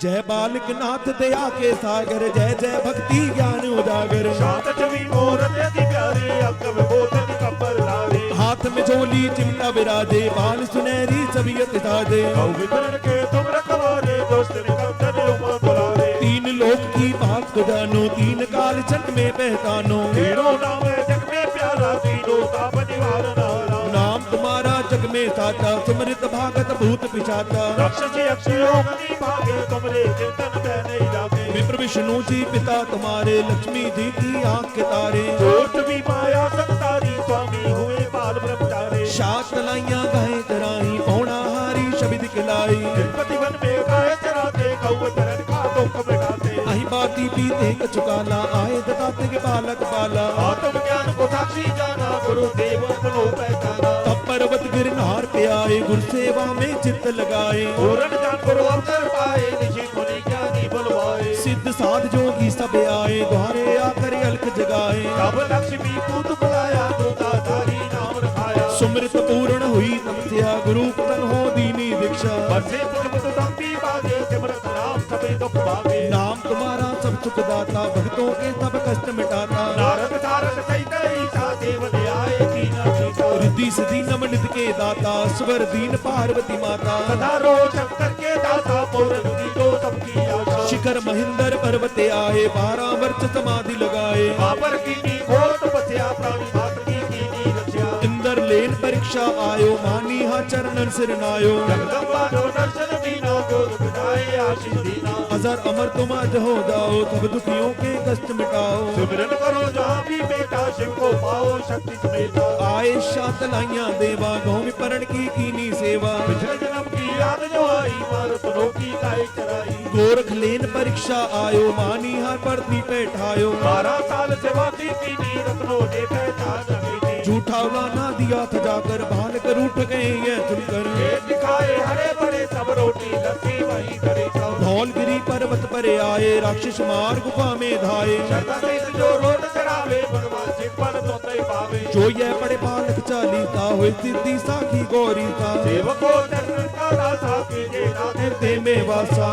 जय बालकनाथ दया के सागर, जय जय भक्ति ज्ञान उजागर। शांत छवि मूरत अधिकारी, अंक में बोधन कपर लारे। हाथ में झोली चिमटा विराजे, बाल सुनहरी तबीयत साजे। कौ वितरण के तुम रखवारे, दोस्त ने कंधन उमा बुलारे। तीन लोक की बात को जानो, तीन काल चंद में पहचानो। तीनों नाम है जग में प्यारा, तीनों ताप निवारण हारा। नाम तुम्हारा जग में साचा, सुमृत भागत भूत पिशाचा। राक्षसी अक्षयों कभी भागे, तुमरे चिंतन में नहीं जागे। विप्र विष्णु जी पिता तुम्हारे, लक्ष्मी जी की आंख के तारे। जोत भी माया संतारी, स्वामी हुए बाल ब्रह्मचारी। शात लाइया गाय चराई, पौना हारी शब्द खिलाई। तिरुपति वन में गाय चराते, कौ तरन का दुख मिटाते। अहि बाती पीते कछुकाला, आए दताते के बालक बाला। आत्म ज्ञान को साक्षी जाना, गुरु देव को पहचाना। तब पर्वत गिरनार पे आए, गुरु सेवा में चित्त लगाए। पूर्ण जान गुरु अवसर पाए, ऋषि मुनि ज्ञानी बुलवाए। सिद्ध साध जोगी सब आए, द्वारे आकर अलख जगाए। तब लक्ष्मी कूद बुलाया, दूताधारी नाम रखाया। सुमृत पूर्ण हुई तपस्या, गुरु पतन हो दीनी दीक्षा। बरसे पुष्प दंती बाजे, सिमरत नाम सभी दुख भागे। नाम तुम्हारा सब सुख दाता, भक्तों के सब कष्ट मिटाता। नारद तारक सहित ईशा, देव ने आए कीना सीता। रिद्धि सिद्धि नम निधि के दाता, स्वर दीन पार्वती माता। सदा रो शंकर के दाता, पूर्ण दो सबकी आशा। शिखर महेंद्र पर्वते आए, 12 वर्ष समाधि लगाए। पापर कीनी घोर तपस्या, प्राणी मात्र की कीनी रक्षा। इंद्र लेन परीक्षा आयो, मानी हा चरणन सिर नायो। जगदम्बा जो दर्शन दीना, जो दुख जाए आशीष दीना। अजर अमर तुम अज हो जाओ, सब दुखियों के कष्ट मिटाओ। सिमरन करो जहाँ भी बेटा, शिव को पाओ शक्ति समेता। आए शात लाइया देवा, गौ विपरण की कीनी सेवा। पिछले जन्म की याद जो आई, मारत की गाय चराई। गोरख लेन परीक्षा आयो, मानी हर पृथ्वी पे ठायो। 12 साल सेवा की कीनी, रत्नों ने पहचान कीनी। झूठा उलाना दिया था जाकर, भाल कर उठ गए ये सुनकर। ये दिखाए हरे भरे सब, रोटी लस्सी वही करे सब। धौलगिरी पर्वत पर आए, राक्षस मार गुफा में धाये। श्रद्धा से जो रोज चढ़ावे, बनवासी पर तो तय पावे। जो ये बड़े बालक चालीसा, हुए सिद्धि साखी गौरी का। सेवको दर्शन का दासा, कीजे नाथ हृदय में वासा।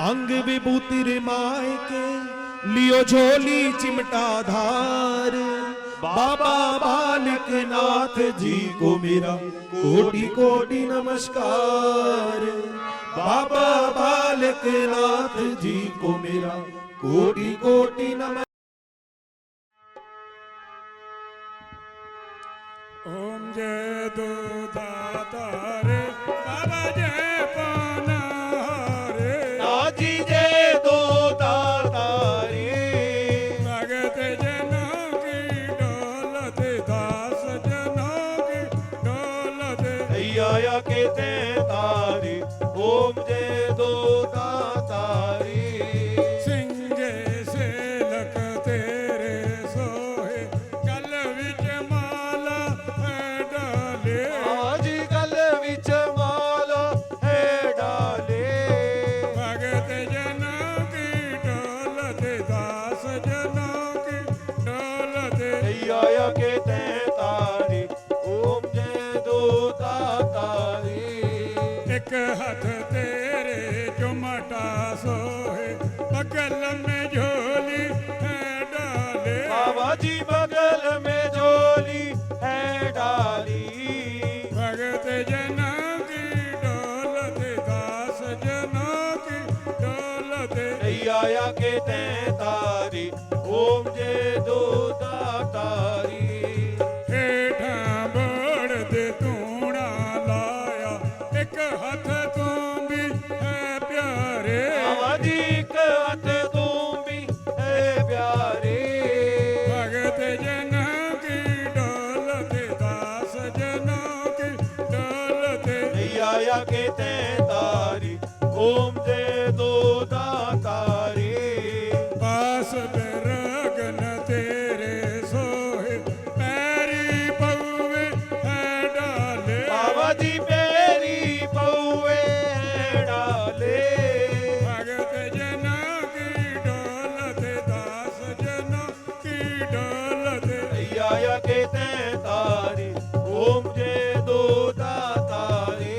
अंग विभूति रिमाय के, लियो झोली चिमटा धार। बाबा बालक नाथ जी को मेरा कोटि कोटि नमस्कार। बाबा बालक बालक नाथ जी को मेरा कोटि कोटि नमन। ओम जय दो दातारे बाबा जय पानारे नाथ जी जय दो दातारे भगत जनों की दौलत दास जनों की दौलत अय्या के तारे ओम जय दो दातारे सिंह जैसे लख तेरे सोहे गल विच माला है डाले आज गल विच माला है डाले भगत जनों की दौलत दास जनों की दौलत अय्या के तारे ओम जय दो दातारे एक हाथ तेरे चुमटा सोहे बगल में झोली है डाले बाबा जी बगल में झोली है डाली भगत जनों की दौलत दास जनों की दौलत अय्या के तारे ओम जय दो दातारी हेठा बोड़ दे तूड़ा लाया एक हाथ तू भी है प्यारे बाबा जी का हाथ तुम भी है प्यारे भगत जनों की दौलत दास जनों की दौलत अय्या के तारे ओम जय दो दातारी पास बेरगन तेरे सोहे पैरी पौवे है डाले बाबा जी पेरी पौए है डाले भगत जनों की दौलत दास जनों की दौलत अय्या के तारे ओम जय दो दातारी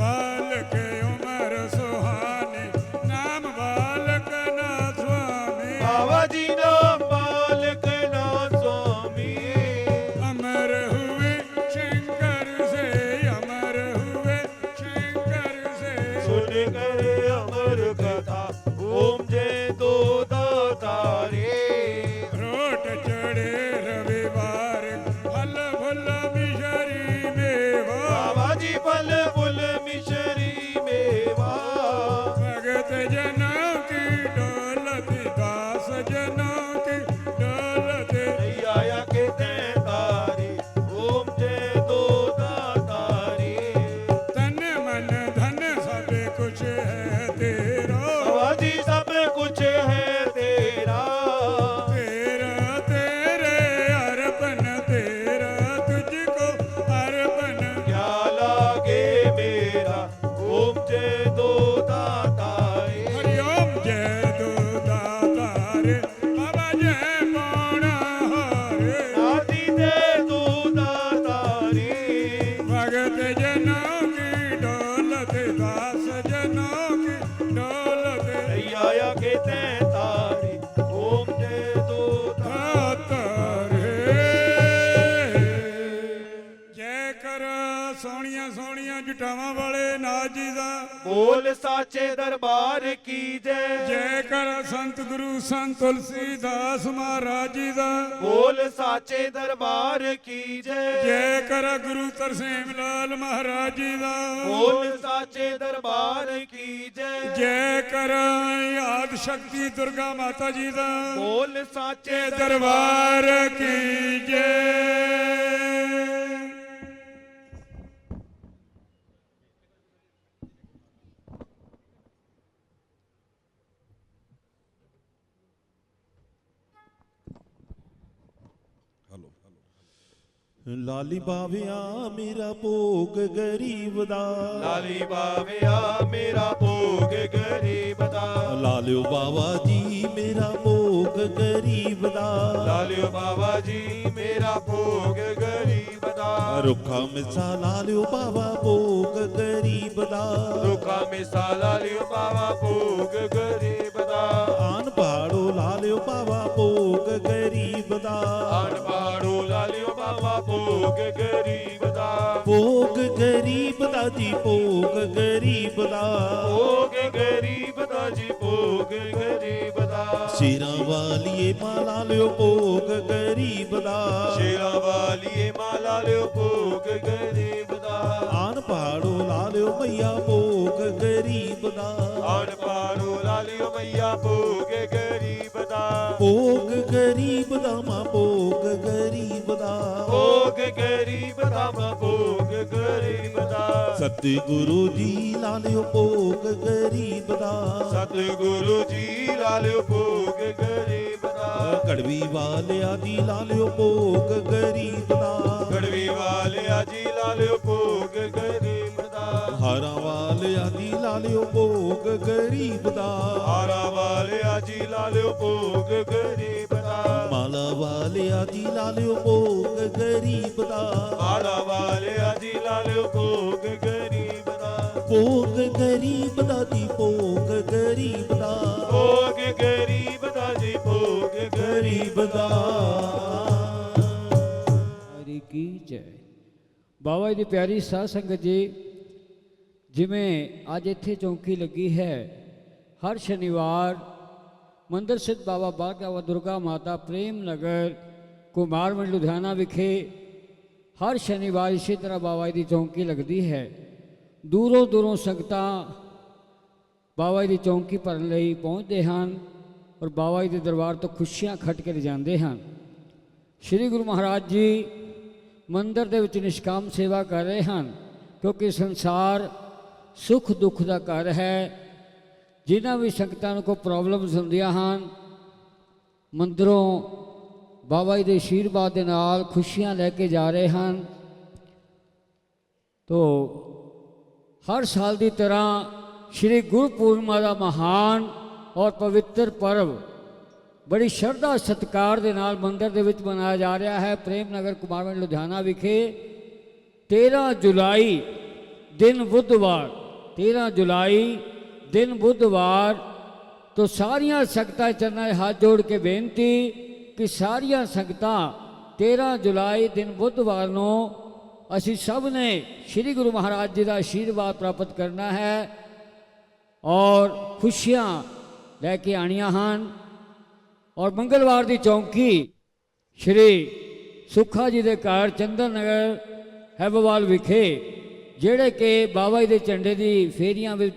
बालक उमर सुहाने नाम बालक ना स्वामी बाबा जी नाम बालक ना स्वामी अमर हुए शंकर से अमर हुए शंकर से सुन कर अमर कथा ओम जय दो दातारे रोट चढ़े रविवार फल फुल मिशरी मेवा बाबा जी फल फुल मिश्री मेवा भगत जनों की दौलत दास जनों की दौलत अय्या के तारे ओम जय दो दातारे तन मन धन सब कुछ है तेरा बाबा जी सब कुछ है तेरा तेरा तेरे अर्पण तेरा तुझको अर्पण क्या लागे मेरा ओम जय दो दातारे हरिओम जय दो दातारे बाबा जय पौना हारे नाथी जय दो दातारे भगत जनों की दौलत दास जनों की दौलत अय्या के तारे ओम जय दो दातारे जय कर सोहणियां सोहणियां जुटावां वाले नाथ जी दा बोल साचे दरबार की जय जय कर संत गुरु संत तुलसीदास महाराज जी दा बोल साचे दरबार की जय जय कर गुरु तरसेम लाल महाराज जी दा बोल साचे दरबार की जय जय कर आदि शक्ति दुर्गा माता जी दा बोल साचे दरबार की जय ਲਾਲੀ ਬਾਵਿਆ ਮੇਰਾ ਭੋਗ ਗਰੀਬ ਦਾ ਲਾਲੀ ਬਾਵਿਆ ਮੇਰਾ ਭੋਗ ਗਰੀਬ ਦਾ ਲਾਲਿਓ ਬਾਬਾ ਜੀ ਮੇਰਾ ਭੋਗ ਗਰੀਬ ਦਾ ਲਾਲਿਓ ਬਾਬਾ ਜੀ ਮੇਰਾ ਭੋਗ ਗਰੀਬ ਦਾ ਰੁੱਖਾ ਮਿੱਸਾ ਲਾਲਿਓ ਬਾਬਾ ਭੋਗ ਗਰੀਬ ਦਾ ਰੁੱਖਾ ਮਿਸਾ ਲਾਲਿਓ ਬਾਬਾ ਭੋਗ ਗਰੀਬ ਦਾ ਆਨ ਪਹਾੜੋ ਲਾਲਿਓ ਬਾਬਾ ਭੋਗ ਗਰੀਬ ਦਾ ਆਣ ਪਾੜੋ ਲਾਲਿਓ ਬਾਬਾ ਭੋਗ ਗਰੀਬ ਦਾ ਭੋਗ ਗਰੀਬ ਦਾ ਜੀ ਭੋਗ ਗਰੀਬ ਦਾ ਭੋਗ ਗਰੀਬ ਜੀ ਭੋਗ ਗਰੀਬ ਦਾ। ਸ਼ੇਰਾਂ ਵਾਲੀਏ ਮਾਲਾ ਲਿਓ ਭੋਗ ਗਰੀਬ ਦਾ। ਸ਼ੇਰਾਂ ਵਾਲੀਏ ਮਾਲਾ ਲਿਓ ਭੋਗ ਗਰੀਬ ਦਾ। ਆਨ ਪਹਾੜੋ ਲਾ ਲਿਓ ਮਈਆ ਭੋਗ ਗਰੀਬ ਦਾ। ਆਣ ਪਾੜੋ ਲਾ ਲਿਓ ਮਈਆ ਭੋਗ ਗਰੀਬ ਦਾ। ਭੋਗ ਗਰੀਬ ਦਾ ਮਾਂ ਭੋਗ ਗਰੀਬ ਦਾ। ਭੋਗ ਗਰੀਬ ਦਾ ਮਾਂ ਭੋਗ ਗਰੀਬ ਦਾ। ਸਤਿਗੁਰੂ ਜੀ ਲਾ ਲਿਓ ਭੋਗ ਗਰੀਬ ਦਾ। ਸਤਿਗੁਰੂ ਜੀ ਲਾ ਲਿਓ ਭੋਗ ਗਰੀਬ ਦਾ। ਕੜਵੀ ਵਾਲਿਆ ਦੀ ਲਾ ਲਿਓ ਭੋਗ ਗਰੀਬ ਦਾ। ਗੜਵੀ ਵਾਲਿਆ ਜੀ ਲਾ ਲਿਓ ਭੋਗ ਗਰੀਬ ਦਾ। ਹਾਰਾਂ ਵਾਲਿਆ ਦੀ ਲਾ ਲਿਓ ਭੋਗ ਗਰੀਬ ਦਾ। ਹਾਰਾਂ ਵਾਲਿਆ ਜੀ ਲਾ ਲਿਓ ਭੋਗ ਗਰੀਬ ਦਾ। ਮਾਲਾ ਵਾਲਿਆ ਦੀ ਲਾ ਲਿਓ ਭੋਗ ਗਰੀਬ ਦਾ। ਮਾਲਾ ਵਾਲਿਆ ਜੀ ਲਾ ਲਿਓ ਭੋਗ ਗਰੀਬ ਦਾ। ਭੋਗ ਗਰੀਬ ਦਾ ਦੀ ਭੋਗ ਗਰੀਬ ਦਾ। ਭੋਗ ਗਰੀਬ ਦਾ ਜੀ ਭੋਗ ਗਰੀਬ ਦਾ। ਹਰੀ ਕੀ ਜੈ। ਬਾਬਾ ਜੀ ਦੀ ਪਿਆਰੀ ਸਾਧ ਸੰਗਤ ਜੀ, ਜਿਵੇਂ ਅੱਜ ਇੱਥੇ ਚੌਂਕੀ ਲੱਗੀ ਹੈ, ਹਰ ਸ਼ਨੀਵਾਰ ਮੰਦਰ ਸਥਿਤ ਬਾਬਾ ਬਾਗਾ ਦੁਰਗਾ ਮਾਤਾ ਪ੍ਰੇਮ ਨਗਰ ਕੁਮਾਰਵੰਡ ਲੁਧਿਆਣਾ ਵਿਖੇ ਹਰ ਸ਼ਨੀਵਾਰ ਇਸੇ ਤਰ੍ਹਾਂ ਬਾਬਾ ਜੀ ਦੀ ਚੌਂਕੀ ਲੱਗਦੀ ਹੈ। ਦੂਰੋਂ ਦੂਰੋਂ ਸੰਗਤਾਂ ਬਾਬਾ ਜੀ ਦੀ ਚੌਂਕੀ ਭਰਨ ਲਈ ਪਹੁੰਚਦੇ ਹਨ ਔਰ ਬਾਬਾ ਜੀ ਦੇ ਦਰਬਾਰ ਤੋਂ ਖੁਸ਼ੀਆਂ ਖੱਟ ਕੇ ਲਿਜਾਂਦੇ ਹਨ। ਸ਼੍ਰੀ ਗੁਰੂ ਮਹਾਰਾਜ ਜੀ ਮੰਦਰ ਦੇ ਵਿੱਚ ਨਿਸ਼ਕਾਮ ਸੇਵਾ ਕਰ ਰਹੇ ਹਨ, ਕਿਉਂਕਿ ਸੰਸਾਰ ਸੁੱਖ ਦੁੱਖ ਦਾ ਘਰ ਹੈ। ਜਿਨ੍ਹਾਂ ਵੀ ਸੰਗਤਾਂ ਨੂੰ ਕੋਈ ਪ੍ਰੋਬਲਮਸ ਹੁੰਦੀਆਂ ਹਨ, ਮੰਦਰੋਂ ਬਾਬਾ ਜੀ ਦੇ ਆਸ਼ੀਰਵਾਦ ਦੇ ਨਾਲ ਖੁਸ਼ੀਆਂ ਲੈ ਕੇ ਜਾ ਰਹੇ ਹਨ। ਤੋ ਹਰ ਸਾਲ ਦੀ ਤਰ੍ਹਾਂ ਸ਼੍ਰੀ ਗੁਰਪੂਰਨਿਮਾ ਦਾ ਮਹਾਨ ਔਰ ਪਵਿੱਤਰ ਪਰਵ ਬੜੀ ਸ਼ਰਧਾ ਸਤਿਕਾਰ ਦੇ ਨਾਲ ਮੰਦਰ ਦੇ ਵਿੱਚ ਮਨਾਇਆ ਜਾ ਰਿਹਾ ਹੈ। ਪ੍ਰੇਮ ਨਗਰ ਕੁਮਾਰਵੰਡ ਲੁਧਿਆਣਾ ਵਿਖੇ 13 ਜੁਲਾਈ ਦਿਨ ਬੁੱਧਵਾਰ 13 ਜੁਲਾਈ ਦਿਨ ਬੁੱਧਵਾਰ ਤੋਂ ਸਾਰੀਆਂ ਸੰਗਤਾਂ ਚਰਨਾਂ 'ਚ ਹੱਥ ਜੋੜ ਕੇ ਬੇਨਤੀ ਕਿ ਸਾਰੀਆਂ ਸੰਗਤਾਂ 13 ਜੁਲਾਈ ਦਿਨ ਬੁੱਧਵਾਰ ਨੂੰ ਅਸੀਂ ਸਭ ਨੇ ਸ਼੍ਰੀ ਗੁਰੂ ਮਹਾਰਾਜ ਜੀ ਦਾ ਆਸ਼ੀਰਵਾਦ ਪ੍ਰਾਪਤ ਕਰਨਾ ਹੈ ਔਰ ਖੁਸ਼ੀਆਂ ਲੈ ਕੇ ਆਣੀਆਂ ਹਨ। ਔਰ ਮੰਗਲਵਾਰ ਦੀ ਚੌਂਕੀ ਸ਼੍ਰੀ ਸੁੱਖਾ ਜੀ ਦੇ ਘਰ ਚੰਦਨ ਨਗਰ ਹੈਬੋਵਾਲ ਵਿਖੇ, ਜਿਹੜੇ ਕਿ ਬਾਬਾ ਜੀ ਦੇ ਝੰਡੇ ਦੀ ਫੇਰੀਆਂ ਵਿੱਚ